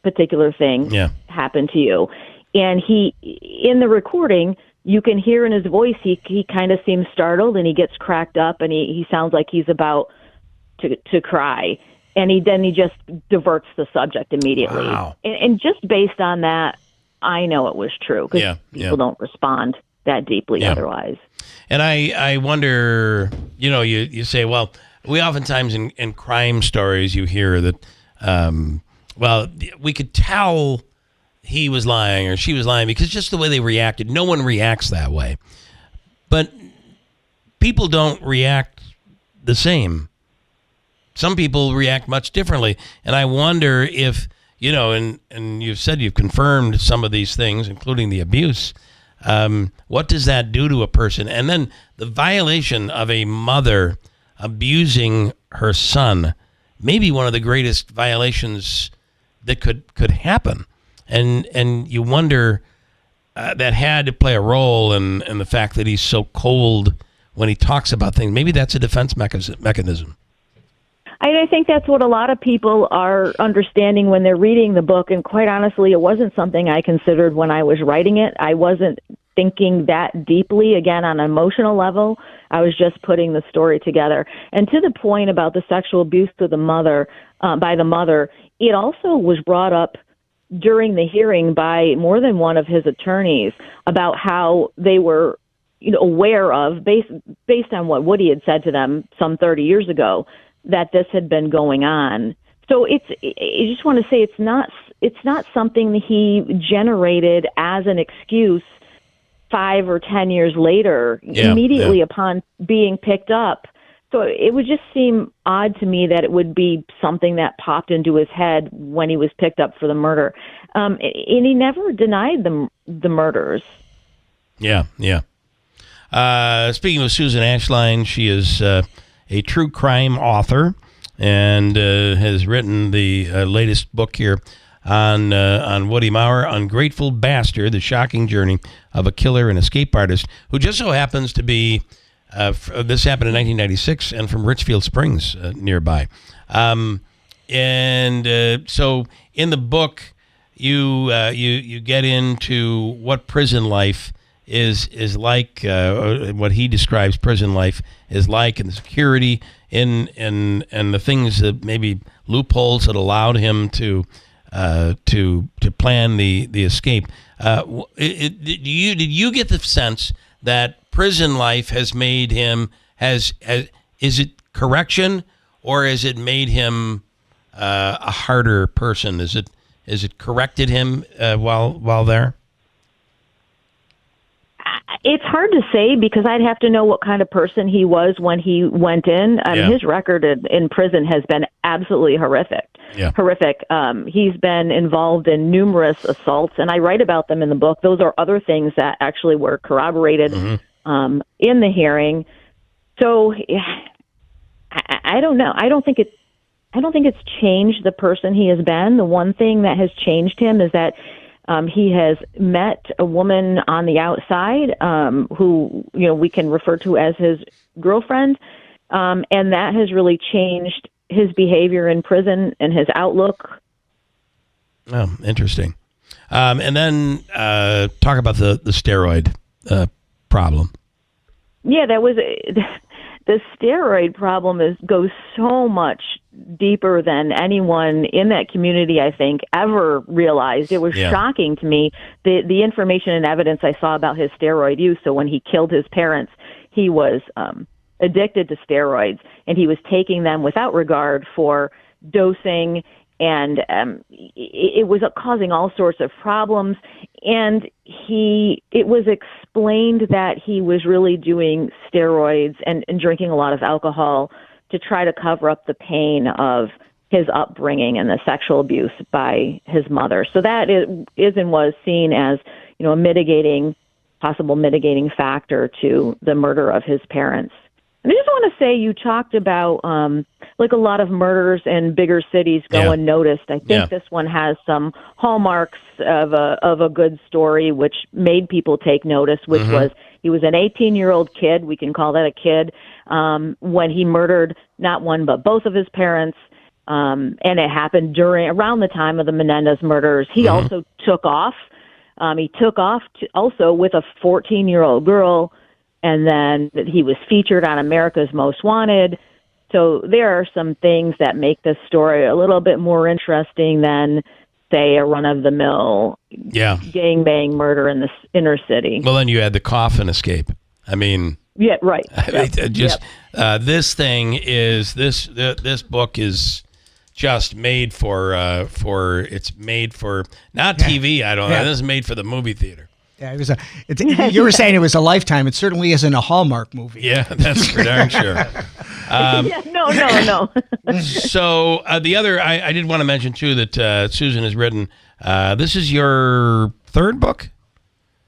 particular thing happened to you. And he, in the recording, you can hear in his voice, he kind of seems startled and he gets cracked up and he sounds like he's about to cry. And he just diverts the subject immediately. Wow. And just based on that, I know it was true because people don't respond that deeply otherwise. And I wonder, you say, well, we oftentimes in crime stories you hear that, we could tell he was lying or she was lying because just the way they reacted. No one reacts that way. But people don't react the same. Some people react much differently. And I wonder if, and you've said you've confirmed some of these things, including the abuse. What does that do to a person? And then the violation of a mother abusing her son, maybe one of the greatest violations that could happen. And you wonder that had to play a role in the fact that he's so cold when he talks about things. Maybe that's a defense mechanism. I think that's what a lot of people are understanding when they're reading the book. And quite honestly, it wasn't something I considered when I was writing it. I wasn't thinking that deeply, again, on an emotional level. I was just putting the story together. And to the point about the sexual abuse to the mother, by the mother, it also was brought up during the hearing by more than one of his attorneys about how they were aware of, based on what Woody had said to them some 30 years ago, that this had been going on. So I just want to say it's not something that he generated as an excuse 5 or 10 years later, immediately upon being picked up. So it would just seem odd to me that it would be something that popped into his head when he was picked up for the murder. And he never denied the murders. Yeah. Speaking of Susan Ashline, she is a true crime author and has written the latest book here on Woody Maurer, Ungrateful Bastard, The Shocking Journey of a Killer and Escape Artist, who just so happens to be This happened in 1996, and from Richfield Springs, nearby. So in the book, you get into what prison life is like, what he describes prison life is like, and the security and the things that maybe loopholes that allowed him to plan the escape. Did you get the sense that prison life has made him is it correction, or has it made him a harder person? Is it corrected him while there? It's hard to say, because I'd have to know what kind of person he was when he went in. His record in prison has been absolutely horrific. Yeah. Horrific. He's been involved in numerous assaults, and I write about them in the book. Those are other things that actually were corroborated in the hearing. So I don't know. I don't think it's changed the person he has been. The one thing that has changed him is that he has met a woman on the outside who, we can refer to as his girlfriend, and that has really changed his behavior in prison and his outlook. Oh, interesting. And then talk about the steroid problem. Yeah, that was the steroid problem goes so much deeper than anyone in that community, I think, ever realized. It was shocking to me, the information and evidence I saw about his steroid use. So when he killed his parents, he was addicted to steroids, and he was taking them without regard for dosing, and it was causing all sorts of problems. And it was explained that he was really doing steroids and drinking a lot of alcohol to try to cover up the pain of his upbringing and the sexual abuse by his mother. So that is and was seen as, a possible mitigating factor to the murder of his parents. And I just want to say, you talked about like a lot of murders in bigger cities go unnoticed. I think this one has some hallmarks of a good story, which made people take notice, which was he was an 18-year-old kid. We can call that a kid, when he murdered not one but both of his parents. And it happened around the time of the Menendez murders. He also took off. He took off also with a 14-year-old girl. And then he was featured on America's Most Wanted. So there are some things that make this story a little bit more interesting than, say, a run-of-the-mill gangbang murder in the inner city. Well, then you had the coffin escape. I mean... Yeah, right. This thing is... This book is just made for... It's made for... Not TV, I don't know. This is made for the movie theater. Yeah, you were saying it was a Lifetime. It certainly isn't a Hallmark movie. Yeah, that's for darn sure. No. So the other, I did want to mention too that Susan has written. This is your third book.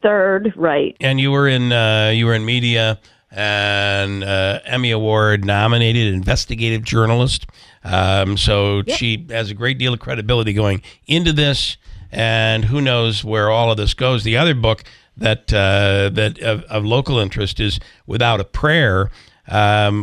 Third, right? And you were in media and Emmy Award nominated investigative journalist. She has a great deal of credibility going into this. And who knows where all of this goes. The other book that of local interest is Without a Prayer,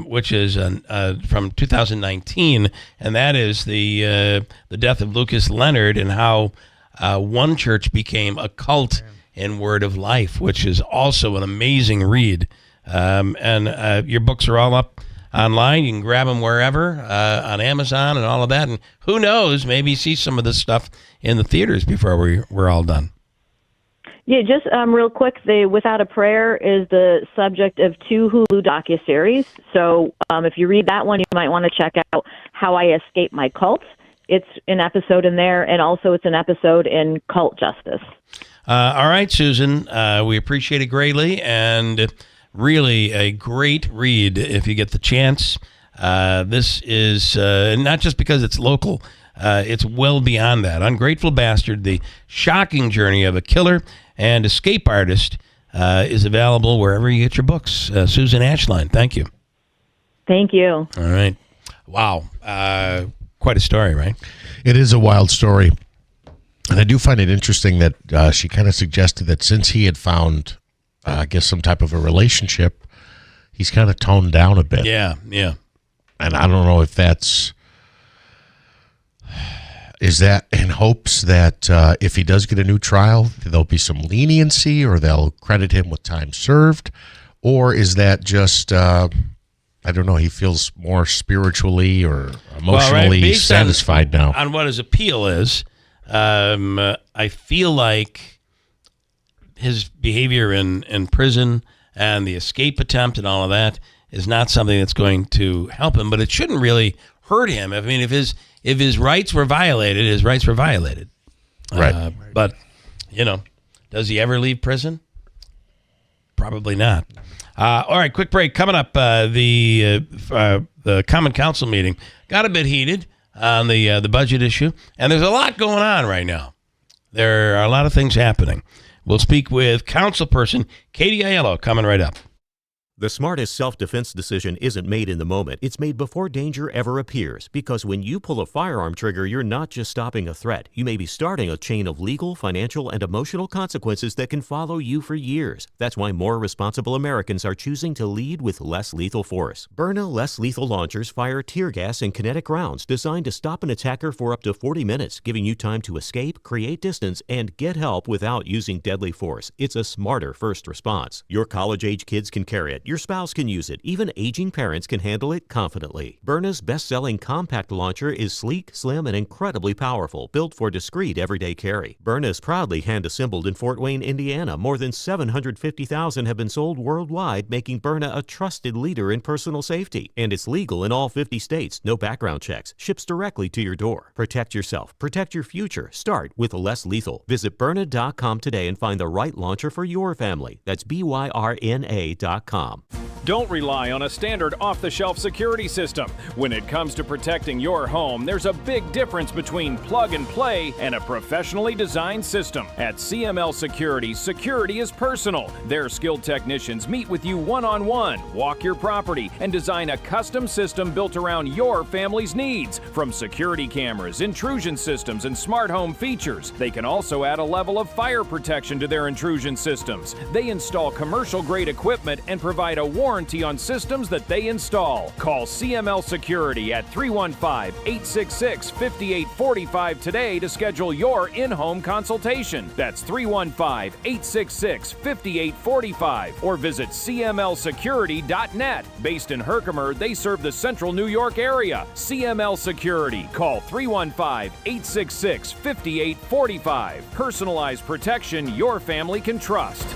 which is from 2019, and that is the death of Lucas Leonard and how one church became a cult in Word of Life, which is also an amazing read. And your books are all up online. You can grab them wherever, on Amazon and all of that. And who knows, maybe see some of this stuff in the theaters before we're all done. Yeah, just real quick, the Without a Prayer is the subject of 2 Hulu docuseries. So if you read that one, you might want to check out How I Escaped My Cult. It's an episode in there, and also it's an episode in Cult Justice. All right, Susan, we appreciate it greatly, and really a great read if you get the chance. This is not just because it's local, it's well beyond that. Ungrateful Bastard, the shocking journey of a killer and escape artist, is available wherever you get your books. Susan Ashline, thank you. Thank you. All right. Wow. Quite a story, right? It is a wild story. And I do find it interesting that she kind of suggested that since he had found, I guess, some type of a relationship, he's kind of toned down a bit. Yeah. And I don't know if is that in hopes that if he does get a new trial, there'll be some leniency or they'll credit him with time served? Or is that just, I don't know, he feels more spiritually or emotionally satisfied now? On what his appeal is, I feel like his behavior in prison and the escape attempt and all of that is not something that's going to help him, but it shouldn't really hurt him. I mean, if his rights were violated, his rights were violated. Right. But, does he ever leave prison? Probably not. All right, quick break. Coming up, the Common Council meeting got a bit heated on the budget issue, and there's a lot going on right now. There are a lot of things happening. We'll speak with councilperson Katie Aiello coming right up. The smartest self-defense decision isn't made in the moment. It's made before danger ever appears. Because when you pull a firearm trigger, you're not just stopping a threat. You may be starting a chain of legal, financial, and emotional consequences that can follow you for years. That's why more responsible Americans are choosing to lead with less lethal force. Byrna less lethal launchers fire tear gas and kinetic rounds designed to stop an attacker for up to 40 minutes, giving you time to escape, create distance, and get help without using deadly force. It's a smarter first response. Your college-age kids can carry it. Your spouse can use it. Even aging parents can handle it confidently. Byrna's best-selling compact launcher is sleek, slim, and incredibly powerful, built for discreet everyday carry. Byrna is proudly hand-assembled in Fort Wayne, Indiana. More than 750,000 have been sold worldwide, making Byrna a trusted leader in personal safety. And it's legal in all 50 states. No background checks. Ships directly to your door. Protect yourself. Protect your future. Start with less lethal. Visit Byrna.com today and find the right launcher for your family. That's BYRNA.com. Don't rely on a standard off-the-shelf security system. When it comes to protecting your home, there's a big difference between plug and play and a professionally designed system. At CML Security, security is personal. Their skilled technicians meet with you one-on-one, walk your property, and design a custom system built around your family's needs. From security cameras, intrusion systems, and smart home features, they can also add a level of fire protection to their intrusion systems. They install commercial-grade equipment and provide a warranty on systems that they install. Call CML Security at 315-866-5845 today to schedule your in-home consultation. That's 315-866-5845 or visit cmlsecurity.net. Based in Herkimer, they serve the central New York area. CML Security. Call 315-866-5845. Personalized protection your family can trust.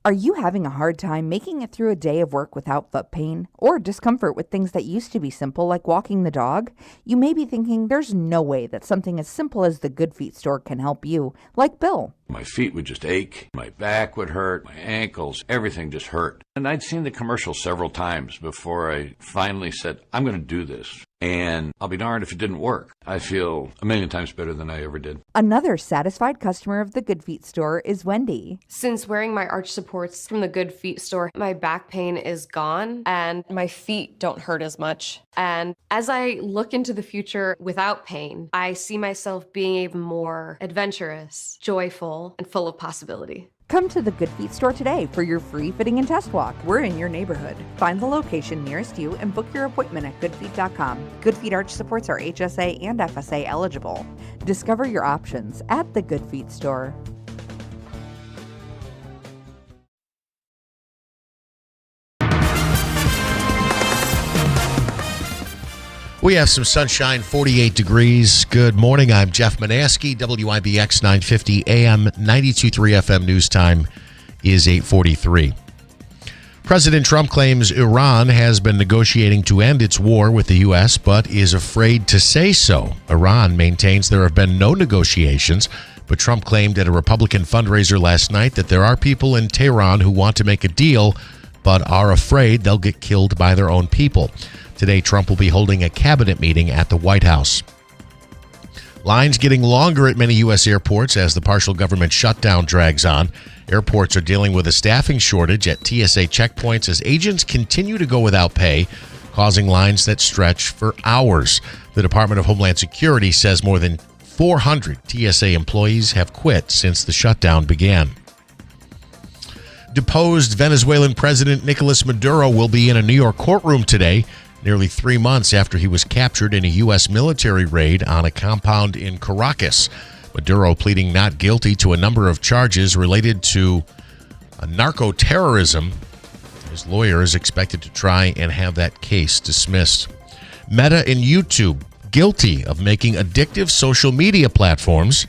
Are you having a hard time making it through a day of work without foot pain or discomfort with things that used to be simple like walking the dog? You may be thinking there's no way that something as simple as the Good Feet store can help you, like Bill. My feet would just ache, my back would hurt, my ankles, everything just hurt. And I'd seen the commercial several times before I finally said, I'm going to do this. And I'll be darned if it didn't work. I feel a million times better than I ever did. Another satisfied customer of the Good Feet store is Wendy. Since wearing my arch supports from the Good Feet store, my back pain is gone and my feet don't hurt as much. And as I look into the future without pain, I see myself being even more adventurous, joyful, and full of possibility. Come to the Good Feet store today for your free fitting and test walk. We're in your neighborhood. Find the location nearest you and book your appointment at goodfeet.com. Good Feet arch supports are HSA and FSA eligible. Discover your options at the Good Feet store. We have some sunshine, 48 degrees. Good morning. I'm Jeff Manaski, WIBX 950 AM, 92.3 FM news time is 8:43. President Trump claims Iran has been negotiating to end its war with the U.S., but is afraid to say so. Iran maintains there have been no negotiations, but Trump claimed at a Republican fundraiser last night that there are people in Tehran who want to make a deal, but are afraid they'll get killed by their own people. Today, Trump will be holding a cabinet meeting at the White House. Lines getting longer at many U.S. airports as the partial government shutdown drags on. Airports are dealing with a staffing shortage at TSA checkpoints as agents continue to go without pay, causing lines that stretch for hours. The Department of Homeland Security says more than 400 TSA employees have quit since the shutdown began. Deposed Venezuelan President Nicolas Maduro will be in a New York courtroom today, nearly 3 months after he was captured in a U.S. military raid on a compound in Caracas. Maduro pleading not guilty to a number of charges related to narco-terrorism. His lawyer is expected to try and have that case dismissed. Meta and YouTube guilty of making addictive social media platforms.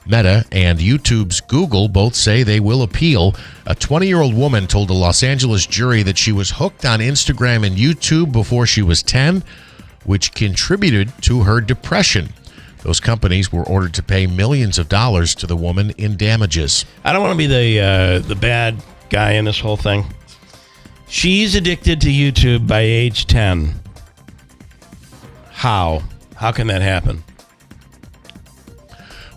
Meta and YouTube's Google both say they will appeal. A 20-year-old woman told a Los Angeles jury that she was hooked on Instagram and YouTube before she was 10, which contributed to her depression. Those companies were ordered to pay millions of dollars to the woman in damages. I don't want to be the bad guy in this whole thing. She's addicted to YouTube by age 10. How? How can that happen?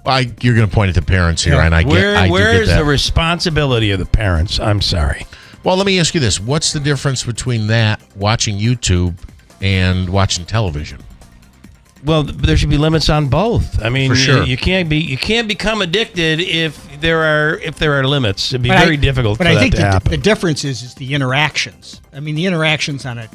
Well, you're going to point at the parents here, and I get that. Where's the responsibility of the parents? I'm sorry. Well, let me ask you this. What's the difference between that, watching YouTube, and watching television? Well, there should be limits on both. I mean, For sure. you can't become addicted if there are limits. It'd be very difficult for that to happen. But I think the difference is the interactions. I mean, the interactions on a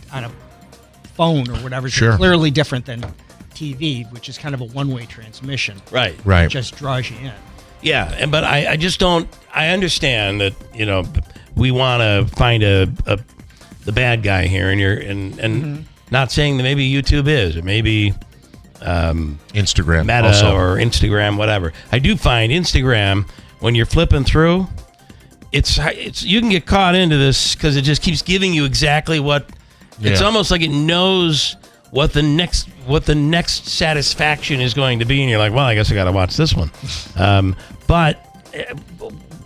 phone or whatever is clearly different than TV, which is kind of a one-way transmission. Right. It just draws you in. Yeah, but I just don't. I understand that we want to find the bad guy here, and not saying that maybe YouTube is, or maybe Instagram, Meta, also. or Instagram, whatever. I do find Instagram, when you're flipping through, it's you can get caught into this because it just keeps giving you exactly what. It's almost like it knows what the next satisfaction is going to be, and you're like, well, I guess I got to watch this one. But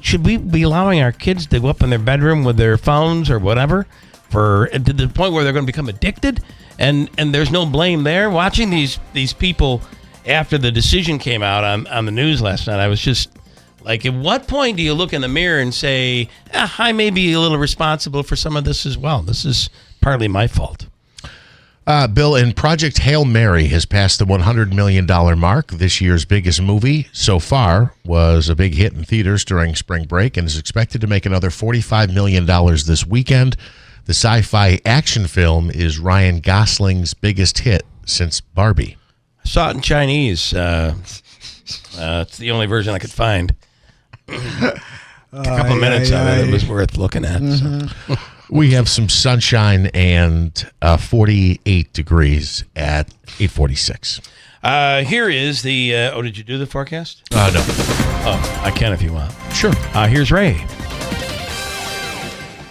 should we be allowing our kids to go up in their bedroom with their phones or whatever to the point where they're going to become addicted? And there's no blame there. Watching these people after the decision came out on the news last night, I was just like, at what point do you look in the mirror and say, I may be a little responsible for some of this as well? This is partly my fault. Bill, and Project Hail Mary has passed the $100 million mark. This year's biggest movie so far was a big hit in theaters during spring break and is expected to make another $45 million this weekend. The sci-fi action film is Ryan Gosling's biggest hit since Barbie. I saw it in Chinese. It's the only version I could find. A couple minutes of it. It was worth looking at. So. We have some sunshine and 48 degrees at 8:46. Here is the... did you do the forecast? No. Oh, I can if you want. Sure. Here's Ray.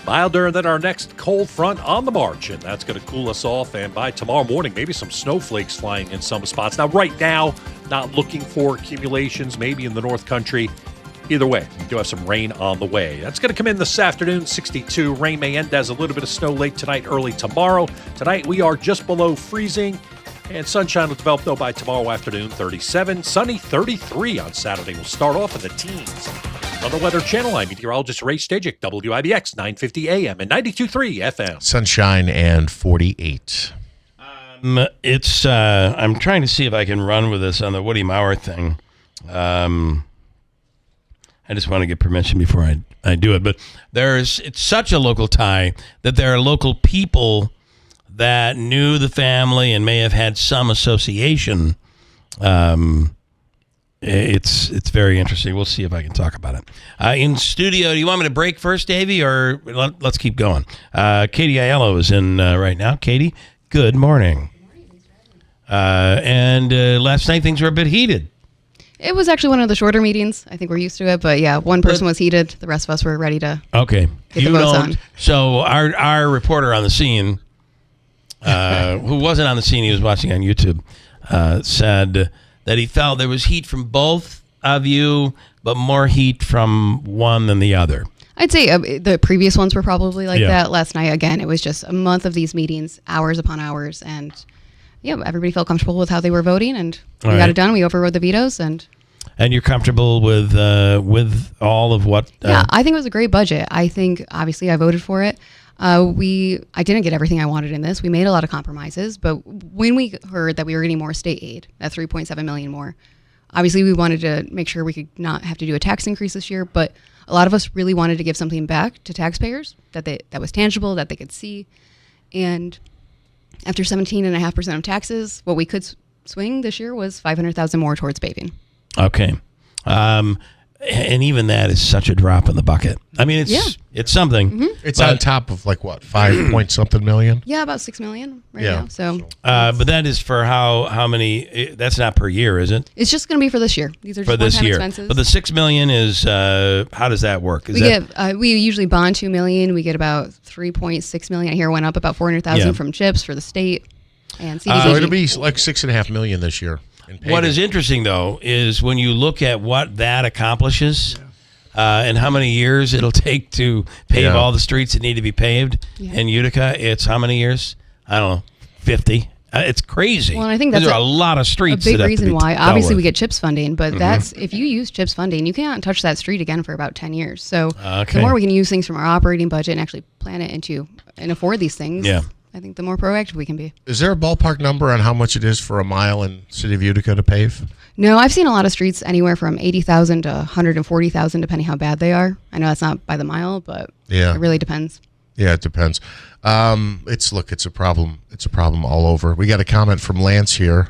Milder than our next cold front on the march, and that's going to cool us off. And by tomorrow morning, maybe some snowflakes flying in some spots. Now, right now, not looking for accumulations, maybe in the North Country. Either way, we do have some rain on the way. That's going to come in this afternoon, 62. Rain may end as a little bit of snow late tonight, early tomorrow. Tonight, we are just below freezing, and sunshine will develop, though, by tomorrow afternoon, 37. Sunny, 33 on Saturday. We'll start off in the teens. On the Weather Channel, I'm meteorologist Ray Stajic, WIBX, 950 AM and 92.3 FM. Sunshine and 48. I'm trying to see if I can run with this on the Woody Mauer thing. I just want to get permission before I do it. But it's such a local tie that there are local people that knew the family and may have had some association. It's very interesting. We'll see if I can talk about it. In studio, do you want me to break first, Davey, or let's keep going? Katie Aiello is in right now. Katie, good morning. And last night things were a bit heated. It was actually one of the shorter meetings. I think we're used to it, but yeah, one person was heated. The rest of us were ready to get the votes on. So our reporter on the scene, who wasn't on the scene, he was watching on YouTube, said that he felt there was heat from both of you, but more heat from one than the other. I'd say the previous ones were probably like that. Last night, again, it was just a month of these meetings, hours upon hours, and everybody felt comfortable with how they were voting, and we got it done. We overrode the vetoes, and you're comfortable with all of what? Yeah, I think it was a great budget. I think obviously I voted for it. I didn't get everything I wanted in this. We made a lot of compromises, but when we heard that we were getting more state aid, that $3.7 million more, obviously we wanted to make sure we could not have to do a tax increase this year, but a lot of us really wanted to give something back to taxpayers that was tangible, that they could see. And after 17.5% of taxes, what we could swing this year was $500,000 more towards paving. Okay. And even that is such a drop in the bucket. I mean, it's something. Mm-hmm. It's on top of like what, 5 point something million? Yeah, about $6 million now. So, but that is for how many? That's not per year, is it? it's just going to be for this year. These are just For this one-time year. expenses. But the $6 million is how does that work? We usually bond $2 million. We get about $3.6 million. I hear it went up about $400,000 from CHIPS for the state and CDBG. So it'll be like $6.5 million this year. What is interesting, though, is when you look at what that accomplishes and how many years it'll take to pave all the streets that need to be paved in Utica, it's how many years? I don't know, 50. It's crazy. Well, and I think that's there are a lot of streets. A big that have reason to be why. dealt Obviously, with. we get CHIPS funding, but that's if you use CHIPS funding, you can't touch that street again for about 10 years. So the more we can use things from our operating budget and actually plan it into and afford these things, I think the more proactive we can be. Is there a ballpark number on how much it is for a mile in City of Utica to pave? No, I've seen a lot of streets anywhere from $80,000 to $140,000, depending how bad they are. I know that's not by the mile, but it really depends. Yeah, it depends. It's a problem. It's a problem all over. We got a comment from Lance here.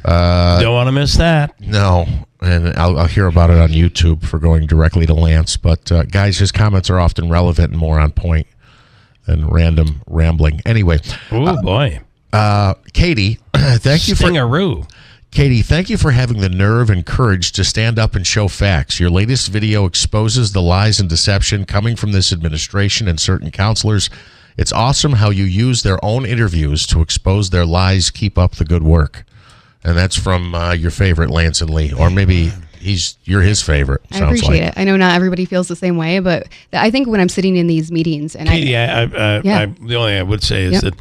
Don't want to miss that. No, and I'll hear about it on YouTube for going directly to Lance. But guys, his comments are often relevant and more on point than random rambling. Anyway. Oh boy. Katie, thank you for Katie, thank you for having the nerve and courage to stand up and show facts. Your latest video exposes the lies and deception coming from this administration and certain counselors. It's awesome how you use their own interviews to expose their lies. Keep up the good work. And that's from your favorite, Lance and Lee, or maybe you're his favorite. I appreciate it. I know not everybody feels the same way, but I think when I'm sitting in these meetings, and Katie, the only thing I would say is that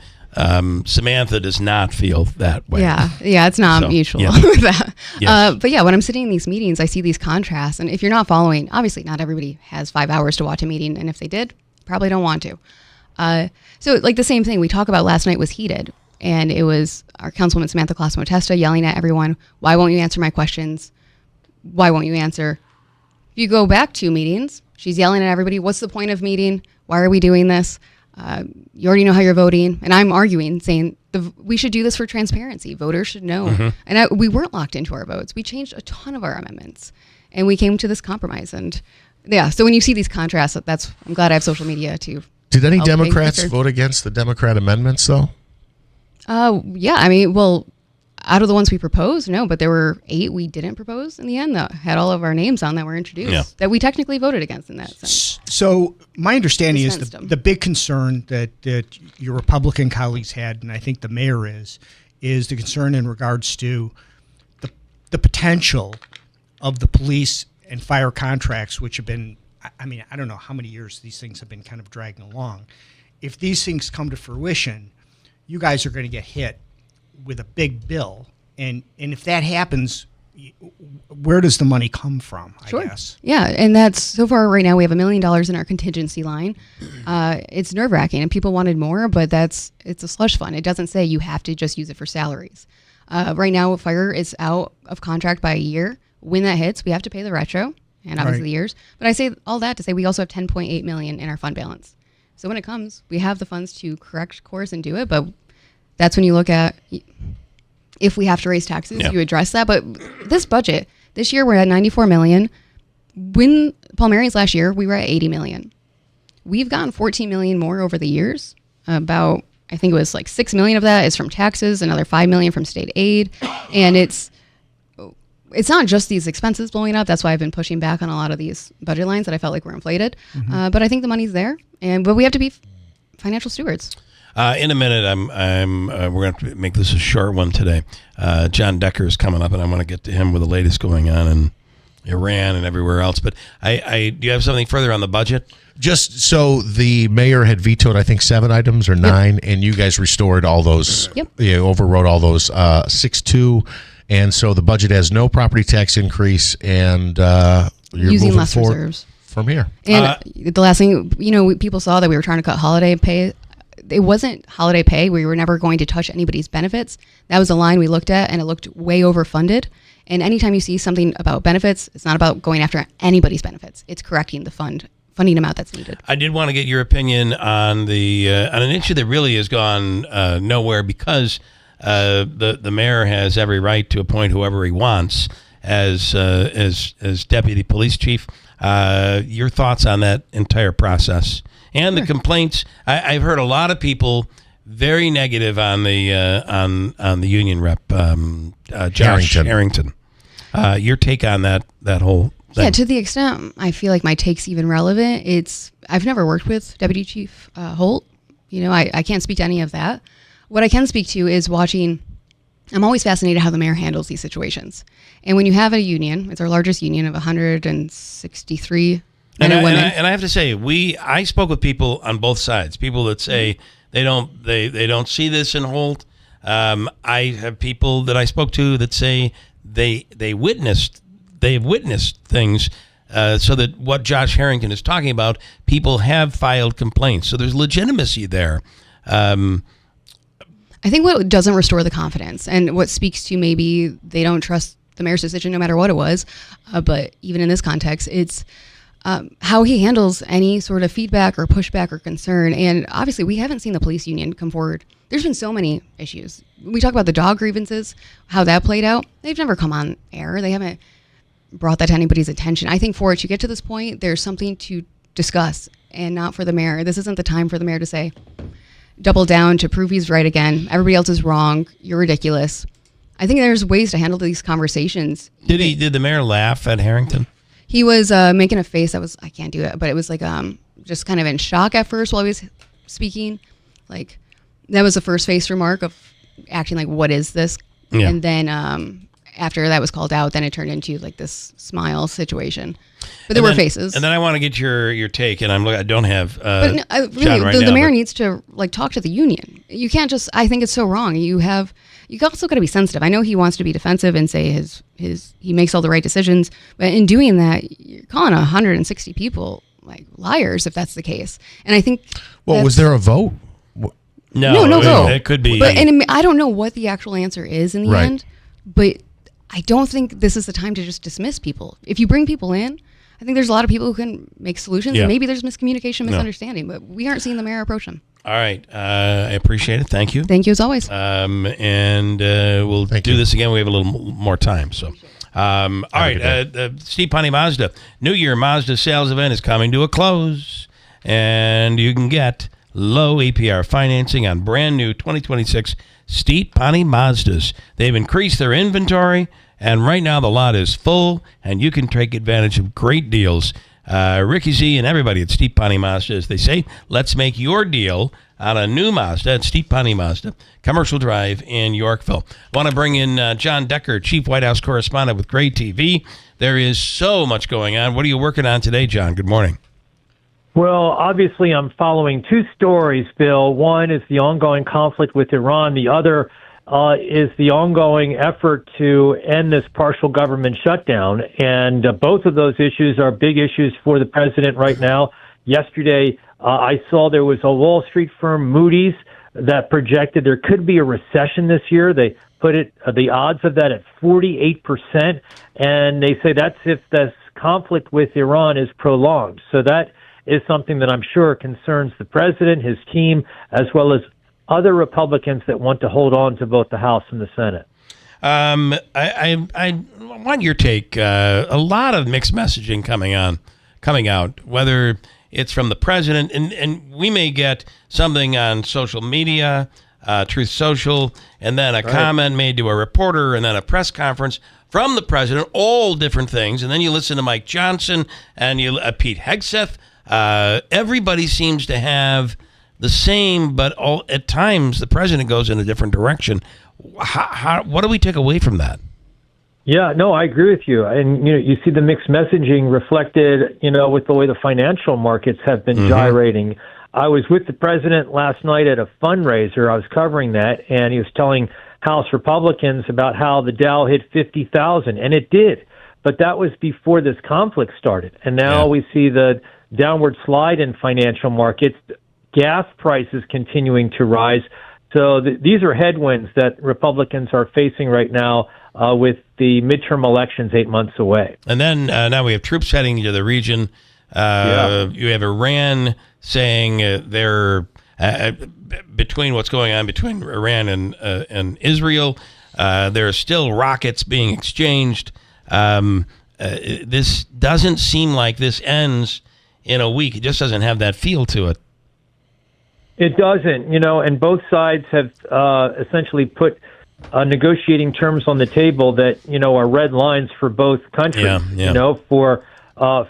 Samantha does not feel that way. Yeah, it's not mutual with that. Yes. But when I'm sitting in these meetings, I see these contrasts, and if you're not following, obviously not everybody has 5 hours to watch a meeting, and if they did, probably don't want to. So like the same thing we talk about last night was heated, and it was our Councilwoman Samantha Clausen-Testa yelling at everyone, "Why won't you answer my questions? Why won't you answer?" If you go back 2 meetings, she's yelling at everybody, "What's the point of meeting? Why are we doing this? You already know how you're voting." And I'm arguing, saying we should do this for transparency. Voters should know. Mm-hmm. And we weren't locked into our votes. We changed a ton of our amendments, and we came to this compromise. And so when you see these contrasts, I'm glad I have social media to. Did any Democrats vote against the Democrat amendments, though? I mean, well, out of the ones we proposed, no, but there were 8 we didn't propose in the end that had all of our names on that were introduced that we technically voted against in that sense. So my understanding is the big concern that your Republican colleagues had, and I think the mayor is the concern in regards to the potential of the police and fire contracts, which have been, I mean, I don't know how many years these things have been kind of dragging along. If these things come to fruition, you guys are going to get hit with a big bill. And if that happens, where does the money come from, I guess? Yeah, and that's, so far right now we have $1 million in our contingency line. It's nerve-wracking, and people wanted more, but it's a slush fund. It doesn't say you have to just use it for salaries. Right now, fire is out of contract by a year. When that hits, we have to pay the retro, and obviously the years. But I say all that to say we also have $10.8 million in our fund balance. So when it comes, we have the funds to correct course and do it, but that's when you look at if we have to raise taxes, you address that. But this budget, this year we're at $94 million. When Palmieri's last year, we were at $80 million. We've gotten $14 million more over the years. About, I think it was like $6 million of that is from taxes, another $5 million from state aid. And it's not just these expenses blowing up. That's why I've been pushing back on a lot of these budget lines that I felt like were inflated. But I think the money's there, but we have to be financial stewards. In a minute, we're going to make this a short one today. John Decker is coming up, and I want to get to him with the latest going on in Iran and everywhere else. But do you have something further on the budget? Just so the mayor had vetoed, I think 7 items or 9, and you guys restored all those. You overrode all those 6-2, and so the budget has no property tax increase, and you're using moving less forward reserves from here. And the last thing, people saw that we were trying to cut holiday pay. It wasn't holiday pay. We were never going to touch anybody's benefits. That was a line we looked at, and it looked way overfunded. And anytime you see something about benefits, it's not about going after anybody's benefits. It's correcting the funding amount that's needed. I did want to get your opinion on on an issue that really has gone nowhere because the mayor has every right to appoint whoever he wants as deputy police chief. Your thoughts on that entire process and the complaints? I've heard a lot of people very negative on the union rep, Josh Harrington. Your take on that whole thing? Yeah, to the extent I feel like my take's even relevant, I've never worked with Deputy Chief Holt. I can't speak to any of that. What I can speak to is watching. I'm always fascinated how the mayor handles these situations. And when you have a union, it's our largest union of 163 men and women. And I have to say, I spoke with people on both sides. People that say they don't see this in Holt. I have people that I spoke to that say they've witnessed things so that what Josh Harrington is talking about, people have filed complaints. So there's legitimacy there. I think what doesn't restore the confidence and what speaks to maybe they don't trust the mayor's decision no matter what it was, but even in this context, it's how he handles any sort of feedback or pushback or concern. And obviously we haven't seen the police union come forward. There's been so many issues. We talk about the dog grievances, how that played out. They've never come on air. They haven't brought that to anybody's attention. I think for it to get to this point, there's something to discuss and not for the mayor. This isn't the time for the mayor to say, double down to prove he's right again. Everybody else is wrong. You're ridiculous. I think there's ways to handle these conversations. Did the mayor laugh at Harrington? He was making a face that was, I can't do it, but it was like just kind of in shock at first while he was speaking. Like that was the first face remark of acting like, what is this? Yeah. And then after that was called out, then it turned into like this smile situation. But there were faces. And then I want to get your take, and I don't have but no, really, John right the now, mayor but- needs to like talk to the union. You can't just, I think it's so wrong. You also got to be sensitive. I know he wants to be defensive and say he makes all the right decisions, but in doing that, you're calling 160 people like liars if that's the case. And I think Well, was there a vote? No vote. It could be. But and I don't know what the actual answer is in the Right. end, but I don't think this is the time to just dismiss people. If you bring people in, I think there's a lot of people who can make solutions. Yeah. And maybe there's miscommunication, No. misunderstanding, but we aren't seeing the mayor approach them. All right. I appreciate it. Thank you. Thank you as always. And we'll do this again. We have a little more time. So, all right. Steve Poney Mazda New Year Mazda sales event is coming to a close, and you can get low APR financing on brand new 2026 Steve Poney Mazdas. They've increased their inventory, and right now the lot is full, and you can take advantage of great deals. Ricky Z and everybody at Steve Poney Mazda, as they say, let's make your deal on a new Mazda at Steve Poney Mazda, Commercial Drive in Yorkville. Want to bring in John Decker, Chief White House Correspondent with Gray TV. There is so much going on. What are you working on today, John? Good morning. Well, obviously, I'm following two stories, Bill. One is the ongoing conflict with Iran. The other is the ongoing effort to end this partial government shutdown. And both of those issues are big issues for the president right now. Yesterday, I saw there was a Wall Street firm, Moody's, that projected there could be a recession this year. They put the odds of that at 48%. And they say that's if this conflict with Iran is prolonged. So that is something that I'm sure concerns the president, his team, as well as other Republicans that want to hold on to both the House and the Senate. I want your take. A lot of mixed messaging coming out, whether it's from the president, and we may get something on social media, Truth Social, and then a comment made to a reporter, and then a press conference from the president, all different things. And then you listen to Mike Johnson and Pete Hegseth. Everybody seems to have the same, but at times the president goes in a different direction. What do we take away from that? Yeah, no, I agree with you. And, you see the mixed messaging reflected, with the way the financial markets have been gyrating. I was with the president last night at a fundraiser. I was covering that, and he was telling House Republicans about how the Dow hit 50,000, and it did. But that was before this conflict started. And now we see the downward slide in financial markets, gas prices continuing to rise. So these are headwinds that Republicans are facing right now with the midterm elections 8 months away. And then now we have troops heading to the region. You have Iran saying they're between what's going on between Iran and Israel. There are still rockets being exchanged. This doesn't seem like this ends in a week. It just doesn't have that feel to it. It doesn't, and both sides have essentially put negotiating terms on the table that, are red lines for both countries.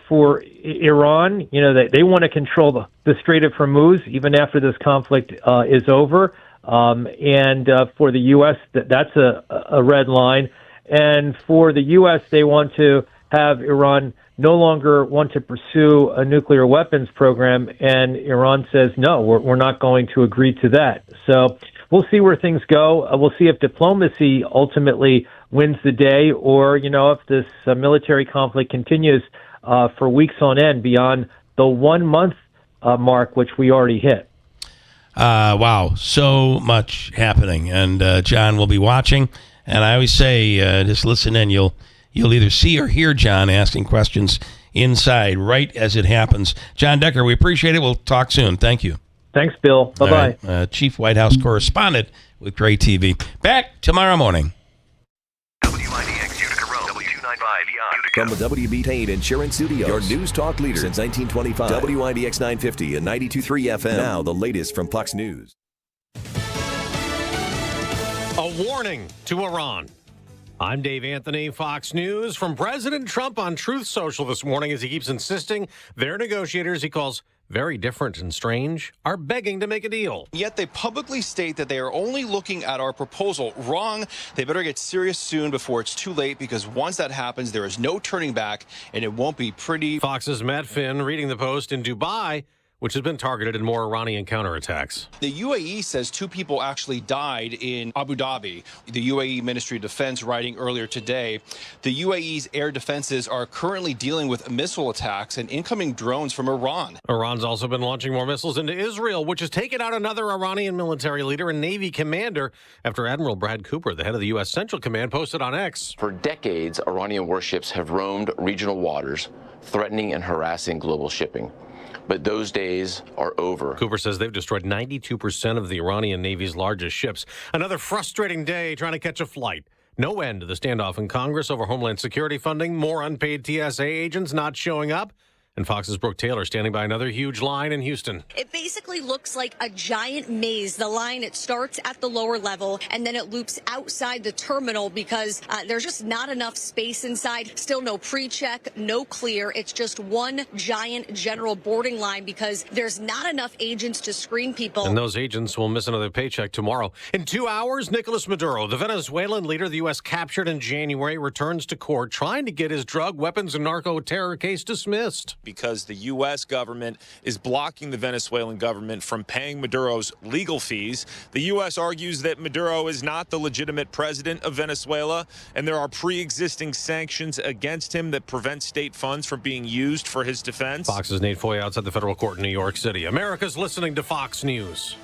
For Iran, they want to control the Strait of Hormuz even after this conflict is over. And for the U.S., that's a red line. And for the U.S., they want to have Iran no longer want to pursue a nuclear weapons program. And Iran says, no, we're not going to agree to that. So we'll see where things go. We'll see if diplomacy ultimately wins the day, or, if this military conflict continues for weeks on end beyond the 1 month mark, which we already hit. Wow, so much happening. And John will be watching. And I always say, just listen in. You'll either see or hear John asking questions inside right as it happens. John Decker, we appreciate it. We'll talk soon. Thank you. Thanks, Bill. Bye-bye. Right. Chief White House correspondent with Gray TV. Back tomorrow morning. WIBX Utica Road, W295 Utica. From the WB Tate Insurance Studios, your news talk leader since 1925. WIBX 950 and 92.3 FM. Now the latest from Fox News. A warning to Iran. I'm Dave Anthony, Fox News. From President Trump on Truth Social this morning as he keeps insisting their negotiators, he calls very different and strange, are begging to make a deal. Yet they publicly state that they are only looking at our proposal. Wrong. They better get serious soon before it's too late, because once that happens, there is no turning back, and it won't be pretty. Fox's Matt Finn reading the Post in Dubai, which has been targeted in more Iranian counterattacks. The UAE says 2 people actually died in Abu Dhabi. The UAE Ministry of Defense writing earlier today, the UAE's air defenses are currently dealing with missile attacks and incoming drones from Iran. Iran's also been launching more missiles into Israel, which has taken out another Iranian military leader and Navy commander after Admiral Brad Cooper, the head of the U.S. Central Command, posted on X. For decades, Iranian warships have roamed regional waters, threatening and harassing global shipping. But those days are over. Cooper says they've destroyed 92% of the Iranian Navy's largest ships. Another frustrating day trying to catch a flight. No end to the standoff in Congress over Homeland Security funding, more unpaid TSA agents not showing up, and Fox's Brooke Taylor standing by another huge line in Houston. It basically looks like a giant maze. The line, it starts at the lower level, and then it loops outside the terminal because there's just not enough space inside. Still no pre-check, no clear. It's just one giant general boarding line because there's not enough agents to screen people. And those agents will miss another paycheck tomorrow. In 2 hours, Nicolas Maduro, the Venezuelan leader the U.S. captured in January, returns to court trying to get his drug, weapons, and narco-terror case dismissed. Because the U.S. government is blocking the Venezuelan government from paying Maduro's legal fees. The U.S. argues that Maduro is not the legitimate president of Venezuela, and there are pre-existing sanctions against him that prevent state funds from being used for his defense. Fox's Nate Foy outside the federal court in New York City. America's listening to Fox News.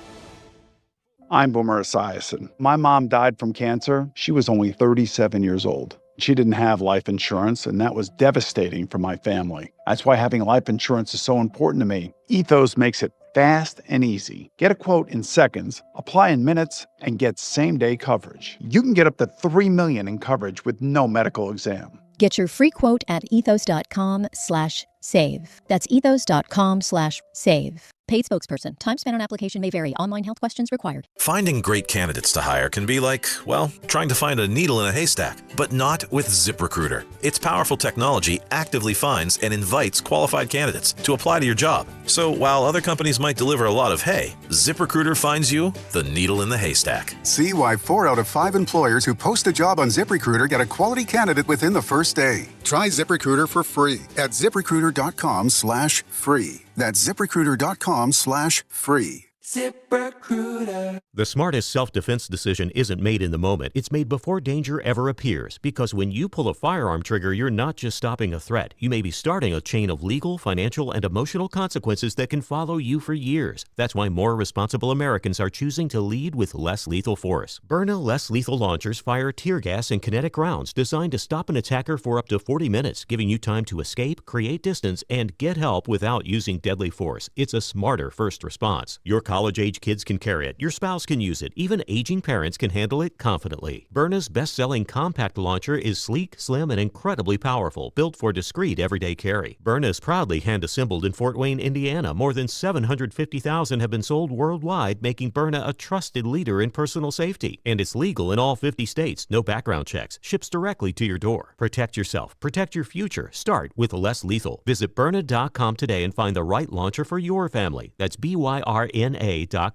I'm Boomer Esiason. My mom died from cancer. She was only 37 years old. She didn't have life insurance, and that was devastating for my family. That's why having life insurance is so important to me. Ethos makes it fast and easy. Get a quote in seconds, apply in minutes, and get same-day coverage. You can get up to $3 million in coverage with no medical exam. Get your free quote at ethos.com/save. That's ethos.com/save. Paid spokesperson. Time spent on application may vary. Online health questions required. Finding great candidates to hire can be like, well, trying to find a needle in a haystack, but not with ZipRecruiter. Its powerful technology actively finds and invites qualified candidates to apply to your job. So while other companies might deliver a lot of hay, ZipRecruiter finds you the needle in the haystack. See why 4 out of 5 employers who post a job on ZipRecruiter get a quality candidate within the first day. Try ZipRecruiter for free at ZipRecruiter.com/free. That's ZipRecruiter.com/free. Zip ZipRecruiter. The smartest self-defense decision isn't made in the moment. It's made before danger ever appears. Because when you pull a firearm trigger, you're not just stopping a threat. You may be starting a chain of legal, financial, and emotional consequences that can follow you for years. That's why more responsible Americans are choosing to lead with less lethal force. Byrna less lethal launchers fire tear gas and kinetic rounds designed to stop an attacker for up to 40 minutes, giving you time to escape, create distance, and get help without using deadly force. It's a smarter first response. Your college-age kids can carry it. Your spouse can use it. Even aging parents can handle it confidently. Byrna's best-selling compact launcher is sleek, slim, and incredibly powerful, built for discreet everyday carry. Byrna is proudly hand-assembled in Fort Wayne, Indiana. More than 750,000 have been sold worldwide, making Byrna a trusted leader in personal safety. And it's legal in all 50 states. No background checks. Ships directly to your door. Protect yourself. Protect your future. Start with less lethal. Visit Byrna.com today and find the right launcher for your family. That's BYRNA.com.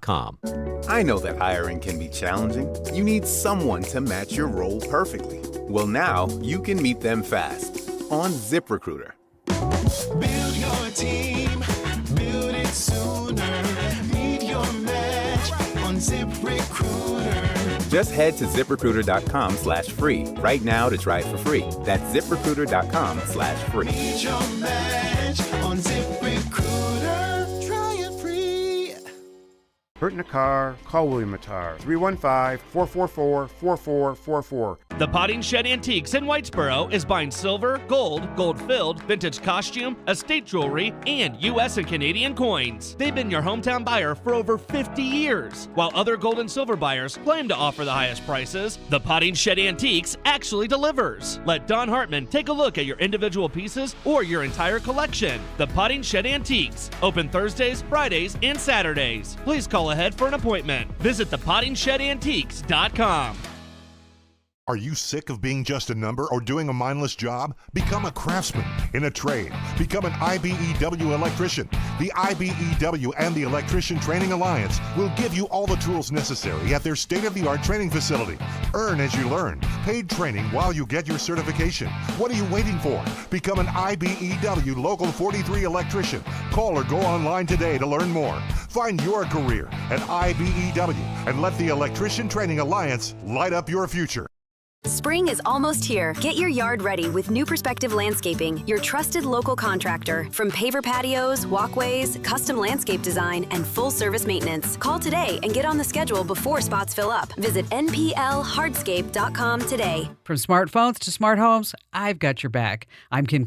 I know that hiring can be challenging. You need someone to match your role perfectly. Well, now you can meet them fast on ZipRecruiter. Build your team, build it sooner. Meet your match on ZipRecruiter. Just head to ZipRecruiter.com/free right now to try it for free. That's ZipRecruiter.com/free. Meet your match on ZipRecruiter. Try it free. Hurt in a car? Call William Attar. 315-444-4444. The Potting Shed Antiques in Whitesboro is buying silver, gold-filled, vintage costume, estate jewelry, and U.S. and Canadian coins. They've been your hometown buyer for over 50 years. While other gold and silver buyers claim to offer the highest prices, the Potting Shed Antiques actually delivers. Let Don Hartman take a look at your individual pieces or your entire collection. The Potting Shed Antiques, open Thursdays, Fridays, and Saturdays. Please call ahead for an appointment. Visit thepottingshedantiques.com. Are you sick of being just a number or doing a mindless job? Become a craftsman in a trade. Become an IBEW electrician. The IBEW and the Electrician Training Alliance will give you all the tools necessary at their state-of-the-art training facility. Earn as you learn. Paid training while you get your certification. What are you waiting for? Become an IBEW Local 43 electrician. Call or go online today to learn more. Find your career at IBEW and let the Electrician Training Alliance light up your future. Spring is almost here. Get your yard ready with New Perspective Landscaping, your trusted local contractor. From paver patios, walkways, custom landscape design, and full-service maintenance. Call today and get on the schedule before spots fill up. Visit nplhardscape.com today. From smartphones to smart homes, I've got your back. I'm Kim